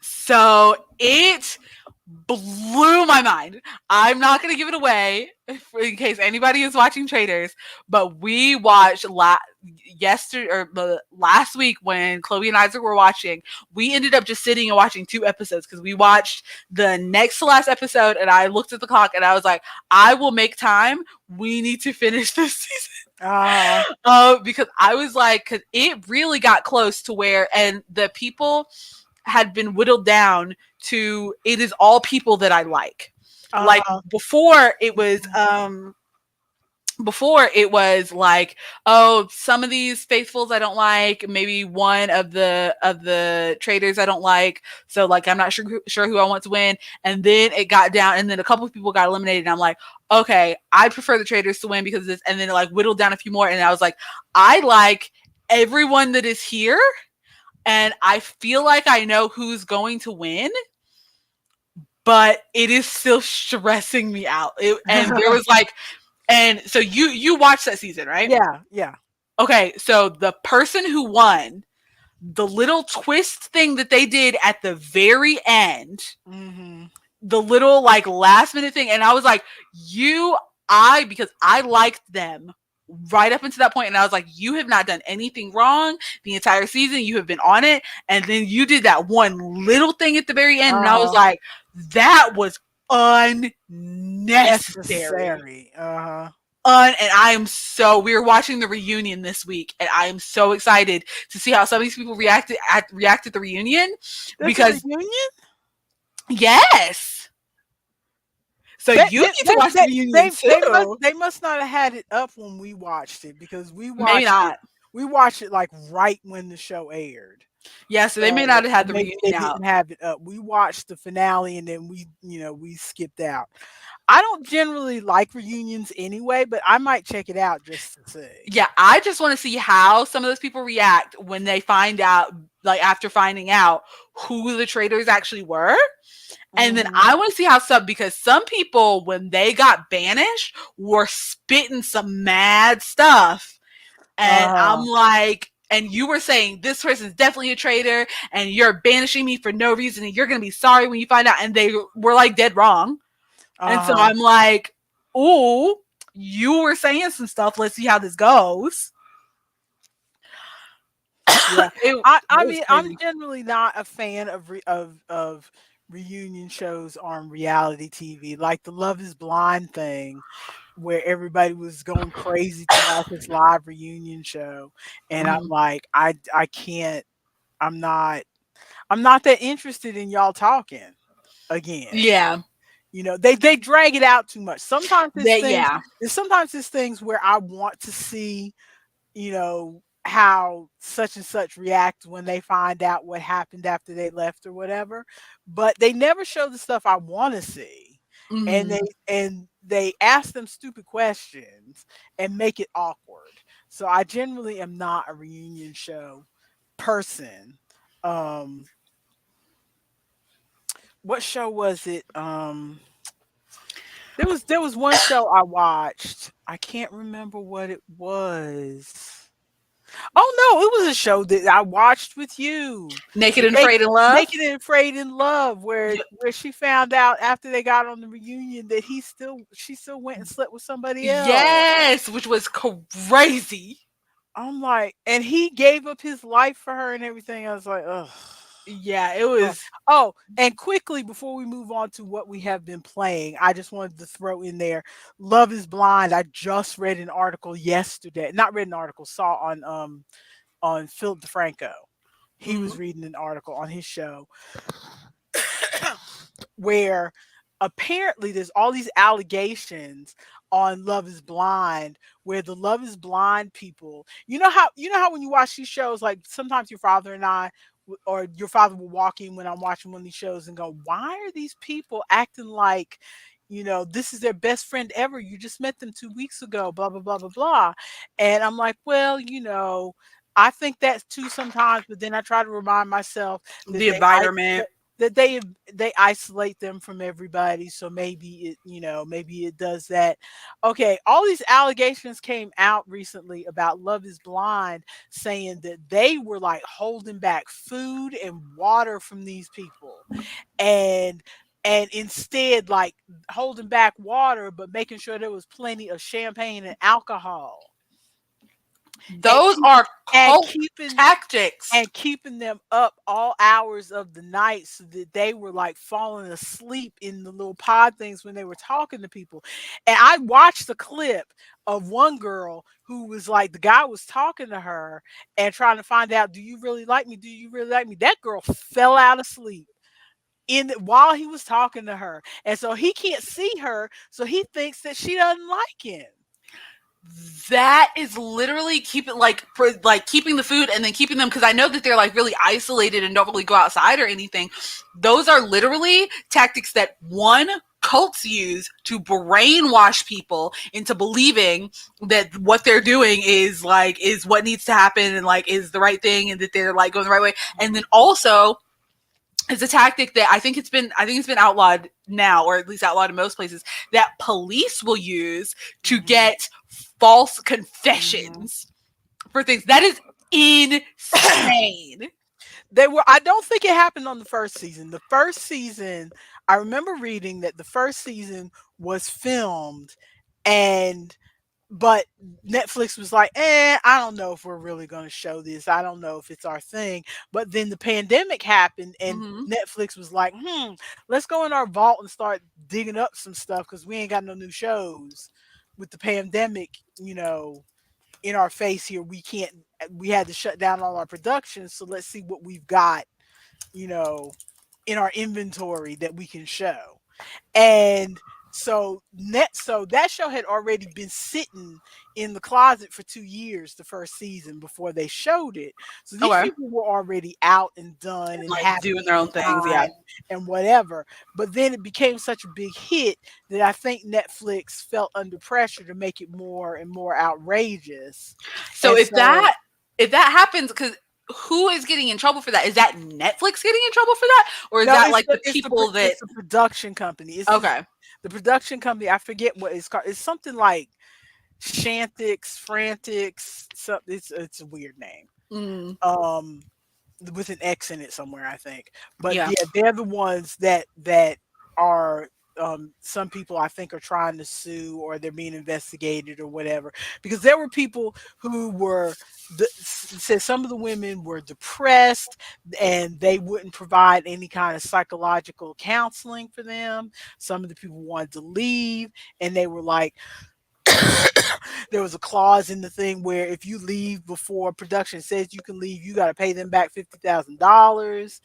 So it blew my mind. I'm not going to give it away in case anybody is watching Traders, but we watched last week when Chloe and Isaac were watching. We ended up just sitting and watching 2 episodes because we watched the next to last episode, and I looked at the clock and I was like, I will make time. We need to finish this season. Uh-huh. Because I was like, because it really got close to where, and the people had been whittled down to, it is all people that I like. Like Uh-huh. before, it was before it was like, oh, some of these faithfuls I don't like, maybe one of the traders I don't like, so like I'm not sure who I want to win. And then it got down, and then a couple of people got eliminated, and I'm like, okay, I prefer the traders to win because of this. And then it like whittled down a few more, and I was like, I like everyone that is here, and I feel like I know who's going to win, but it is still stressing me out. And there was like, and so you watched that season, right? Yeah, yeah. Okay, so the person who won, the little twist thing that they did at the very end, Mhm. the little like last minute thing, and I was like, because I liked them right up until that point, and I was like, you have not done anything wrong the entire season. You have been on it, and then you did that one little thing at the very end, and I was Uh-huh. like, that was unnecessary. Necessary. Uh-huh. And I am so we were watching the reunion this week, and I am so excited to see how some of these people reacted the reunion, There's a because reunion? yes, so They you they get to they watch the they reunion they, they must too. they must not have had it up when we watched it because Maybe not. we watched it like right when the show aired. Yeah, so they may not So have had the maybe they reunion out. didn't have it up. We watched the finale and then we skipped out. I don't generally like reunions anyway, but I might check it out just to see. Yeah, I just want to see how some of those people react when they find out, like after finding out who the traitors actually were. And then Mhm. I want to see how some, because some people, when they got banished, were spitting some mad stuff. And I'm Uh-huh. like, and you were saying this person's definitely a traitor, and you're banishing me for no reason, and you're gonna be sorry when you find out. And they were like dead wrong. And so Uh-huh. I'm like, ooh, you were saying some stuff. Let's see how this goes. Yeah. It I was mean, I'm crazy. generally not a fan of reunion shows on reality TV, like the Love Is Blind thing, where everybody was going crazy to watch this live reunion show, and I'm Mhm. like, I can't. I'm not. I'm not that interested in y'all talking again. Yeah. They drag it out too much. Sometimes it's That things. yeah. Sometimes it's things where I want to see how such and such react when they find out what happened after they left or whatever. But they never show the stuff I want to see. And they Mhm. and they ask them stupid questions and make it awkward. So I generally am not a reunion show person. Um what show was it? There was one show I watched. I can't remember what it was. Oh, no, it was a show that I watched with you. Naked and Naked Afraid in Love. Naked and Afraid in Love, where she found out after they got on the reunion that she still went and slept with somebody else. Yes, which was crazy. I'm like, and he gave up his life for her and everything. I was like, ugh. Yeah, it Oh, was. oh, and quickly before we move on to what we have been playing, I just wanted to throw in there Love is Blind. I just read an article yesterday. Not read an article, saw on Philip DeFranco. He was Mhm. reading an article on his show where apparently there's all these allegations on Love is Blind where the Love is Blind people, you know how when you watch these shows, like sometimes your father and I or your father will walk in when I'm watching one of these shows and go, why are these people acting like this is their best friend ever? You just met them 2 weeks ago, blah blah blah blah blah. And I'm like, well, I think that's too sometimes, but then I try to remind myself that The environment. that they isolate them from everybody, so maybe it does that. Okay, all these allegations came out recently about Love is Blind, saying that they were like holding back food and water from these people, and instead like holding back water but making sure there was plenty of champagne and alcohol, and Those keeping are and cult keeping tactics. and keeping them up all hours of the night so that they were like falling asleep in the little pod things when they were talking to people. And I watched the clip of one girl who was like, the guy was talking to her and trying to find out, do you really like me? Do you really like me? That girl fell out asleep while he was talking to her. And so he can't see her, so he thinks that she doesn't like him. That is literally keep it like for like keeping the food and then keeping them, because I know that they're like really isolated and don't really go outside or anything. Those are literally tactics that one, cults use to brainwash people into believing that what they're doing is like is what needs to happen and like is the right thing and that they're like going the right way. And then also it's a tactic that I think it's been outlawed now, or at least outlawed in most places, that police will use to Hmm. get false Hmm. confessions for things. That is insane. They were I don't think it happened on the first season. The first season, I remember reading that the first season was filmed and but Netflix was like, I don't know if we're really going to show this. I don't know if it's our thing. But then the pandemic happened, and Hmm. Netflix was like, let's go in our vault and start digging up some stuff because we ain't got no new shows. With the pandemic, in our face here, we had to shut down all our productions. So let's see what we've got, you know, in our inventory that we can show. And so that show had already been sitting in the closet for 2 years, the first season before they showed it. So these Okay. people were already out and done and Like doing their happy own and things. Yeah. fine and whatever. But then it became such a big hit that I think Netflix felt under pressure to make it more and more outrageous. So And if so that happens, because who is getting in trouble for that? Is that Netflix getting in trouble for that, or is no, that it's like the the people that? it's a production company. It's this Okay. the production company. I forget what it's called. It's something like Shantix, Frantics. It's a weird name. Mm, Um, with an X in it somewhere, I think. But yeah. yeah, they're the ones that are some people I think are trying to sue or they're being investigated or whatever because there were people who were said some of the women were depressed and they wouldn't provide any kind of psychological counseling for them. Some of the people wanted to leave and they were like there was a clause in the thing where if you leave before production says you can leave, you got to pay them back $50,000.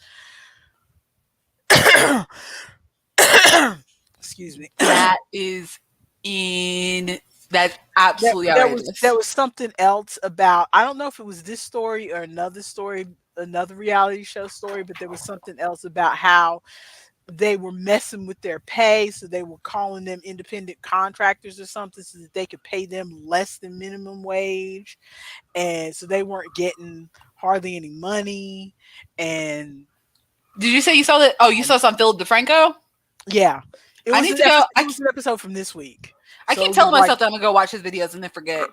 Excuse me. That is in that's There, absolutely there was there outrageous. was something else about I don't know if it was this story or another story, another reality show story, but there was something else about how they were messing with their pay, so they were calling them independent contractors or something so that they could pay them less than minimum wage, and so they weren't getting hardly any money, and Did you say you saw that? Oh, you saw some Philip DeFranco? yeah, it I was need an to go. it was an episode from this week, I so keep it was telling like myself that I'm gonna go watch his videos and then forget.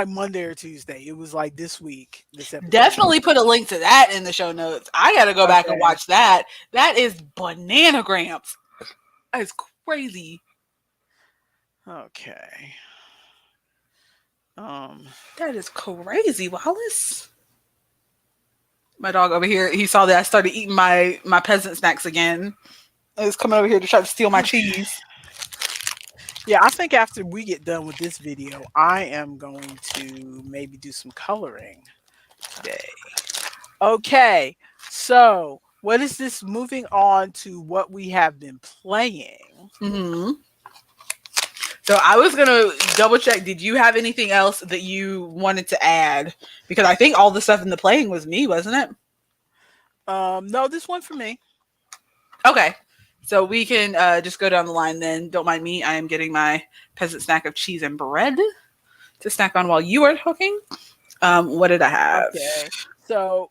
Monday or Tuesday. It was like this week. This episode came Definitely put a link to that in the show notes. I gotta go out. back and Okay, watch that. That is bananagrams. That is crazy. okay. Um, That is crazy, Wallace. My dog over here, he saw that I started eating my peasant snacks again. He's coming over here to try to steal my cheese. yeah, I think after we get done with this video, I am going to maybe do some coloring today. Okay, so what is this? Moving on to what we have been playing. Hmm. So I was gonna double check. Did you have anything else that you wanted to add? Because I think all the stuff in the playing was me, wasn't it? No, this one for me. Okay. So we can just go down the line then. Don't mind me. I am getting my peasant snack of cheese and bread to snack on while you are talking. What did I have? Okay, so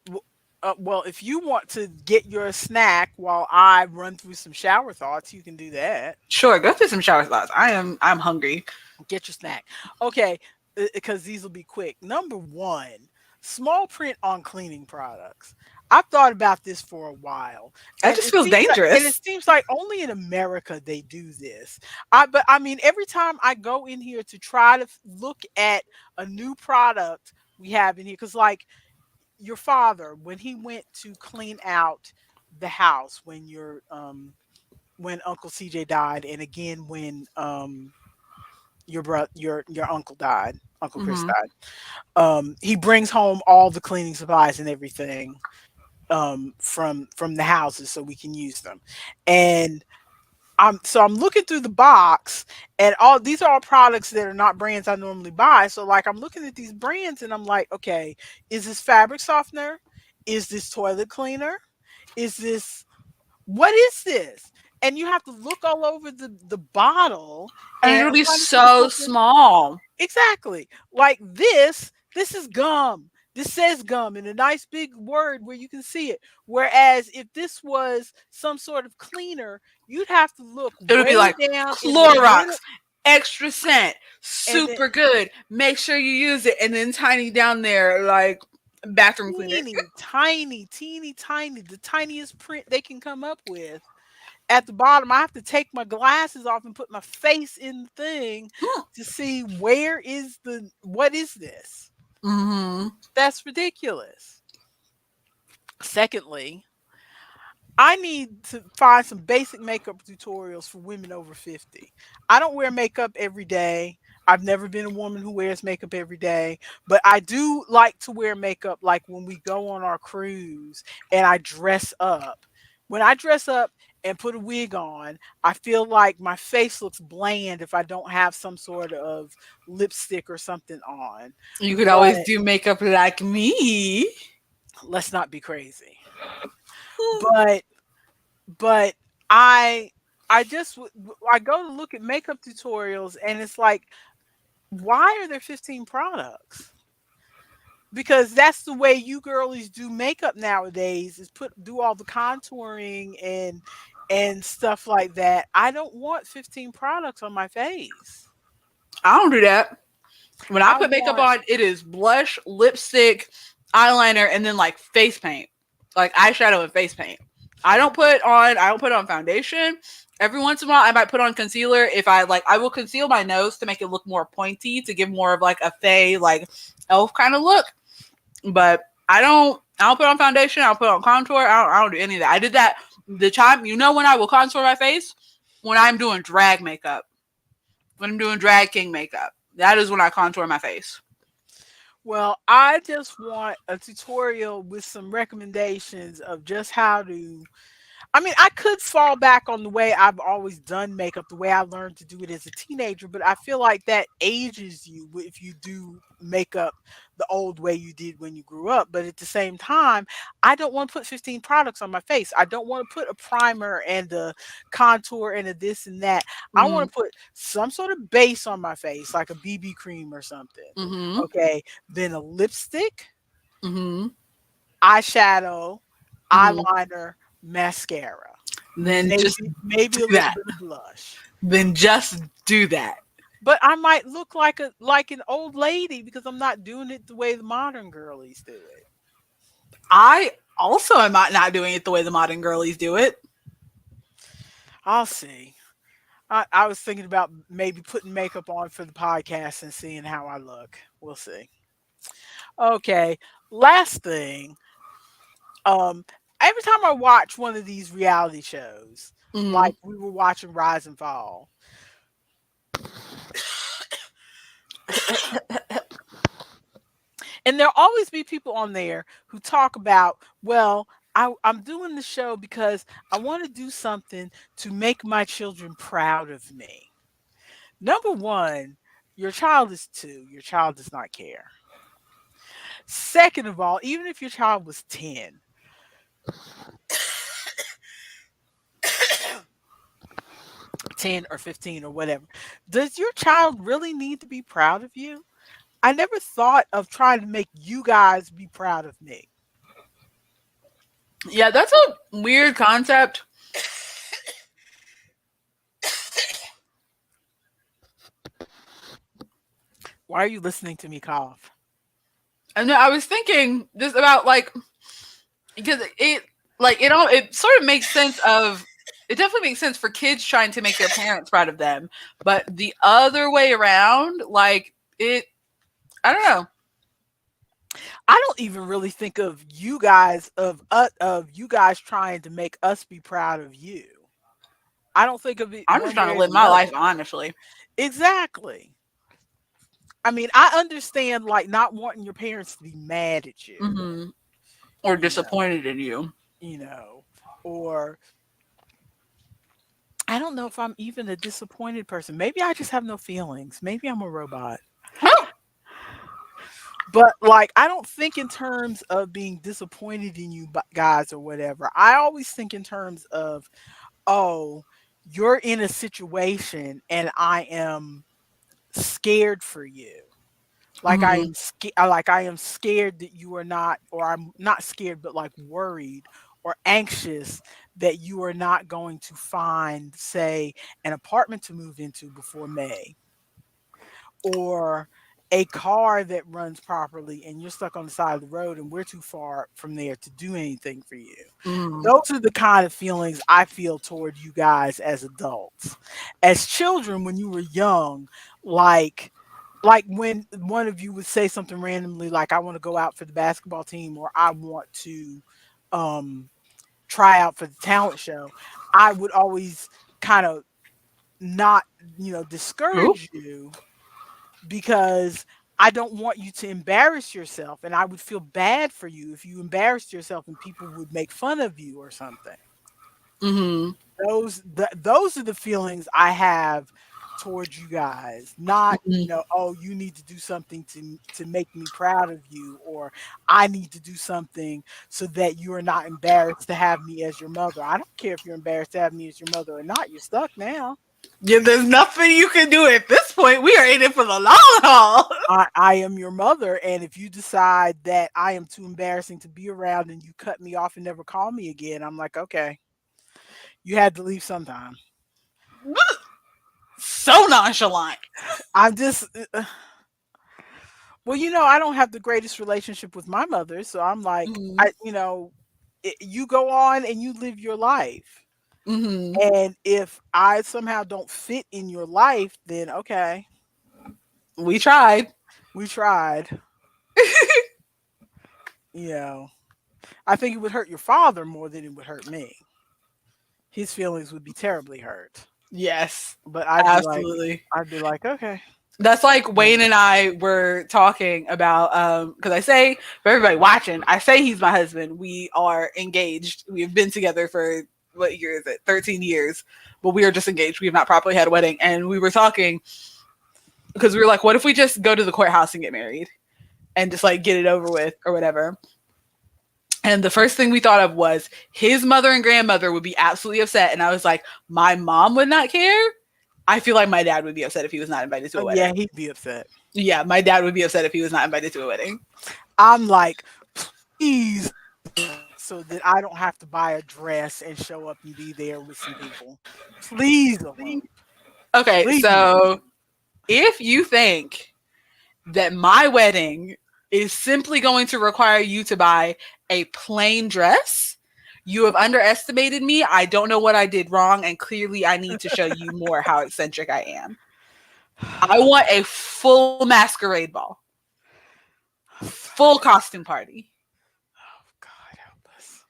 well, if you want to get your snack while I run through some shower thoughts, you can do that. Sure, go through some shower thoughts. I'm hungry. Get your snack. Okay, because these will be quick. Number one, small print on cleaning products. I've thought about this for a while, That just feels and it dangerous. seems like only in America they do this. But I mean, every time I go in here to try to look at a new product we have in here, because like your father, when he went to clean out the house when Uncle CJ died, and again when your uncle died, Uncle Chris Hmm. died. He brings home all the cleaning supplies and everything from the houses so we can use them. And I'm looking through the box, and all these are all products that are not brands I normally buy. So like I'm looking at these brands and I'm like, okay, is this fabric softener? Is this toilet cleaner? Is this what is this? And you have to look all over the bottle, And and it'll I'm be trying to see so something small. exactly. Like this is gum. This says gum in a nice big word where you can see it. Whereas if this was some sort of cleaner, you'd have to look It'll be way like down in the Clorox, middle extra scent, and then super good. Make sure you use it. And then tiny down there, like bathroom cleaner. teeny, tiny, teeny, tiny, the tiniest print they can come up with. At the bottom, I have to take my glasses off and put my face in the thing to see where is the what is this? Mm-hmm. That's ridiculous. Secondly, I need to find some basic makeup tutorials for women over 50. I don't wear makeup every day. I've never been a woman who wears makeup every day, but I do like to wear makeup like when we go on our cruise and I dress up. When I dress up and put a wig on, I feel like my face looks bland if I don't have some sort of lipstick or something on. You could always But do makeup like me. let's not be crazy. But but I I just I go to look at makeup tutorials and it's like, why are there 15 products? Because that's the way you girlies do makeup nowadays is put do all the contouring and stuff like that. I don't want 15 products on my face. I don't do that. When I I put makeup want on, it is blush, lipstick, eyeliner, and then like face paint, like eyeshadow and face paint. I don't put on foundation. Every once in a while, I might put on concealer. If I like, I will conceal my nose to make it look more pointy to give more of like a fey like elf kind of look. But I don't put on foundation. I don't put on contour. I don't do any of that. I did that the time. You know when I will contour my face when I'm doing drag makeup. When I'm doing drag king makeup, that is when I contour my face. well, I just want a tutorial with some recommendations of just how to I mean, I could fall back on the way I've always done makeup, the way I learned to do it as a teenager, but I feel like that ages you if you do makeup the old way you did when you grew up. But at the same time, I don't want to put 15 products on my face. I don't want to put a primer and a contour and a this and that. I want Mm-hmm. to put some sort of base on my face, like a BB cream or something. Mm-hmm. Okay. Then a lipstick, Mm-hmm. eyeshadow, Mm-hmm. eyeliner, mascara. Then just Maybe a do little that. bit of blush. Then just do that. But I might look like an old lady because I'm not doing it the way the modern girlies do it. I also am not doing it the way the modern girlies do it. I'll see. I was thinking about maybe putting makeup on for the podcast and seeing how I look. We'll see. Okay. Last thing, um, every time I watch one of these reality shows, Mm-hmm. like we were watching Rise and Fall, and there'll always be people on there who talk about, well, I'm doing the show because I want to do something to make my children proud of me. Number one, your child is two, your child does not care. Second of all, even if your child was 10, 10 or 15 or whatever, does your child really need to be proud of you? I never thought of trying to make you guys be proud of me. Yeah, that's a weird concept. Why are you listening to me cough? And I was thinking just about like because it all it sort of makes sense of it definitely makes sense for kids trying to make their parents proud of them, but the other way around, like it, I don't know. I don't even really think of you guys trying to make us be proud of you. I don't think of it I'm just one trying way to or live the my life other. honestly. Exactly. I mean, I understand like not wanting your parents to be mad at you, Hmm. Or you know, disappointed in you. you know, or I don't know if I'm even a disappointed person. Maybe I just have no feelings. Maybe I'm a robot. Oh. But like, I don't think in terms of being disappointed in you guys or whatever. I always think in terms of, oh, you're in a situation and I am scared for you. Mhm. Like I am scared that you are not, or I'm not scared, but like worried or anxious that you are not going to find, say, an apartment to move into before May, or a car that runs properly and you're stuck on the side of the road and we're too far from there to do anything for you. Mhm. Those are the kind of feelings I feel toward you guys as adults. As children, when you were young, like when one of you would say something randomly like, I want to go out for the basketball team, or I want to um try out for the talent show, I would always kind of not, Ooh. discourage you, because I don't want you to embarrass yourself, and I would feel bad for you if you embarrassed yourself and people would make fun of you or something. Mhm. Those are the feelings I have towards you guys. Not, Mhm. oh, you need to do something to make me proud of you, or I need to do something so that you are not embarrassed to have me as your mother. I don't care if you're embarrassed to have me as your mother or not. You're stuck now. Yeah, there's nothing you can do at this point. We are in it for the long haul. I am your mother, and if you decide that I am too embarrassing to be around and you cut me off and never call me again, I'm like, okay, you had to leave sometime. So nonchalant. I'm just, well, I don't have the greatest relationship with my mother, so I'm like, Mhm. you go on and you live your life. Mhm. And if I somehow don't fit in your life, then okay, We tried. we tried. You know, I think it would hurt your father more than it would hurt me. His feelings would be terribly hurt. Yes, But absolutely. I'd be like, okay. That's like Yeah. Wayne and I were talking about because I say for everybody watching, I say he's my husband. We are engaged. We've been together for what year is it? 13 years. But we are just engaged. We have not properly had a wedding. And we were talking because we were like, what if we just go to the courthouse and get married and just like get it over with or whatever? And the first thing we thought of was his mother and grandmother would be absolutely upset. And I was like, my mom would not care. I feel like my dad would be upset if he was not invited to a Yeah, wedding. he'd be upset. Yeah, my dad would be upset if he was not invited to a wedding. I'm like, please, so that I don't have to buy a dress and show up and be there with some people. Please elope. Okay, Please. so if you think that my wedding is simply going to require you to buy a plain dress, you have underestimated me. I don't know what I did wrong, and clearly I need to show you more how eccentric I am. I want a full masquerade ball, full costume party. God help us.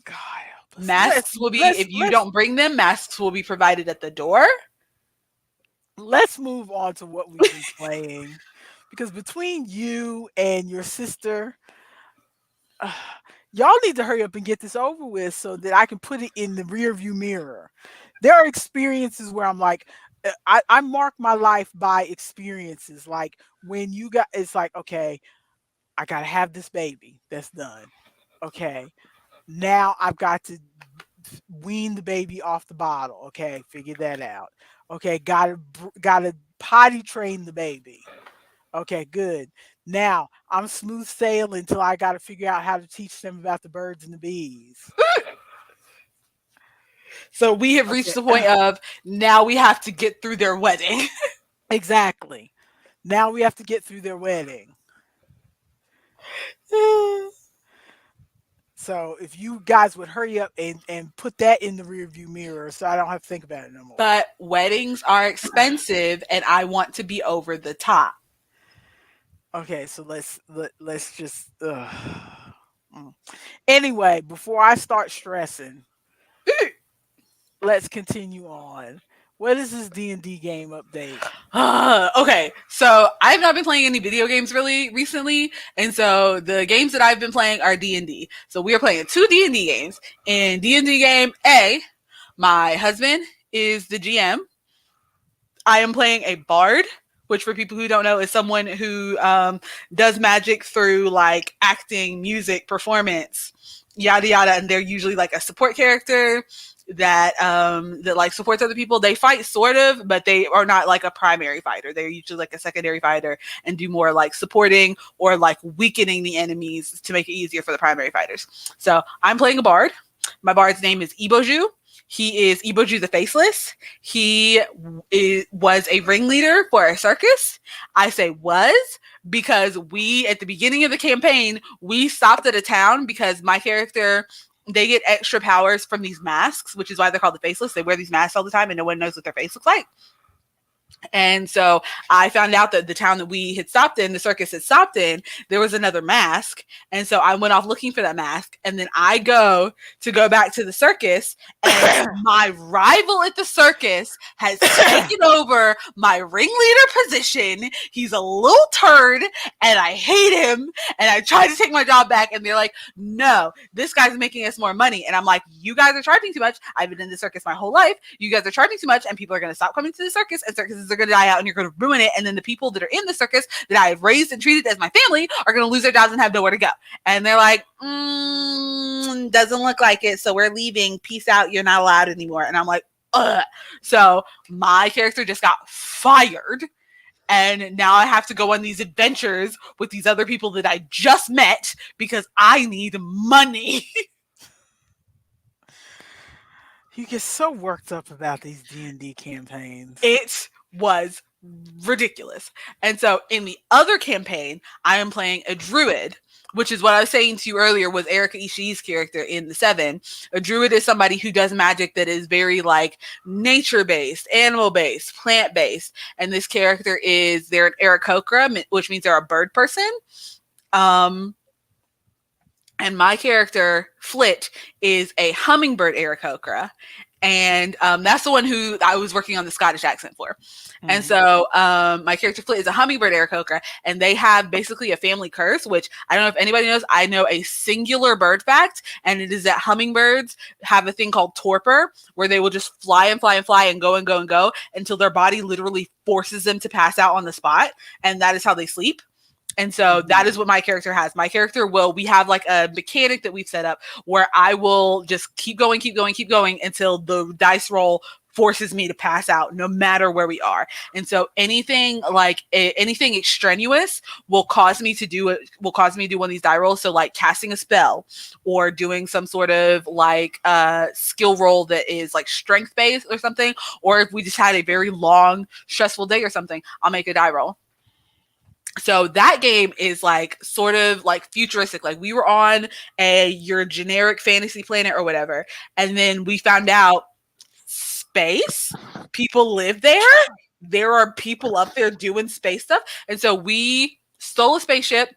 God help us. Masks will be, if you don't bring them, masks will be provided at the door. Let's move on to what we've been playing, because between you and your sister, uh, y'all need to hurry up and get this over with so that I can put it in the rear view mirror. There are experiences where I'm like, I mark my life by experiences. Like when you got, it's like, okay, I got to have this baby. That's done. Okay. Now I've got to wean the baby off the bottle. Okay. Figure that out. Okay. Gotta potty train the baby. Okay, good. Now I'm smooth sailing until I got to figure out how to teach them about the birds and the bees. So we have reached Okay, the point of now we have to get through their wedding. exactly. Now we have to get through their wedding. So if you guys would hurry up and put that in the rear view mirror so I don't have to think about it no more. But weddings are expensive and I want to be over the top. Okay, so let's just mm. Anyway, before I start stressing, let's continue on. What is this D&D game update? Okay, so I've not been playing any video games really recently, and so the games that I've been playing are D&D. So we are playing two D&D games. In D&D game A, My husband is the GM. I am playing a bard, which for people who don't know is someone who does magic through like acting, music, performance, yada yada, and they're usually like a support character that like supports other people. They fight sort of, but they are not like a primary fighter. They're usually like a secondary fighter and do more like supporting or like weakening the enemies to make it easier for the primary fighters. So I'm playing a bard. My bard's name is Iboju. He is Iboju the Faceless. Was a ringleader for a circus. I say was because we, at the beginning of the campaign, we stopped at a town because my character, they get extra powers from these masks, which is why they're called the Faceless. They wear these masks all the time and no one knows what their face looks like. And so I found out that the town that we had stopped in, the circus had stopped in, there was another mask. And so I went off looking for that mask. And then I go back to the circus, and my rival at the circus has taken over my ringleader position. He's a little turd and I hate him. And I tried to take my job back, and they're like, no, this guy's making us more money. And I'm like, you guys are charging too much. I've been in the circus my whole life. You guys are charging too much, and people are going to stop coming to the circus, and circuses are going to die out, and you're going to ruin it. And then the people that are in the circus that I have raised and treated as my family are going to lose their jobs and have nowhere to go. And they're like, doesn't look like it. So we're leaving. Peace out. You're not allowed anymore. And I'm like, ugh. So my character just got fired. And now I have to go on these adventures with these other people that I just met because I need money. You get so worked up about these D&D campaigns. It was ridiculous. And so in the other campaign, I am playing a druid, which is what I was saying to you earlier was Erika Ishii's character in the 7. A druid is somebody who does magic that is very like nature-based, animal-based, plant-based. And this character they're an Aarakocra, which means they're a bird person. And my character, Flit, is a hummingbird Aarakocra. And that's the one who I was working on the Scottish accent for. Mm-hmm. And so my character Flit is a hummingbird Aarakocra, and they have basically a family curse, which I don't know if anybody knows. I know a singular bird fact, and it is that hummingbirds have a thing called torpor, where they will just fly and fly and fly and go and go and go until their body literally forces them to pass out on the spot, and that is how they sleep. And so that is what my character has. My character we have like a mechanic that we've set up where I will just keep going until the dice roll forces me to pass out no matter where we are. And so anything extraneous will cause me to do one of these die rolls. So like casting a spell or doing some sort of like skill roll that is like strength based or something. Or if we just had a very long, stressful day or something, I'll make a die roll. So that game is like sort of like futuristic. Like we were on your generic fantasy planet or whatever. And then we found out space, people live there. There are people up there doing space stuff. And so we stole a spaceship,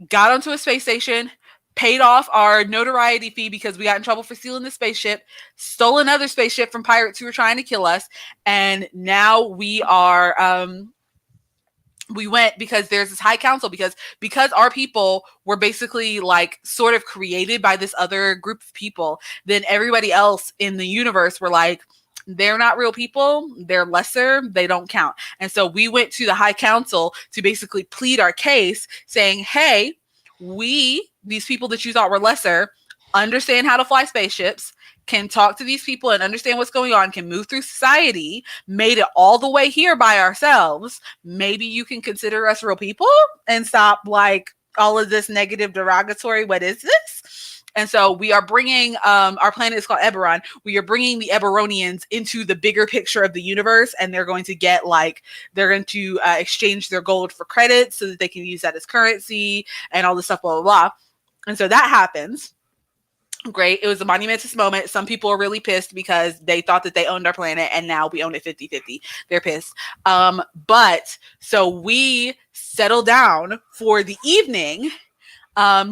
got onto a space station, paid off our notoriety fee because we got in trouble for stealing the spaceship, stole another spaceship from pirates who were trying to kill us. And now we are, we went because there's this high council because our people were basically like sort of created by this other group of people. Then everybody else in the universe were like, they're not real people. They're lesser. They don't count. And so we went to the high council to basically plead our case saying, hey, these people that you thought were lesser, understand how to fly spaceships, can talk to these people and understand what's going on, can move through society, made it all the way here by ourselves. Maybe you can consider us real people and stop like all of this negative derogatory. What is this? And so we are bringing, our planet is called Eberron. We are bringing the Eberronians into the bigger picture of the universe, and they're going to exchange their gold for credits so that they can use that as currency and all this stuff, blah, blah, blah. And so that happens. Great. It was a monumentous moment. Some people are really pissed because they thought that they owned our planet and now we own it 50-50. They're pissed. But so we settled down for the evening.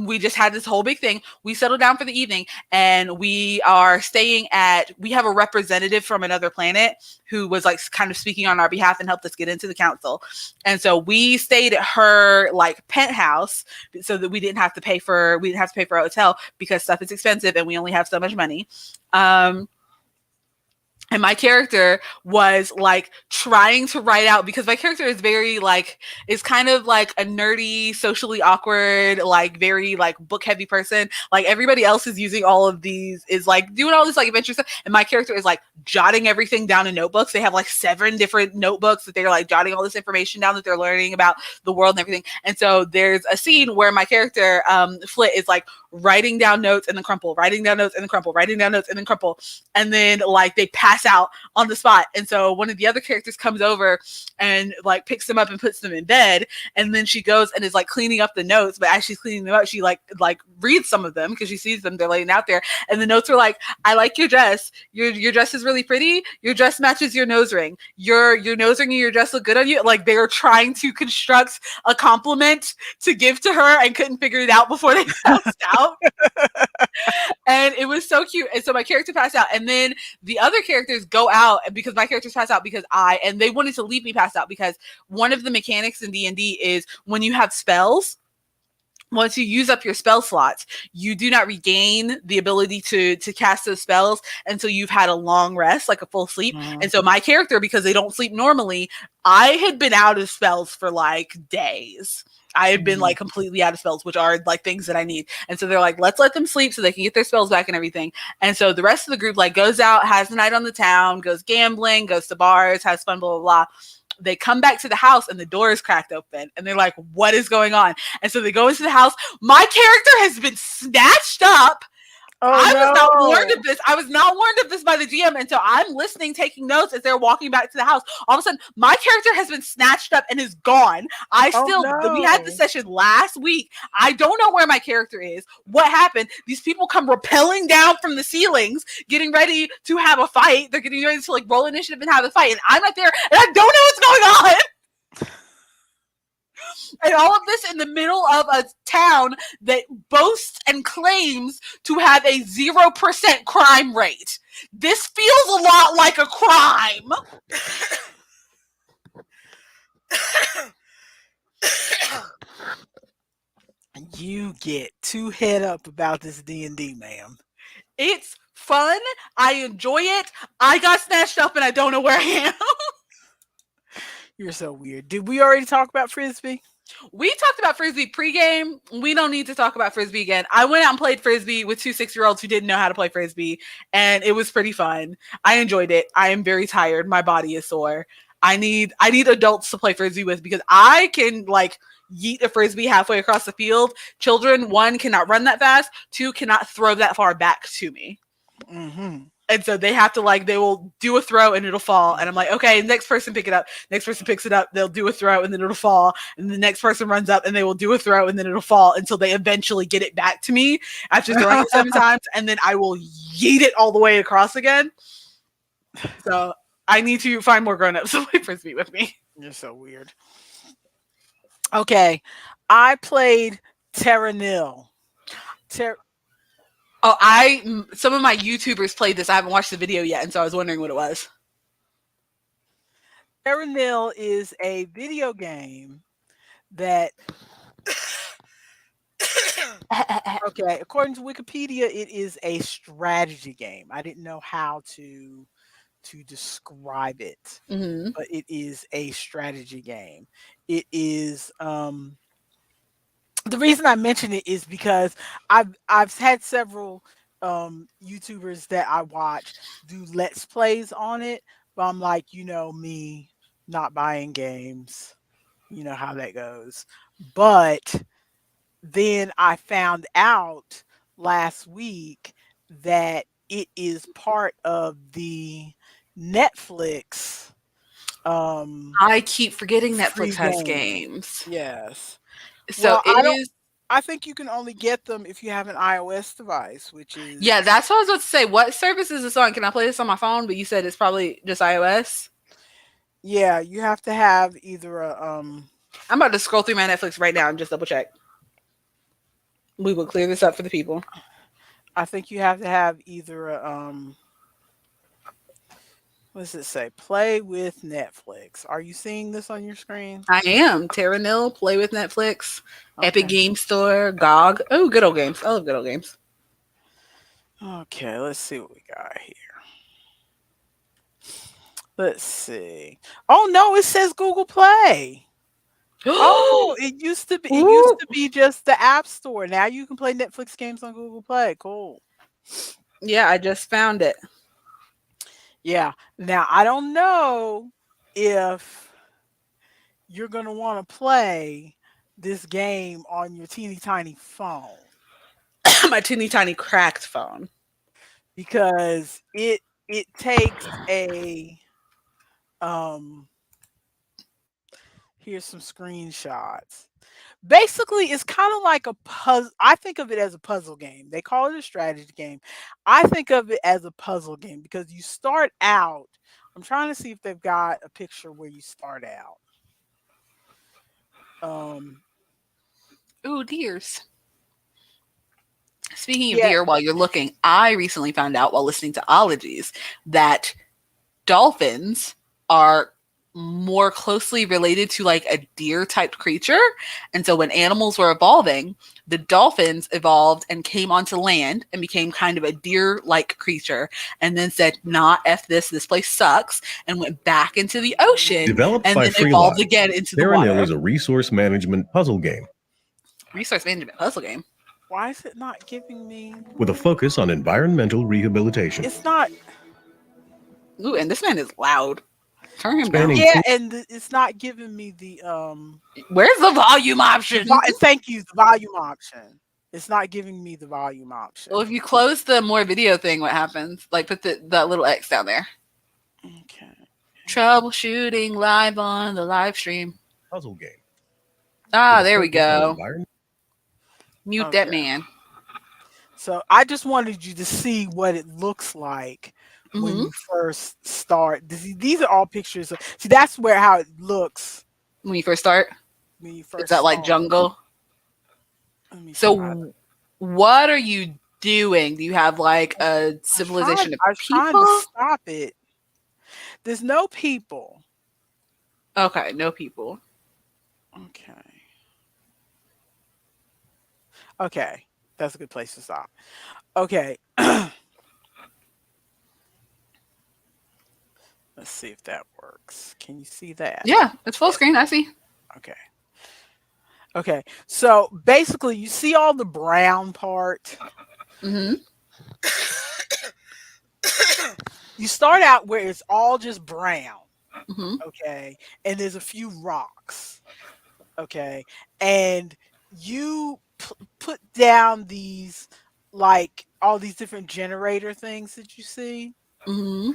We just had this whole big thing. We settled down for the evening and we have a representative from another planet who was like kind of speaking on our behalf and helped us get into the council. And so we stayed at her like penthouse so that we didn't have to pay for a hotel because stuff is expensive and we only have so much money. and my character was like trying to write out, because my character is very like, is kind of like a nerdy, socially awkward, like very like book heavy person. Like everybody else is using all of these, is like doing all this like adventure stuff, and my character is like jotting everything down in notebooks. They have like 7 different notebooks that they're like jotting all this information down that they're learning about the world and everything. And so there's a scene where my character Flit is like writing down notes and then crumple, writing down notes and then crumple, writing down notes and then crumple, and then like they pass out on the spot. And so one of the other characters comes over and like picks them up and puts them in bed, and then she goes and is like cleaning up the notes, but as she's cleaning them up, she like reads some of them because she sees them, they're laying out there, and the notes are like, I like your dress, your dress is really pretty, your dress matches your nose ring, your nose ring and your dress look good on you. Like they are trying to construct a compliment to give to her and couldn't figure it out before they passed out. And it was so cute. And so my character passed out, and then the other characters go out because my characters passed out because and they wanted to leave me passed out, because one of the mechanics in D&D is when you have spells, once you use up your spell slots, you do not regain the ability to cast those spells until you've had a long rest, like a full sleep. Mhm. And so my character, because they don't sleep normally, I had been out of spells for like days. I had been Mhm. like completely out of spells, which are like things that I need. And so they're like, let's let them sleep so they can get their spells back and everything. And so the rest of the group like goes out, has the night on the town, goes gambling, goes to bars, has fun, blah, blah, blah. They come back to the house and the door is cracked open, and they're like, what is going on? And so they go into the house. My character has been snatched up. Oh I was not warned no. of this. I was not warned of this by the GM. And so I'm listening, taking notes as they're walking back to the house. All of a sudden, my character has been snatched up and is gone. Oh We had the no. session last week. I don't know where my character is. What happened? These people come rappelling down from the ceilings, getting ready to have a fight. They're getting ready to like roll initiative and have a fight. And I'm not there, and I don't know what's going on. And all of this in the middle of a town that boasts and claims to have a 0% crime rate. This feels a lot like a crime. You get too head up about this D&D, ma'am. It's fun. I enjoy it. I got snatched up and I don't know where I am. You're so weird. Did we already talk about Frisbee? We talked about Frisbee pregame. We don't need to talk about Frisbee again. I went out and played Frisbee with 2 6-year-olds who didn't know how to play Frisbee, and it was pretty fun. I enjoyed it. I am very tired. My body is sore. I need adults to play Frisbee with, because I can like yeet a Frisbee halfway across the field. Children, 1, cannot run that fast, 2, cannot throw that far back to me. Mm-hmm. And so they have to like, they will do a throw and it'll fall. And I'm like, okay, next person pick it up. Next person picks it up. They'll do a throw and then it'll fall. And the next person runs up and they will do a throw and then it'll fall until they eventually get it back to me after throwing it 7 times. And then I will yeet it all the way across again. So I need to find more grown-ups to play Frisbee with me. You're so weird. Okay. I played Terra Nil. Oh, some of my YouTubers played this. I haven't watched the video yet. And so I was wondering what it was. Terra Nil is a video game that okay, according to Wikipedia, it is a strategy game. I didn't know how to describe it, Mm-hmm. but it is a strategy game. It is the reason I mention it is because I've had several YouTubers that I watch do let's plays on it, but I'm like, you know me, not buying games. You know how that goes. But then I found out last week that it is part of the Netflix I keep forgetting Netflix free has game. games. Yes. So Well, it is. I think you can only get them if you have an iOS device, which Yeah, is that's what I was about to say. What service is this on? Can I play this on my phone? But you said it's probably just iOS. yeah, you have to have either a I'm about to scroll through my Netflix right now and just double check. We will clear this up for the people. I think you have to have either a what does it say? Play with Netflix. Are you seeing this on your screen? I am Terra Nil, Play with Netflix, Epic Okay. Game Store, GOG. Oh, good old games. I love good old games. Okay, let's see what we got here. Let's see. Oh no, it says Google Play. Oh, it used Ooh. to be just the App Store. Now you can play Netflix games on Google Play. Cool. Yeah, I just found it. Yeah. Now I don't know if you're gonna want to play this game on your teeny tiny phone My teeny tiny cracked phone. because it takes a um here's some screenshots. Basically, it's kind of like a puzzle. I think of it as a puzzle game. They call it a strategy game. I think of it as a puzzle game because you start out. I'm trying to see if they've got a picture where you start out. Um, Ooh, dears. Speaking of yeah, deer, while you're looking, I recently found out while listening to ologies that dolphins are more closely related to like a deer type creature. And so when animals were evolving, the dolphins evolved and came onto land and became kind of a deer like creature and then said, nah, F this place sucks, and went back into the ocean Developed and by then evolved Freelog, again into the Terranil water. is a resource management puzzle game Resource management puzzle game. why is it not giving me? with a focus on environmental rehabilitation, It's not. Ooh, and this man is loud. Turn him spanning down. Yeah, four and it's not giving me Where's the volume option? thank you, the volume option. It's not giving me the volume Well, if option. you close the more video thing, what happens? Like put that little X down there. Okay. Troubleshooting live on the live stream. puzzle game with Ah, a there we focus on go. environment. Mute that Okay. man. So I just wanted you to see what it looks like when Hmm. you first start. These are all pictures. See, that's where how it looks When you first start, when you is first that like start. jungle? Let me try. So, what are you doing? Do you have like a civilization of I was trying to people? stop it. There's no people. Okay, no people. Okay. Okay. That's a good place to stop. Okay. Let's see if that works. Can you see that? Yeah, it's full Yeah. screen. I see. Okay. Okay. So basically, you see all the brown part. Hmm. You start out where it's all just brown. Hmm. Okay. And there's a few rocks. Okay. And you put down these, like, all these different generator things that you see. Hmm.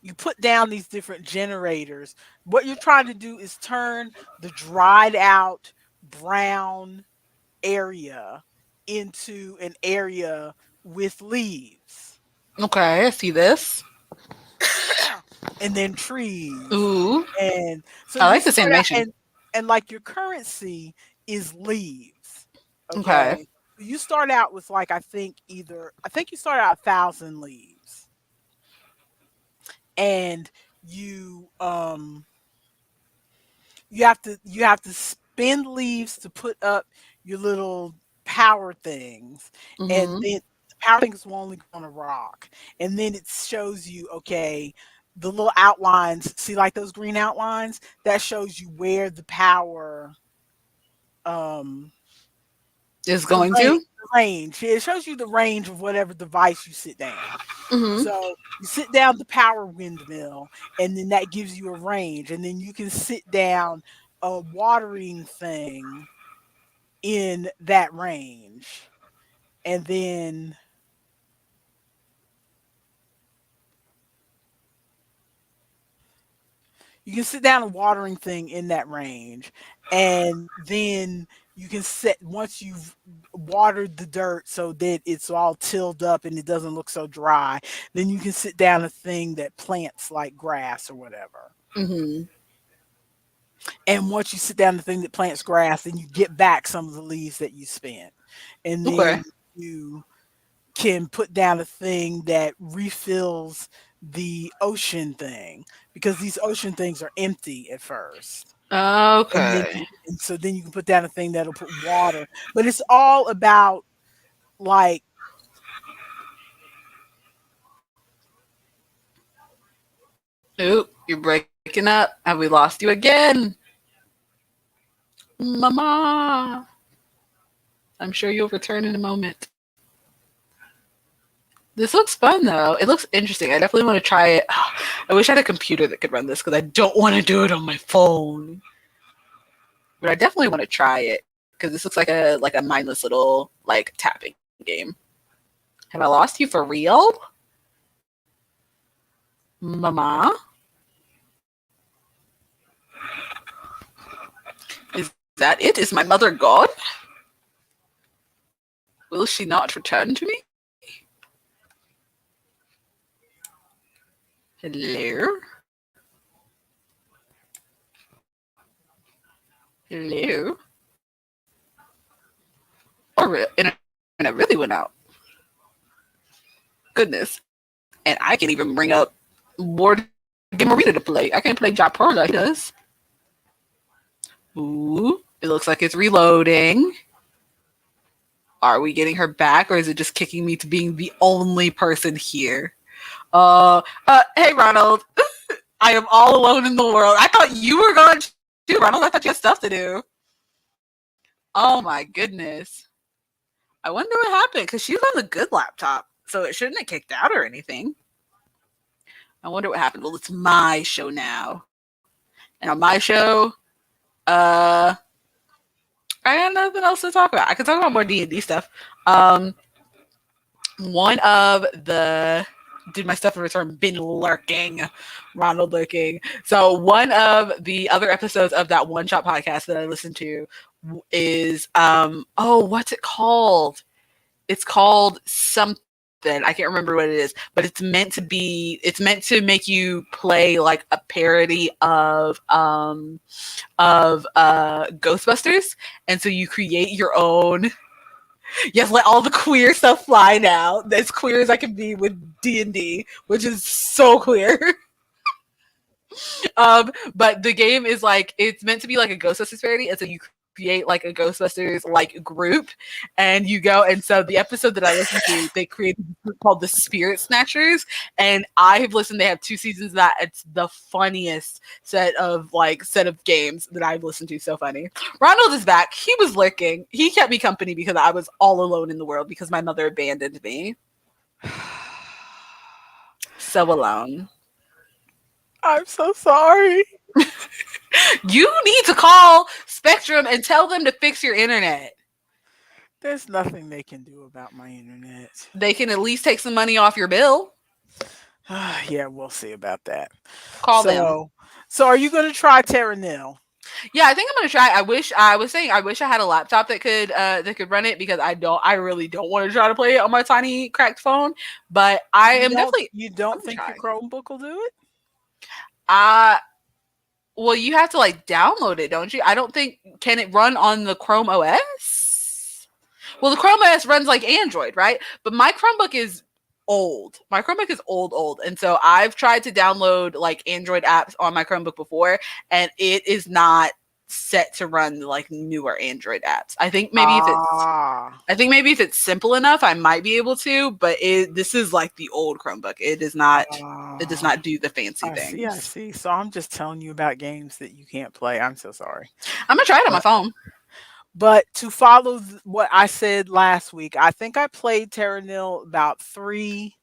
You put down these different generators. What you're trying to do is turn the dried out brown area into an area with leaves Okay, I see this. and then trees. Ooh, And so I you like this start out animation. and like your currency is leaves. Okay. Okay. You start out with like I think you start out 1,000 leaves. And you you have to spend leaves to put up your little power things, and Hmm. then the power things will only go on a rock, and then it shows you, okay, the little outlines. See, like those green outlines, that shows you where the power, um, Is the going to. range. It shows you the range of whatever device you sit down. Hmm. So you sit down the power windmill, and then that gives you a range, and then you can sit down a watering thing in that range, and then you can sit down a watering thing in that range, and then you can set once you've watered the dirt so that it's all tilled up and it doesn't look so dry, then you can sit down a thing that plants like grass or whatever. Hmm. And once you sit down the thing that plants grass, then you get back some of the leaves that you spent. And Okay. then you can put down a thing that refills the ocean thing, because these ocean things are empty at first. And then Okay. and so then you can put down a thing that'll put water. But it's all about, like, Oop, you're breaking up. Have we lost you again? Mama. I'm sure you'll return in a moment. This looks fun though. It looks interesting. I definitely want to try it. I wish I had a computer that could run this because I don't want to do it on my phone. But I definitely want to try it because this looks like a mindless little like tapping game. Have I lost you for real? Mama? Is that it? Is my mother gone? Will she not return to me? Hello? Hello? Or internet really went out. Goodness. And I can't even bring up Board Game Arena to play. I can't play Jack Pearl like he does. Ooh, it looks like it's reloading. Are we getting her back, or is it just kicking me to being the only person here? Hey Ronald, I am all alone in the world. I thought you were gone too, Ronald. I thought you had stuff to do. Oh my goodness. I wonder what happened because she's on the good laptop, so it shouldn't have kicked out or anything. I wonder what happened. Well, it's my show now, and on my show, uh, I got nothing else to talk about. I can talk about more D&D stuff. Um, one of the did my stuff in return been lurking, Ronald lurking. So one of the other episodes of that one shot podcast that I listened to is oh, what's it called? It's called something. I can't remember what it is, but it's meant to make you play like a parody of Ghostbusters, and so you create your own. Yes, let all the queer stuff fly now. As queer as I can be with D&D, which is so queer. But the game is like it's meant to be like a Ghostbusters parody, and so you create like a Ghostbusters like group, and you go. And so the episode that I listened to, they created a group called the Spirit Snatchers, and I have listened. They have 2 seasons of that. It's the funniest set of games that I've listened to. So funny. Ronald is back. He was lurking. He kept me company because I was all alone in the world because my mother abandoned me. So alone. I'm so sorry. You need to call Spectrum and tell them to fix your internet. There's nothing they can do about my internet. They can at least take some money off your bill. Yeah, we'll see about that. Call them. So are you going to try Terra Nil? Yeah, I think I'm gonna try. I wish I had a laptop that could run it because I really don't want to try to play it on my tiny cracked phone. But I am definitely You don't I'm think your trying. Chromebook will do it? Uh well, you have to like download it, don't you? I don't think can it run on the Chrome OS? Well, the Chrome OS runs like Android, right? But my Chromebook is old. My Chromebook is old. And so I've tried to download like Android apps on my Chromebook before, and it is not set to run like newer Android apps. Ah, I think maybe if it's simple enough, I might be able to, but this is like the old Chromebook. It does ah. not do the fancy I things. see. So I'm just telling you about games that you can't play. I'm so sorry. I'm gonna try it on my But phone. but to follow what I said last week, I think I played Terra Nil about 3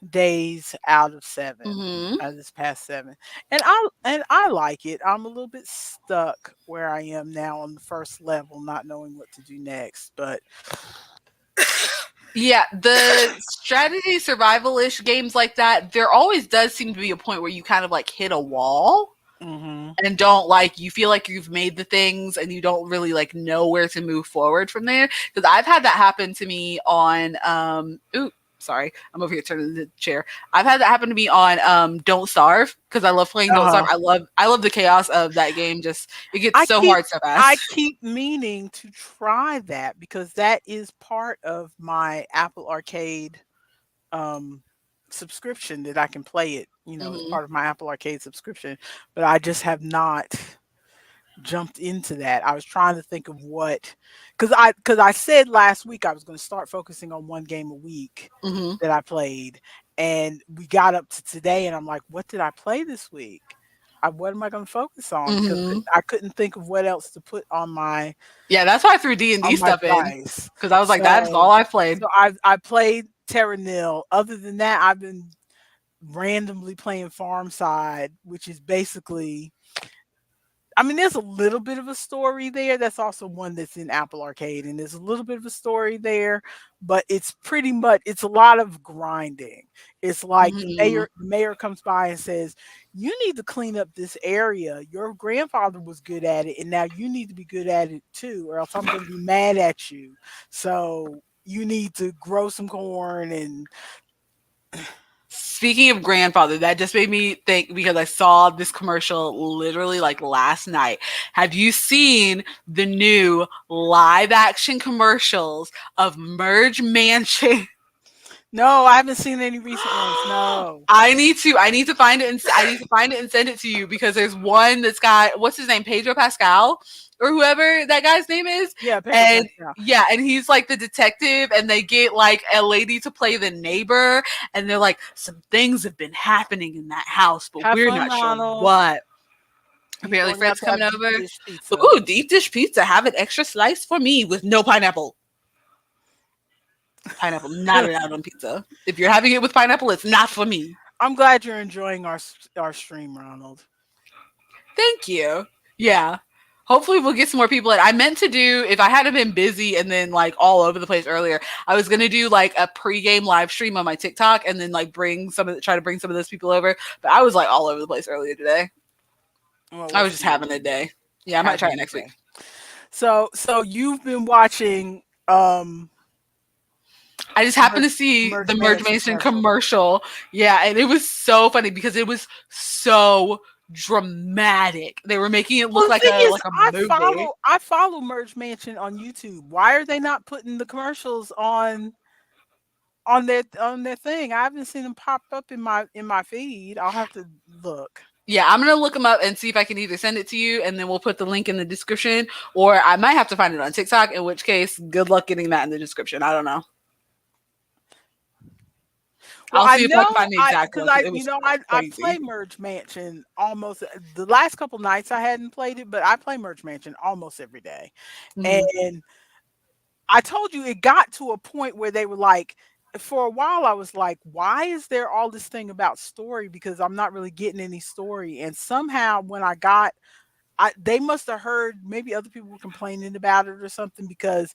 days out of 7, Hmm. out of this past 7. And I like it. I'm a little bit stuck where I am now on the first level, not knowing what to do next. But Yeah, the strategy survival-ish games like that, there always does seem to be a point where you kind of like hit a wall hmm and don't like you feel like you've made the things and you don't really like know where to move forward from there. Because I've had that happen to me on ooh, sorry, I'm over here turning the chair. I've had that happen to me on Don't Starve because I love playing Don't Starve. uh, I love the chaos of that game. Just it gets I so keep hard so I fast. keep meaning to try that because that is part of my Apple Arcade um subscription that I can play it, as Hmm. part of my Apple Arcade subscription, but I just have not jumped into that. I was trying to think of what, because I said last week I was going to start focusing on one game a week Hmm. that I played, And we got up to today, and I'm like, what did I play this week? What am I going to focus on? Because Hmm. I couldn't think of what else to put Yeah, that's why I threw D&D on my stuff in, device. because I was like, that's all So I played. I played Terra Nil. Other than that, I've been randomly playing Farm Side, which is basically, I mean, there's a little bit of a story there. That's also one that's in Apple Arcade, and there's a little bit of a story there, but it's pretty much it's a lot of grinding. It's like Hmm. the mayor comes by and says, "You need to clean up this area. Your grandfather was good at it, and now you need to be good at it too, or else I'm going to be mad at you. So you need to grow some corn and." Speaking of grandfather, that just made me think because I saw this commercial literally like last night. Have you seen the new live action commercials of Merge Mansion? No, I haven't seen any recent ones. No. I need to find it and I need to find it and send it to you because there's one that's got what's his name, Pedro Pascal or whoever that guy's name is. Yeah, Pedro And Pascal. yeah, and he's like the detective and they get like a lady to play the neighbor and they're like some things have been happening in that house, but Have we're fun, not sure Ronald. what. He's Apparently going out Fred's to have coming deep over. dish pizza. Ooh, deep dish pizza. Have an extra slice for me with no pineapple. Pineapple not allowed on pizza. If you're having it with pineapple, it's not for me. I'm glad you're enjoying our stream, Ronald. Thank you. Yeah. Hopefully we'll get some more people in. I meant to do if I hadn't been busy and then like all over the place earlier, I was gonna do like a pregame live stream on my TikTok and then like try to bring some of those people over. But I was like all over the place earlier today. Well, I what's was just having a day. Yeah, I might try having it a next week. day? So you've been watching I just happened Merch to see Merch the Merge Mansion Mason commercial. commercial. Yeah, and it was so funny because it was so dramatic. They were making it Well, look the thing is, like a movie. I follow Merch Mansion on YouTube. Why are they not putting the commercials on their thing? I haven't seen them pop up in my feed. I'll have to look. Yeah, I'm gonna look them up and see if I can either send it to you, and then we'll put the link in the description, or I might have to find it on TikTok. In which case, good luck getting that in the description. I don't know. Well, I'll I see if I can know find the exact because one because it you was know I play crazy. Merge Mansion almost the last couple nights I hadn't played it, but I play Merge Mansion almost every day. Hmm. And I told you it got to a point where they were like, for a while I was like, why is there all this thing about story? Because I'm not really getting any story. And somehow when they must have heard maybe other people were complaining about it or something because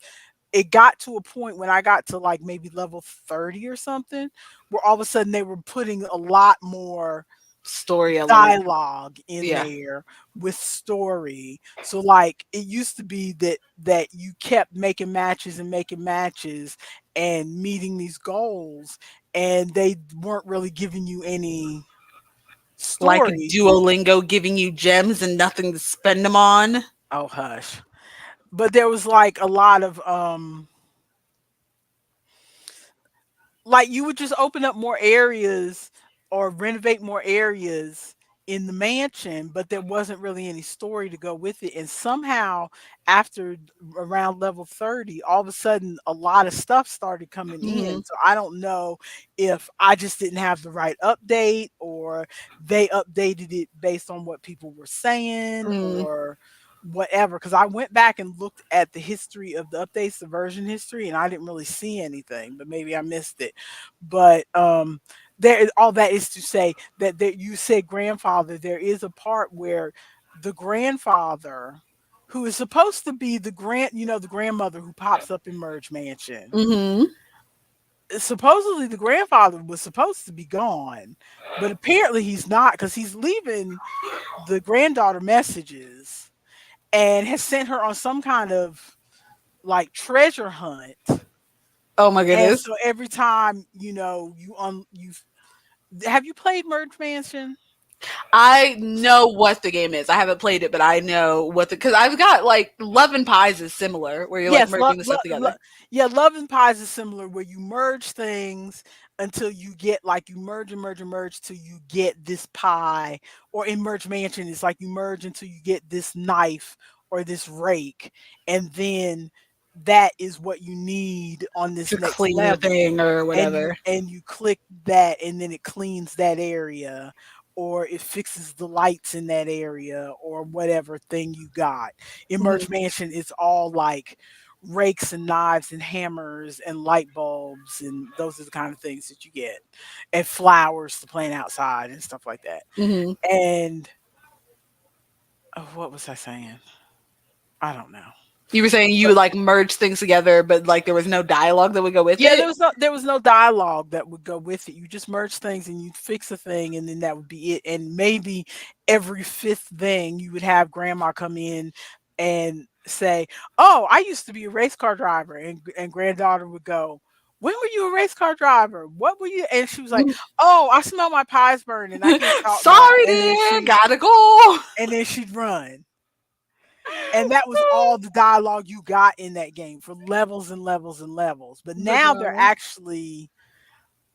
it got to a point when I got to like maybe level 30 or something, where all of a sudden they were putting a lot more Story element. dialogue in Yeah, there with story. So like it used to be that you kept making matches and meeting these goals and they weren't really giving you any like story. Duolingo giving you gems and nothing to spend them on. Oh hush. But there was like a lot of like you would just open up more areas or renovate more areas in the mansion, but there wasn't really any story to go with it. And somehow, after around level 30, all of a sudden, a lot of stuff started coming in. Hmm. So I don't know if I just didn't have the right update or they updated it based on what people were saying Mm. or whatever. Because I went back and looked at the history of the updates, the version history, and I didn't really see anything, but maybe I missed it. But there is all that is to say that you said grandfather, there is a part where the grandfather who is supposed to be the grandmother who pops up in Merge Mansion. Hmm. Supposedly the grandfather was supposed to be gone, but apparently he's not because he's leaving the granddaughter messages and has sent her on some kind of like treasure hunt. Oh my And goodness. so every time, you have you played Merge Mansion? I know what the game is. I haven't played it, but I know what the because I've got like Love and Pies is similar, where you're like Yes, merging the stuff together. yeah, Love and Pies is similar where you merge things until you get like you merge and merge and merge till you get this pie. Or in Merge Mansion, it's like you merge until you get this knife or this rake, and then that is what you need on this To next clean the level, thing or whatever. and you click that, and then it cleans that area, or it fixes the lights in that area, or whatever thing you got. In Mhm. Merch Mansion, it's all like rakes and knives and hammers and light bulbs, and those are the kind of things that you get, and flowers to plant outside and stuff like that. Mhm. And what was I saying? I don't know. You were saying you But would like merge things together, but like there was no dialogue that would go with yeah, it. there was no dialogue that would go with it. You just merge things and you'd fix a thing, and then that would be it. And maybe every fifth thing you would have grandma come in and say, "Oh, I used to be a race car driver," and granddaughter would go, "When were you a race car driver? What were you?" And she was like, Mhm. "Oh, I smell my pies burning. I can't talk now." Sorry, And then dear, she gotta go. and then she'd run. And that was all the dialogue you got in that game for levels and levels and levels. But The now they're drama. actually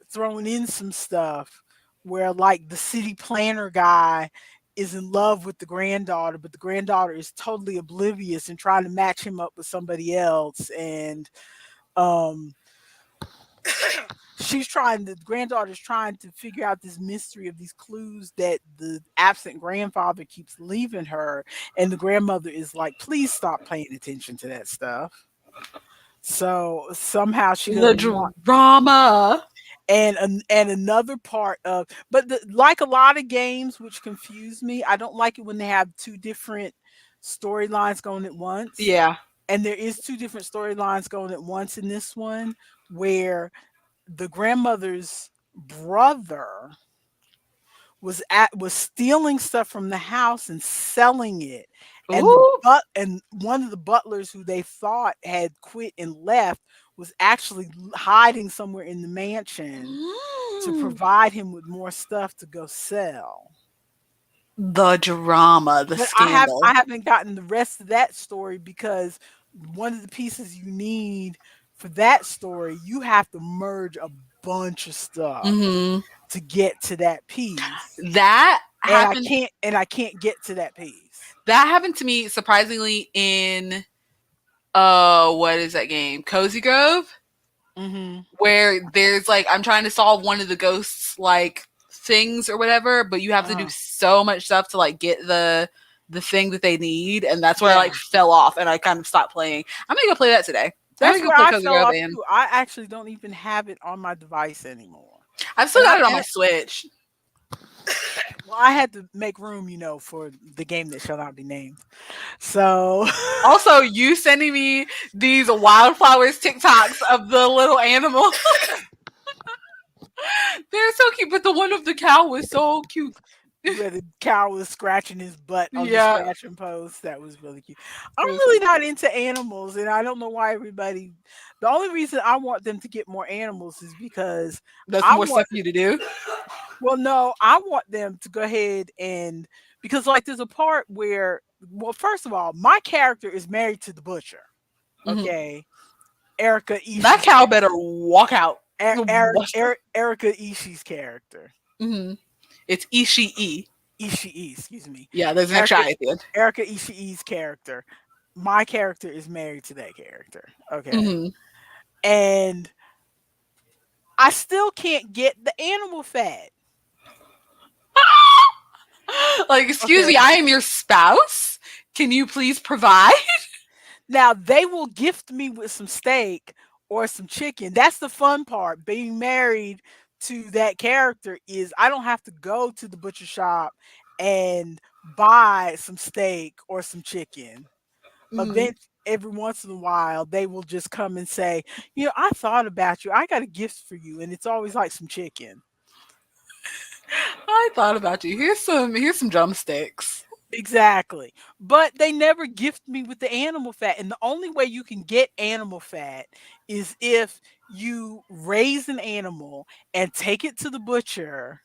throwing in some stuff where, like, the city planner guy is in love with the granddaughter, but the granddaughter is totally oblivious and trying to match him up with somebody else. And um the granddaughter's trying to figure out this mystery of these clues that the absent grandfather keeps leaving her, and the grandmother is like, please stop paying attention to that stuff. So somehow she The doesn't want. drama. And another part of, but like a lot of games which confuse me, I don't like it when they have two different storylines going at once. Yeah. And there is two different storylines going at once in this one, where the grandmother's brother was stealing stuff from the house and selling it, and Ooh. one of the butlers who they thought had quit and left was actually hiding somewhere in the mansion to Mm. provide him with more stuff to go sell. The drama, the But scandal. I haven't gotten the rest of that story, because one of the pieces you need for that story, you have to merge a bunch of stuff Mhm. to get to that piece. That And happened I can't get to that piece. that happened to me surprisingly in what is that game? Cozy Grove? Mhm. Where there's like I'm trying to solve one of the ghosts like things or whatever, but you have to do Uh, so much stuff to like get the thing that they need, and that's where I yeah. like fell off and I kind of stopped playing. I'm gonna go play that today. I'm That's gonna go where play I Cozy fell Grove off and too. I actually don't even have it on my device anymore. I've still And got I it on my and Switch. well, I had to make room, for the game that shall not be named. So Also, you sending me these wildflowers TikToks of the little animal. They're so cute, but the one of the cow was so cute. where the cow was scratching his butt on the Yeah, scratching post. That was really cute. I'm it was so really cute. not into animals, and I don't know why everybody. The only reason I want them to get more animals is because That's I more want. stuff for you to do. Well, no, I want them to go ahead and, because, like, there's a part where, well, first of all, my character is married to the butcher. Mhm. Okay, Erica That Ishii's cow better walk out. Erica Ishii's character. Mm-hmm. It's Ishii. Ishii, excuse me. Yeah, there's an extra Erica I at the end. Erica Ishii's character. My character is married to that character. Okay. Mm-hmm. And I still can't get the animal fat. Like, excuse me, Okay. I am your spouse. Can you please provide? Now they will gift me with some steak or some chicken. That's the fun part. Being married to that character is I don't have to go to the butcher shop and buy some steak or some chicken. Mm-hmm. Event every once in a while they will just come and say, I thought about you. I got a gift for you, and it's always like some chicken. I thought about you. Here's some drumsticks. Exactly. But they never gift me with the animal fat. And the only way you can get animal fat is if you raise an animal and take it to the butcher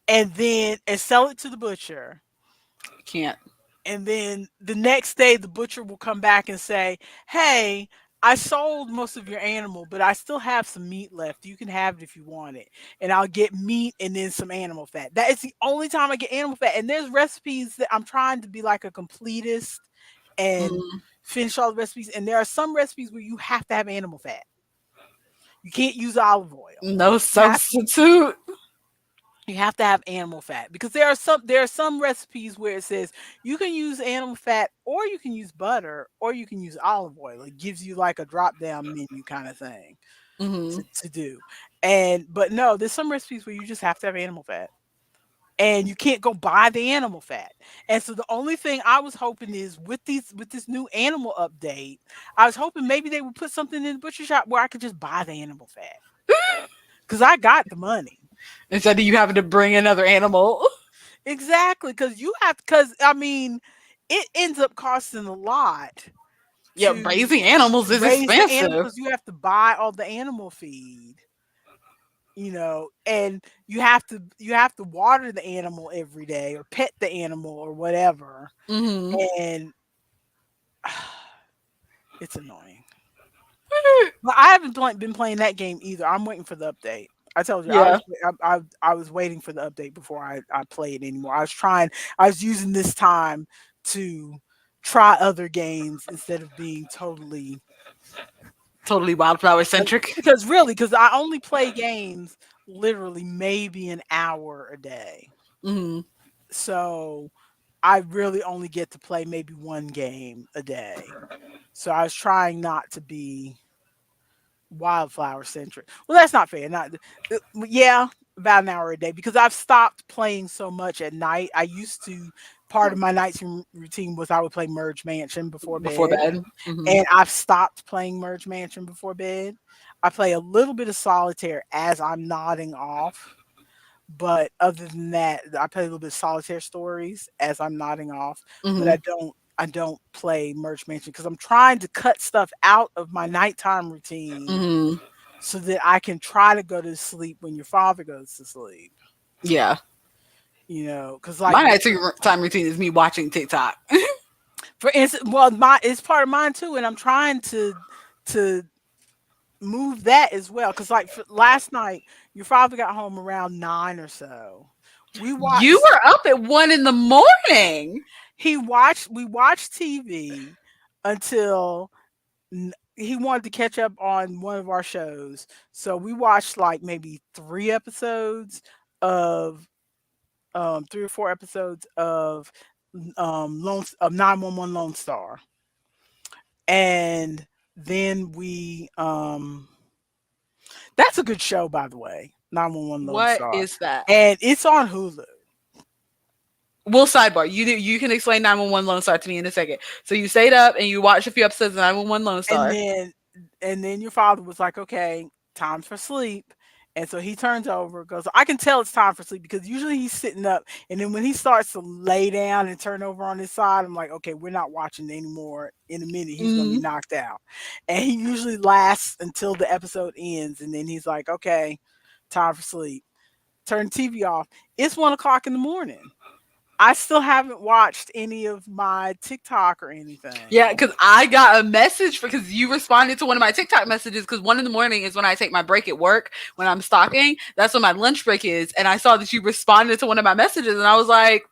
and sell it to the butcher. Can't. And then the next day the butcher will come back and say, "Hey, I sold most of your animal, but I still have some meat left. You can have it if you want it." And I'll get meat and then some animal fat. That is the only time I get animal fat. And there's recipes that I'm trying to be like a completist and Mm. finish all the recipes. And there are some recipes where you have to have animal fat. You can't use olive oil. No You have substitute. you have to have animal fat because there are some recipes where it says you can use animal fat or you can use butter or you can use olive oil. It gives you like a drop down menu kind of thing Hmm. to do. And but no, there's some recipes where you just have to have animal fat. And you can't go buy the animal fat. And so the only thing I was hoping is with this new animal update, I was hoping maybe they would put something in the butcher shop where I could just buy the animal fat because I got the money. Instead of you having to bring another animal. Exactly, because I mean, it ends up costing a lot Yeah, to raising animals is raise the animal expensive. because you have to buy all the animal feed, and you have to water the animal every day or pet the animal or whatever, Hmm. and it's annoying. But I haven't been playing that game either. I'm waiting for the update. I told you Yeah, I was waiting for the update before I play it anymore. I was using this time to try other games instead of being totally totally wildflower centric. because I only play games literally maybe an hour a day. Hmm. So I really only get to play maybe one game a day. So I was trying not to be wildflower centric. Well, that's not fair. Not yeah, about an hour a day because I've stopped playing so much at night. I used to part of my routine was I would play Merge Mansion before Before bed, bed. Hmm. and I've stopped playing Merge Mansion before bed. I play a little bit of solitaire as I'm nodding off, but other than that, I play a little bit of solitaire stories as I'm nodding off, but Hmm. I don't play Merge Mansion because I'm trying to cut stuff out of my nighttime routine Hmm. so that I can try to go to sleep when your father goes to sleep. Yeah. Because My like nighttime routine is me watching TikTok. for instance, well, my it's part of mine too, and I'm trying to move that as well. Because like last night, your father got home around 9 or so. We You watched. were up at 1 in the morning. We watched TV until he wanted to catch up on one of our shows. So we watched like maybe 3 episodes of 3 or 4 episodes of Lone of 911 Lone Star. And then we that's a good show by the way, 911 Lone What Star. is that? And it's on Hulu. We'll sidebar. You can explain 911 Lone Star to me in a second. So you stayed up and you watched a few episodes of 911 Lone And Star. then your father was like, "Okay, time for sleep." And so he turns over, goes, I can tell it's time for sleep because usually he's sitting up. And then when he starts to lay down and turn over on his side, I'm like, okay, we're not watching anymore. In a minute, he's going to be Mm, knocked out. And he usually lasts until the episode ends. And then he's like, okay, time for sleep. Turn the TV off. It's 1 o'clock in the morning. I still haven't watched any of my TikTok or yeah, anything. because I got a message because you responded to one of my TikTok messages. Because 1 in the morning is when I take my break at work when I'm stalking. That's when my lunch break is, and I saw that you responded to one of my messages, and I was like,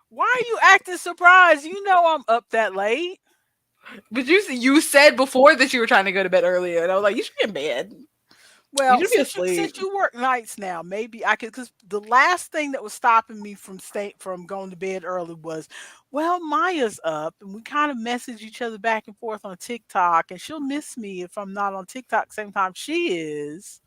Why are you acting surprised? You know I'm up that late. "But you said before that you were trying to go to bed earlier," and I was like, "You should be in bed. You Well, should be since asleep." you work nights now, maybe I could because the last thing that was stopping me from going to bed early was, well, Maya's up and we kind of message each other back and forth on TikTok, and she'll miss me if I'm not on TikTok same time she is.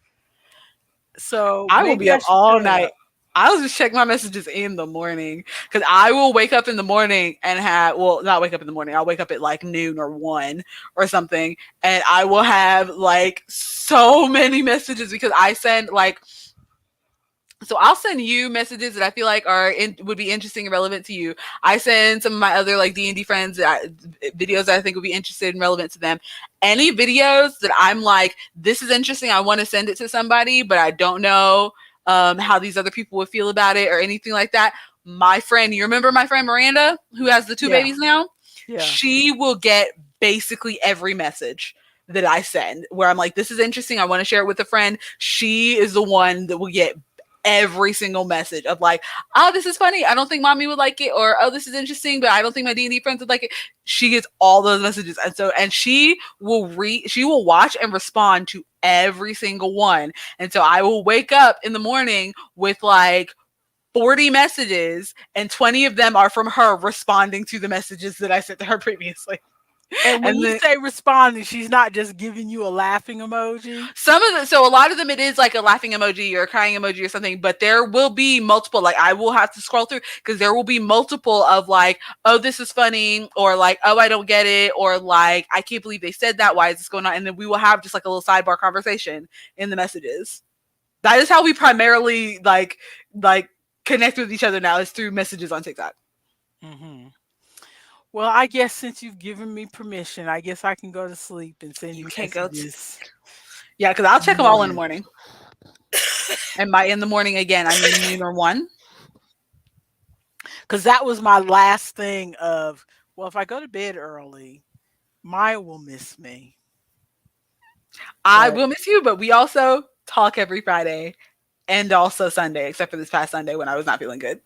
So I will be maybe I up should all shut night. up. I'll just check my messages in the morning because I will wake up in the morning and not wake up in the morning. I'll wake up at like noon or 1 or something, and I will have like so many messages because I send like so I'll send you messages that I feel like would be interesting and relevant to you. I send some of my other like D&D friends videos that I think would be interested and relevant to them. Any videos that I'm like, this is interesting, I want to send it to somebody, but I don't know how these other people would feel about it or anything like that. My friend, you remember my friend Miranda, who has the two Yeah, babies now? yeah. She will get basically every message that I send where I'm like, this is interesting, I want to share it with a friend. She is the one that will get every single message of like, oh, this is funny. I don't think mommy would like it, or oh, this is interesting, but I don't think my D&D friends would like it. She gets all those messages, and so and she will watch and respond to every single one. And so I will wake up in the morning with like 40 messages, and 20 of them are from her responding to the messages that I sent to her previously. And when And you then say responding, she's not just giving you a laughing emoji. some of the so a lot of them it is like a laughing emoji or a crying emoji or something, but there will be multiple. Like I will have to scroll through because there will be multiple of like, oh, this is funny, or like, oh, I don't get it, or like, I can't believe they said that. Why is this going on? And then we will have just like a little sidebar conversation in the messages. That is how we primarily like connect with each other now, is through messages on TikTok. Hmm. Well, I guess since you've given me permission, I guess I can go to sleep and send You you can't go. messages Yeah, because I'll in the check them all in the morning. morning. And by in the morning again, I mean noon or one. Because that was my last thing of, well, if I go to bed early, Maya will miss me. I But will miss you, but we also talk every Friday and also Sunday, except for this past Sunday when I was not feeling good.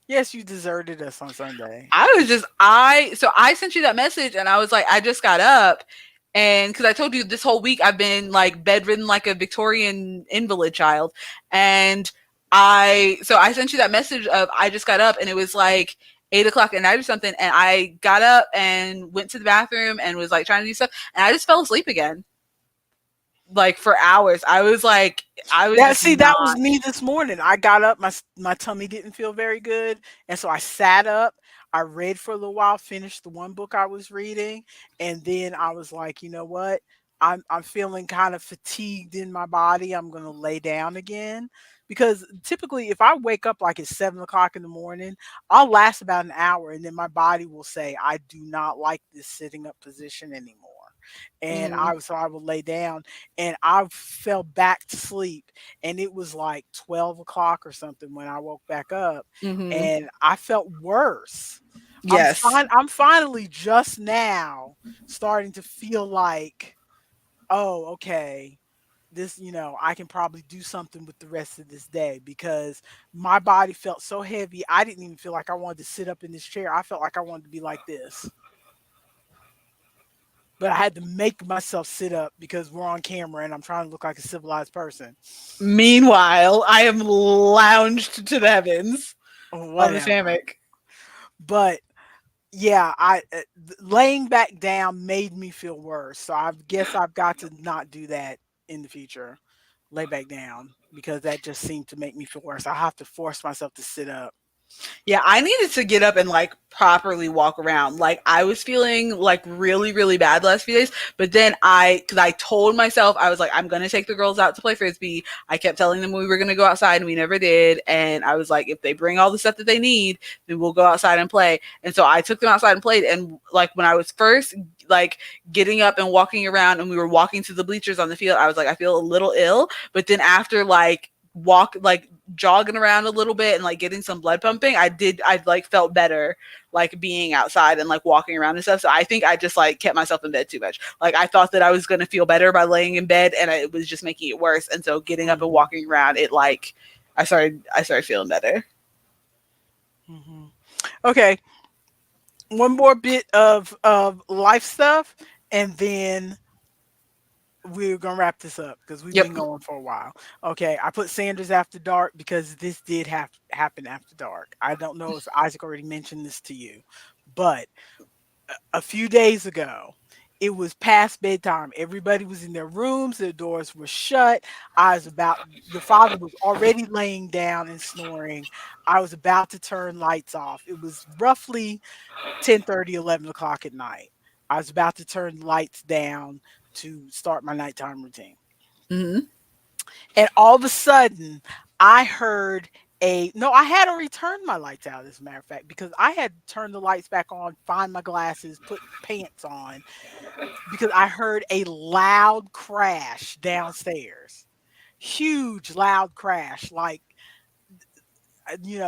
yes, you deserted us on Sunday. I was just I sent you that message and I was like, I just got up, and because I told you this whole week I've been like bedridden like a Victorian invalid child. And I sent you that message of I just got up, and it was like 8 o'clock at night or something, and I got up and went to the bathroom and was like trying to do stuff, and I just fell asleep again. Like for hours. I was That just see, that was not. me this morning. I got up, my tummy didn't feel very good, and so I sat up. I read for a little while, finished the one book I was reading, and then I was like, you know what? I'm feeling kind of fatigued in my body. I'm gonna lay down again. Because typically if I wake up like at 7 o'clock in the morning, I'll last about an hour and then my body will say, I do not like this sitting up position anymore. And Mm, I will lay down and I fell back to sleep, and it was like 12 o'clock or something when I woke back up, hmm. and I felt worse. Yes. I'm finally just now starting to feel like, oh, okay, this, I can probably do something with the rest of this day, because my body felt so heavy. I didn't even feel like I wanted to sit up in this chair. I felt like I wanted to be like this. But I had to make myself sit up because we're on camera and I'm trying to look like a civilized person. Meanwhile, I am lounged to the heavens Or on this whatever. hammock. But yeah, laying back down made me feel worse. So I guess I've got to not do that in the future. Lay back down, because that just seemed to make me feel worse. I have to force myself to sit up. Yeah, I needed to get up and like properly walk around. Like I was feeling like really, really bad the last few days. But then because I told myself, I was like, I'm going to take the girls out to play frisbee. I kept telling them we were going to go outside and we never did. And I was like, if they bring all the stuff that they need, then we'll go outside and play. And so I took them outside and played. And like when I was first like getting up and walking around and we were walking to the bleachers on the field, I was like, I feel a little ill. But then after like jogging around a little bit and like getting some blood pumping, I like felt better like being outside and like walking around and stuff. So I think I just like kept myself in bed too much. Like I thought that I was going to feel better by laying in bed, and it was just making it worse. And so getting up and Hmm. walking around, it like I started feeling better. Hmm. Okay, one more bit of life stuff, and then we're gonna wrap this up because we've Yep. been going for a while. Okay, I put Sanders after dark because this did have happen after dark. I don't know if Isaac already mentioned this to you, but a few days ago, it was past bedtime. Everybody was in their rooms, their doors were shut. I was about The father was already laying down and snoring. I was about to turn lights off. It was roughly 10:30, 11 o'clock at night. I was about to turn lights down to start my nighttime routine. Hmm. And all of a sudden, I heard a no, I had already turned my lights out, as a matter of fact, because I had turned the lights back on, find my glasses, put pants on, because I heard a loud crash downstairs. Huge loud crash, like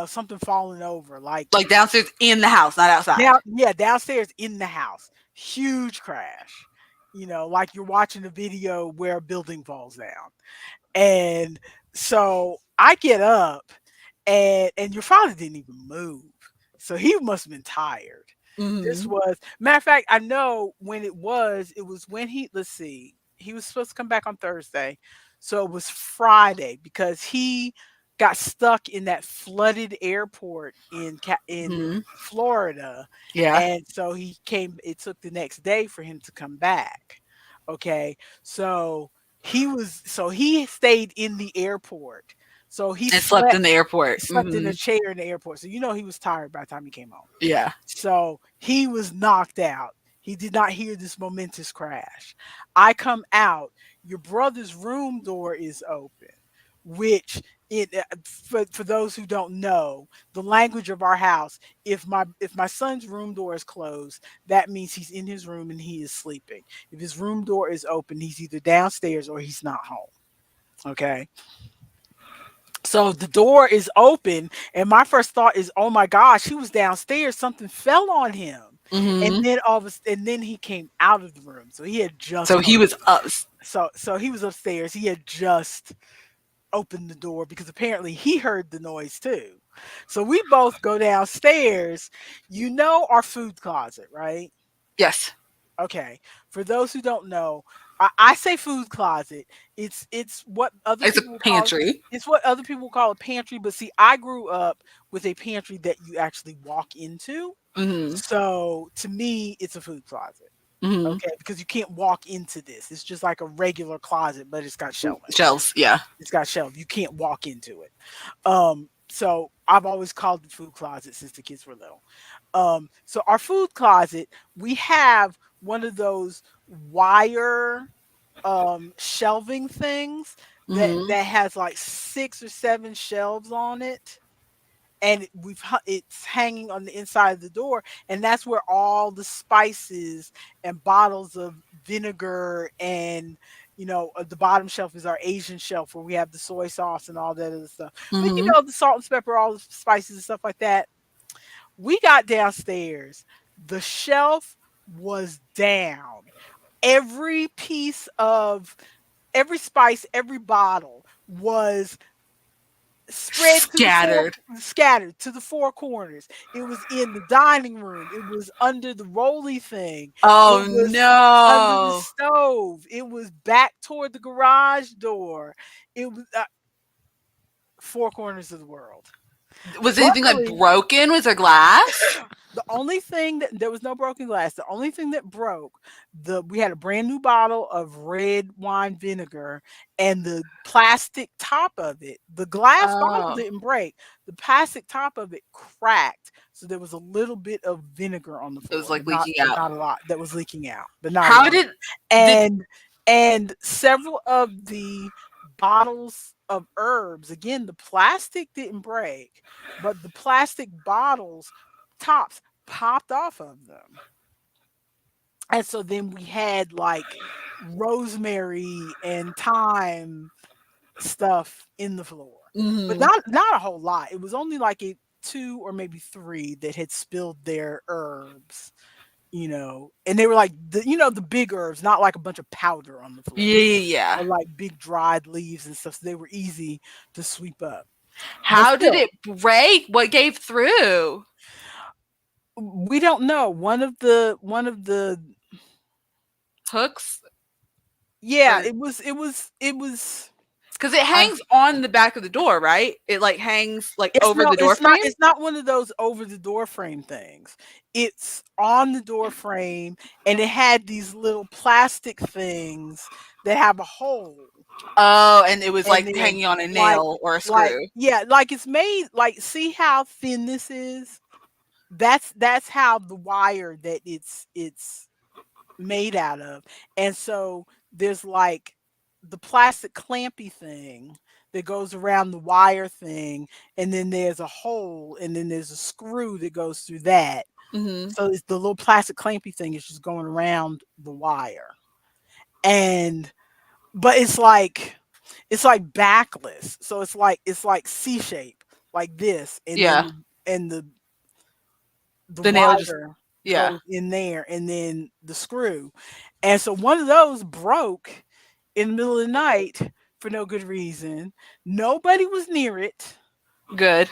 something falling over, like Like downstairs in the house, not outside. downstairs in the house. Huge crash. Like you're watching a video where a building falls down. And so I get up, and your father didn't even move. So he must have been tired. This Mhm. was matter of fact, I know when it was when he let's see, he was supposed to come back on Thursday. So it was Friday because he got stuck in that flooded airport in Mhm. Florida. Yeah. And so it took the next day for him to come back. Okay. So he stayed in the airport. So And slept in the he airport. slept in a Mhm. chair in the airport. So he was tired by the time he came home. Yeah. So he was knocked out. He did not hear this momentous crash. I come out. Your brother's room door is open, which for those who don't know the language of our house, if my son's room door is closed, that means he's in his room and he is sleeping. If his room door is open, he's either downstairs or he's not home. Okay. So the door is open, and my first thought is, "Oh my gosh, he was downstairs. Something fell on him." And Mhm. then and then he came out of the room. So he had just So he was up. so he was upstairs. He had just opened the door because apparently he heard the noise too. So we both go downstairs. Our food closet, right? Yes. Okay. For those who don't know, I say food closet. It's what other It's a people call pantry. it's what other people call a pantry. But see, I grew up with a pantry that you actually walk into. Mhm. So to me, it's a food closet. Mhm. Okay, because you can't walk into this. It's just like a regular closet, but it's got shelving. Shelves. Yeah. It's got shelves. You can't walk into it. So I've always called it food closet since the kids were little. So our food closet, we have one of those wire shelving things Mhm. that has like 6 or 7 shelves on it, and it's hanging on the inside of the door, and that's where all the spices and bottles of vinegar and the bottom shelf is our Asian shelf where we have the soy sauce and all that other stuff. But Mhm. the salt and pepper, all the spices and stuff like that. We got downstairs. The shelf was down. Every piece of every spice, every bottle was spread to the four Scattered. scattered to the four corners. It was in the dining room. It was under the rolly thing. It Oh was under the no. stove. It was back toward the garage door. It was four corners of the world. Was anything like Luckily, broken? Was there glass? the only thing that there was no broken glass. The only thing that broke, the we had a brand new bottle of red wine vinegar, and the plastic top of it, the glass bottle Oh, didn't break. The plastic top of it cracked. So there was a little bit of vinegar on the it was floor, like leaking out. but not a lot that was leaking out, but not a How lot. did And several of the bottles of herbs, again, the plastic didn't break, but the plastic bottles tops popped off of them. And so then we had like rosemary and thyme stuff in the floor. But Mhm. not a whole lot. It was only like two or maybe three that had spilled their herbs, and they were like the big herbs, not like a bunch of powder on the floor, Yeah, yeah, yeah. or like big dried leaves and stuff. So they were easy to sweep up. But How did still, it break? What gave through? we don't know. One of the Hooks? yeah, Or it was because it I hangs on the back of the door, right? It like hangs like it's over no the door frame. it's not one of those over the door frame things. It's on the door frame, and it had these little plastic things that have a hole. Oh, and it was And like then hanging on a like nail or a like screw. yeah, like it's made like see how thin this is? That's how the wire that it's made out of. And so there's like the plastic clampy thing that goes around the wire thing, and then there's a hole, and then there's a screw that goes through that. Mhm. So it's the little plastic clampy thing is just going around the wire. And but it's like backless. So it's like C shape, like this, and Yeah. then the The nail just wire yeah. goes in there, and then the screw. And so one of those broke in the middle of the night for no good reason. Nobody was near it. Good.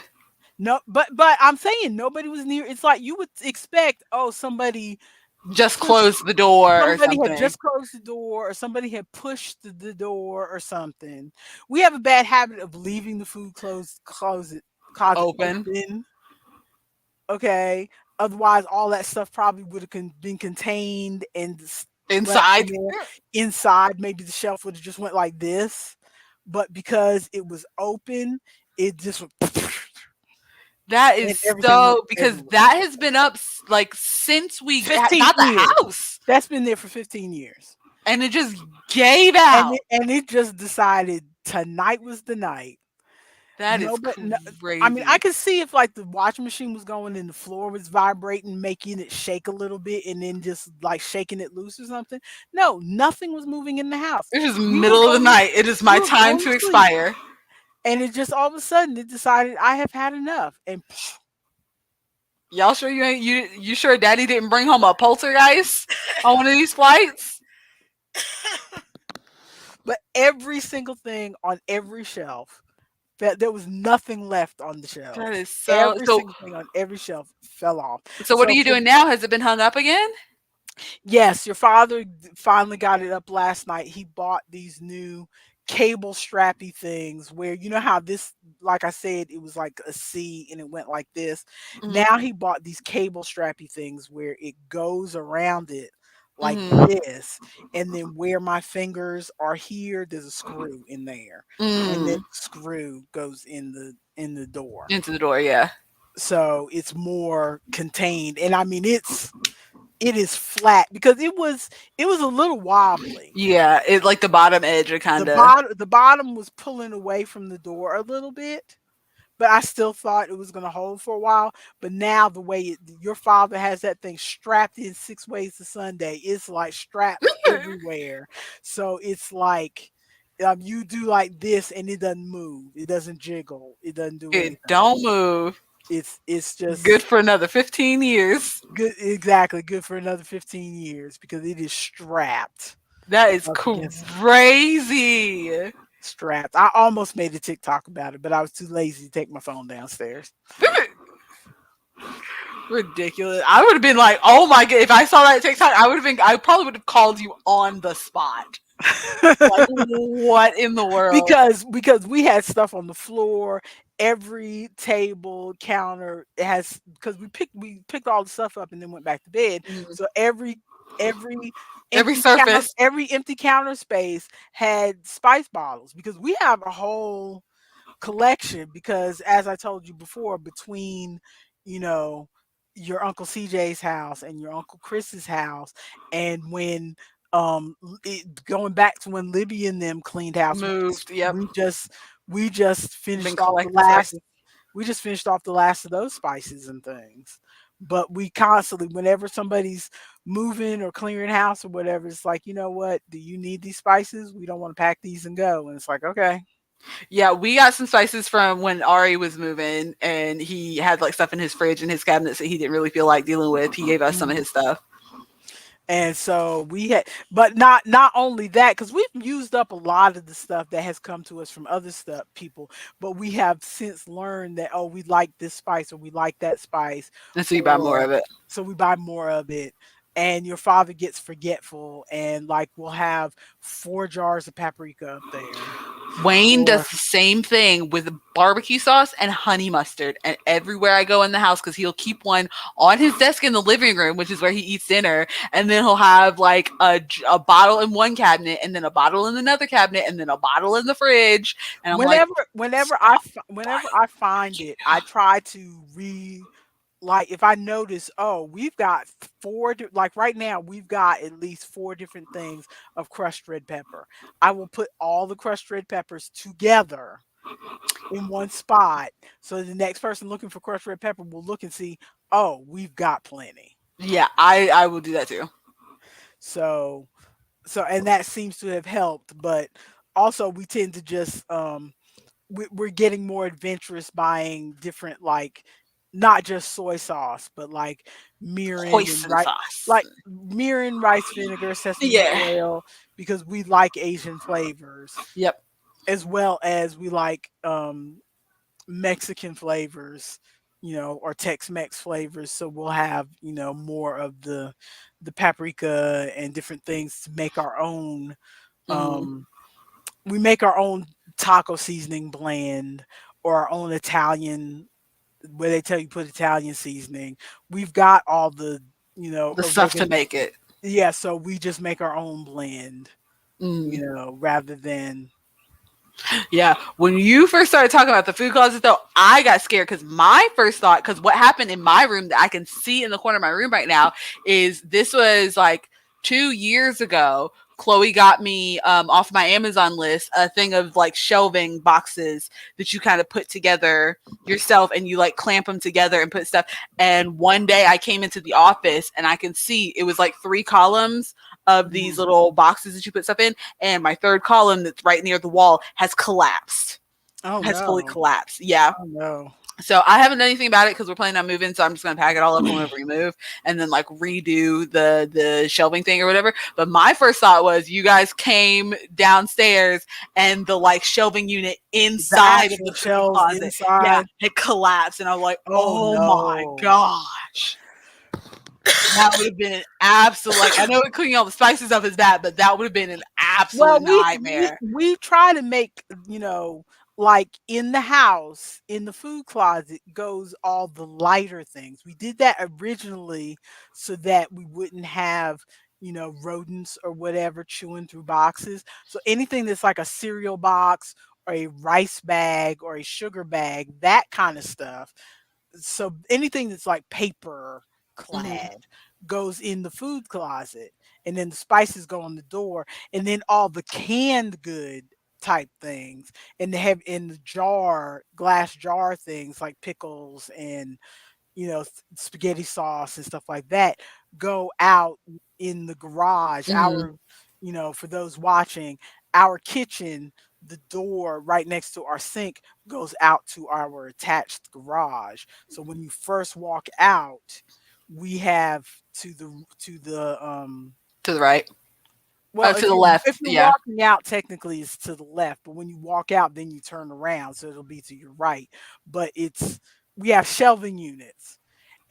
No, but I'm saying nobody was near. It's like you would expect, oh, Just pushed close the door or somebody had something. just closed the door or somebody had pushed the door or something. We have a bad habit of leaving the food closet Open. open. Okay. Otherwise, all that stuff probably would have been contained and left in Inside. there. Inside, maybe the shelf would have just went like this, but because it was open, it just went That and is everything went so because everywhere. that has been up like since we 15 got the years. house, That's been there for 15 years. and it just gave And out. it just decided tonight was the night. That is Nobody, no, I mean, I crazy. could see if like the washing machine was going and the floor was vibrating, making it shake a little bit, and then just like shaking it loose or something. No, nothing was moving in the house. It is We were middle of the going, night. It is we my were time going to to sleep, expire. and it just all of a sudden it decided I have had enough, and Y'all sure you ain't you sure Daddy didn't bring home a poltergeist on one of these flights? but every single thing on every shelf that there was nothing left on the That shelves. is Every single thing on every shelf fell off. so what are So you for doing now? Has it been hung up again? yes, your father finally got it up last night. He bought these new cable strappy things where you know how this, like I said, it was like a C and it went like this. Mhm. Now he bought these cable strappy things where it goes around it like Mhm. this, and then where my fingers are here, there's a screw in there, and then Mm. the screw goes in the door. Into the door, yeah. So it's more contained, and I mean it is flat because it was a little wobbly. Yeah, it like the bottom edge are kinda The bottom was pulling away from the door a little bit, but I still thought it was gonna hold for a while. But now the way your father has that thing strapped in 6 ways to Sunday, it's like strapped everywhere. So it's like you do like this and it doesn't move. It doesn't jiggle. It doesn't do it anything. don't move. It's Good just for another 15 years. good, exactly good for another 15 years because it is strapped That is up against crazy. strapped. I almost made a TikTok about it, but I was too lazy to take my phone downstairs. Ridiculous. I would have been like, "Oh my god!" If I saw that TikTok, I would have been. I probably would have called you on the spot. Like, what in the world? Because we had stuff on the floor, every table, counter, it has because we picked all the stuff up and then went back to bed. Mhm. So every Every surface every empty counter space had spice bottles because we have a whole collection because as I told you before, between, you know, your Uncle CJ's house and your Uncle Chris's house, and when going back to when Libby and them cleaned house, moved. Yep, we just been finished off the collecting last spices. we just finished off the last of those spices and things. But we constantly, whenever somebody's moving or clearing house or whatever, it's like, you know what? Do you need these spices? We don't want to pack these and go. And it's like, okay. Yeah, we got some spices from when Ari was moving, and he had like stuff in his fridge and his cabinets that he didn't really feel like dealing with. He gave us some of Mhm. his stuff. And so we had, but not only that, because we've used up a lot of the stuff that has come to us from other stuff people, but we have since learned that oh, we like this spice or we like that spice, And so you buy more or of it. so we buy more of it. And your father gets forgetful, and like we'll have 4 jars of paprika up there, Wayne does or the same thing with barbecue sauce and honey mustard. And everywhere I go in the house, because he'll keep one on his desk in the living room, which is where he eats dinner. And then he'll have like a bottle in one cabinet, and then a bottle in another cabinet, and then a bottle in the fridge. And I'm like, stop whenever buying I find it, I try to like if I notice, oh, we've got like right now, we've got at least 4 different things of crushed red pepper. I will put all the crushed red peppers together in one spot. So the next person looking for crushed red pepper will look and see, oh, we've got plenty. Yeah, I will do that too. So, and that seems to have helped. But also, we tend to just, we're getting more adventurous buying different like not just soy sauce but like mirin and Hoisin right sauce. like mirin rice vinegar sesame Yeah. oil because we like Asian flavors. Yep. as well as we like Mexican flavors, or Tex-Mex flavors. So we'll have, more of the paprika and different things to make our own. Mm, Um, we make our own taco seasoning blend or our own Italian, where they tell you put Italian seasoning. We've got all the, the stuff to oregano. make it. Yeah, so we just make our own blend, Mm. rather than. Yeah, when you first started talking about the food closet, though, I got scared because my first thought, because what happened in my room that I can see in the corner of my room right now, is this was like 2 years ago. Chloe got me off my Amazon list a thing of like shelving boxes that you kind of put together yourself and you like clamp them together and put stuff. And one day I came into the office and I can see it was like 3 columns of these Mhm. little boxes that you put stuff in, and my third column that's right near the wall has collapsed, Oh has fully no. collapsed. Yeah. Oh no. So I haven't done anything about it because we're planning on moving. So I'm just gonna pack it all up whenever we move, and then like redo the shelving thing or whatever. But my first thought was you guys came downstairs and the like shelving unit The inside of actual the food shells closet, yeah, inside. had collapsed, and I was like, Oh oh my no. gosh. That would have been an absolute, like, I know cleaning all the spices up is bad, but that would have been an Well, absolute we nightmare. we try to make, like in the house, in the food closet goes all the lighter things. We did that originally so that we wouldn't have, rodents or whatever chewing through boxes. So anything that's like a cereal box or a rice bag or a sugar bag, that kind of stuff, so anything that's like paper Mhm. clad goes in the food closet, and then the spices go on the door, and then all the canned good type things and they have in the jar, glass jar things like pickles and spaghetti sauce and stuff like that go out in the garage. Mhm. For those watching, our kitchen, the door right next to our sink goes out to our attached garage. So when you first walk out, we have to the To the right. well, To if the you're if left. you're Yeah. walking out, technically it's to the left, but when you walk out, then you turn around, so it'll be to your right. But we have shelving units,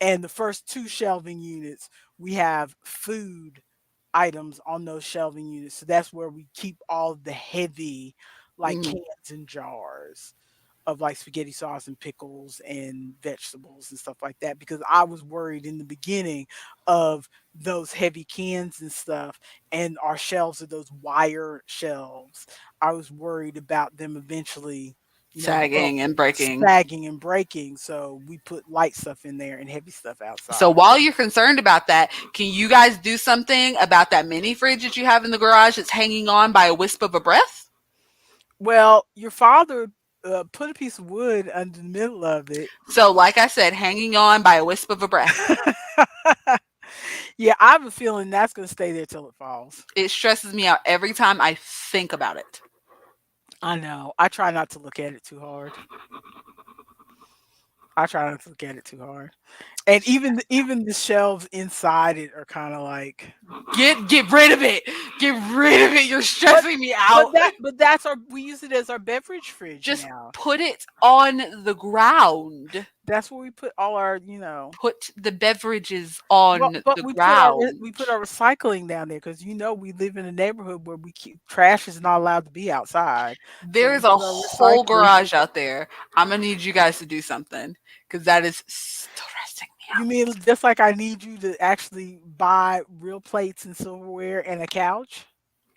and the first two shelving units, we have food items on those shelving units. So that's where we keep all of the heavy, like Mhm. cans and jars of like spaghetti sauce and pickles and vegetables and stuff like that, because I was worried in the beginning of those heavy cans and stuff, and our shelves are those wire shelves. I was worried about them eventually, Sagging and breaking. sagging and breaking. So we put light stuff in there and heavy stuff So outside. while you're concerned about that, can you guys do something about that mini fridge that you have in the garage that's hanging on by a wisp of a breath? Well, your father put a piece of wood under the middle of it. So, like I said, hanging on by a wisp of a breath. Yeah, I have a feeling that's going to stay there till it falls. It stresses me out every time I think about it. I know. I try not to look at it too hard. I try not to look at it too hard. And even the shelves inside it are kind of like. Get rid of it. Get rid of it. You're But stressing me out. that's our we use it as our beverage fridge Just now. put it on the ground. That's where we put all our, Put the beverages well, on but the ground. we put our recycling down there because we live in a neighborhood where we keep trash is not allowed to be outside. So There we is a put our whole recycling. garage out there. I'm gonna need you guys to do something because that is stressing me You out. mean just like I need you to actually buy real plates and silverware and a couch?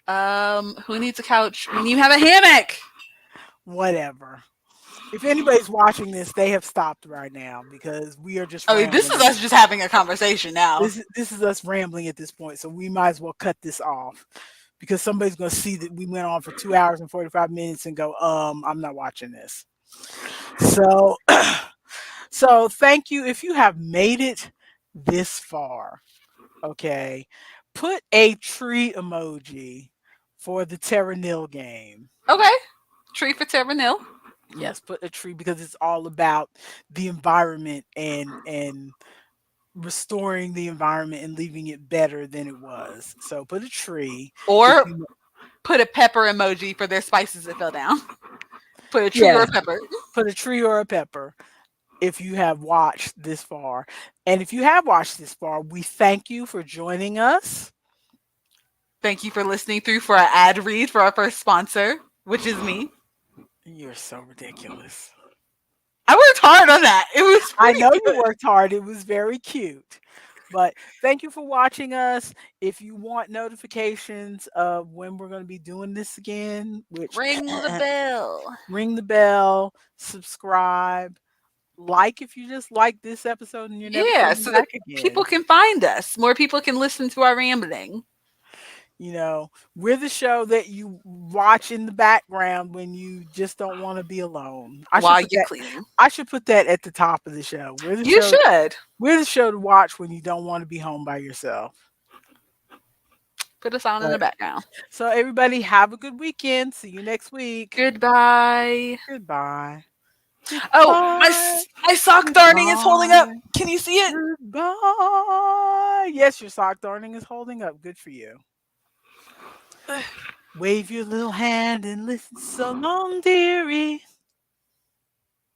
Who needs a couch when you have a hammock? Whatever. If anybody's watching this, they have stopped right now because we are just I mean, this rambling is at us this just point. having a conversation now. This is us rambling at this point, so we might as well cut this off because somebody's going to see that we went on for 2 hours and 45 minutes and go, I'm not watching this. So, so thank you if you have made it this far. Okay, put a tree emoji for the Terra Nil game. Okay, tree for Terra Nil. Yes, put a tree because it's all about the environment and restoring the environment and leaving it better than it was. So put a tree if Or you put a pepper emoji for their spices that fell down. Put a tree or Yes, a pepper. put a tree or a pepper if you have watched this far. And if you have watched this far, we thank you for joining us. Thank you for listening through for our ad read for our first sponsor, which is me. You're so ridiculous. I worked hard on that. It was I pretty know you good. worked hard. It was very cute. But thank you for watching us. If you want notifications of when we're going to be doing this again, which Ring the bell. ring the bell, subscribe, like if you just like this episode and you're never Yeah, coming so that back people again. can find us. More people can listen to our rambling You know, we're the show that you watch in the background when you just don't want to be alone. while you clean. I should put that at the top of the show. You should. We're the show to watch when you don't want to be home by yourself. Put us on in the But background. so everybody have a good weekend. See you next week. Goodbye. Goodbye. Oh, Goodbye. my sock darning is holding up. Goodbye. Can you see it? Goodbye. Yes, your sock darning is holding up. Good for you. Wave your little hand and listen so long, dearie.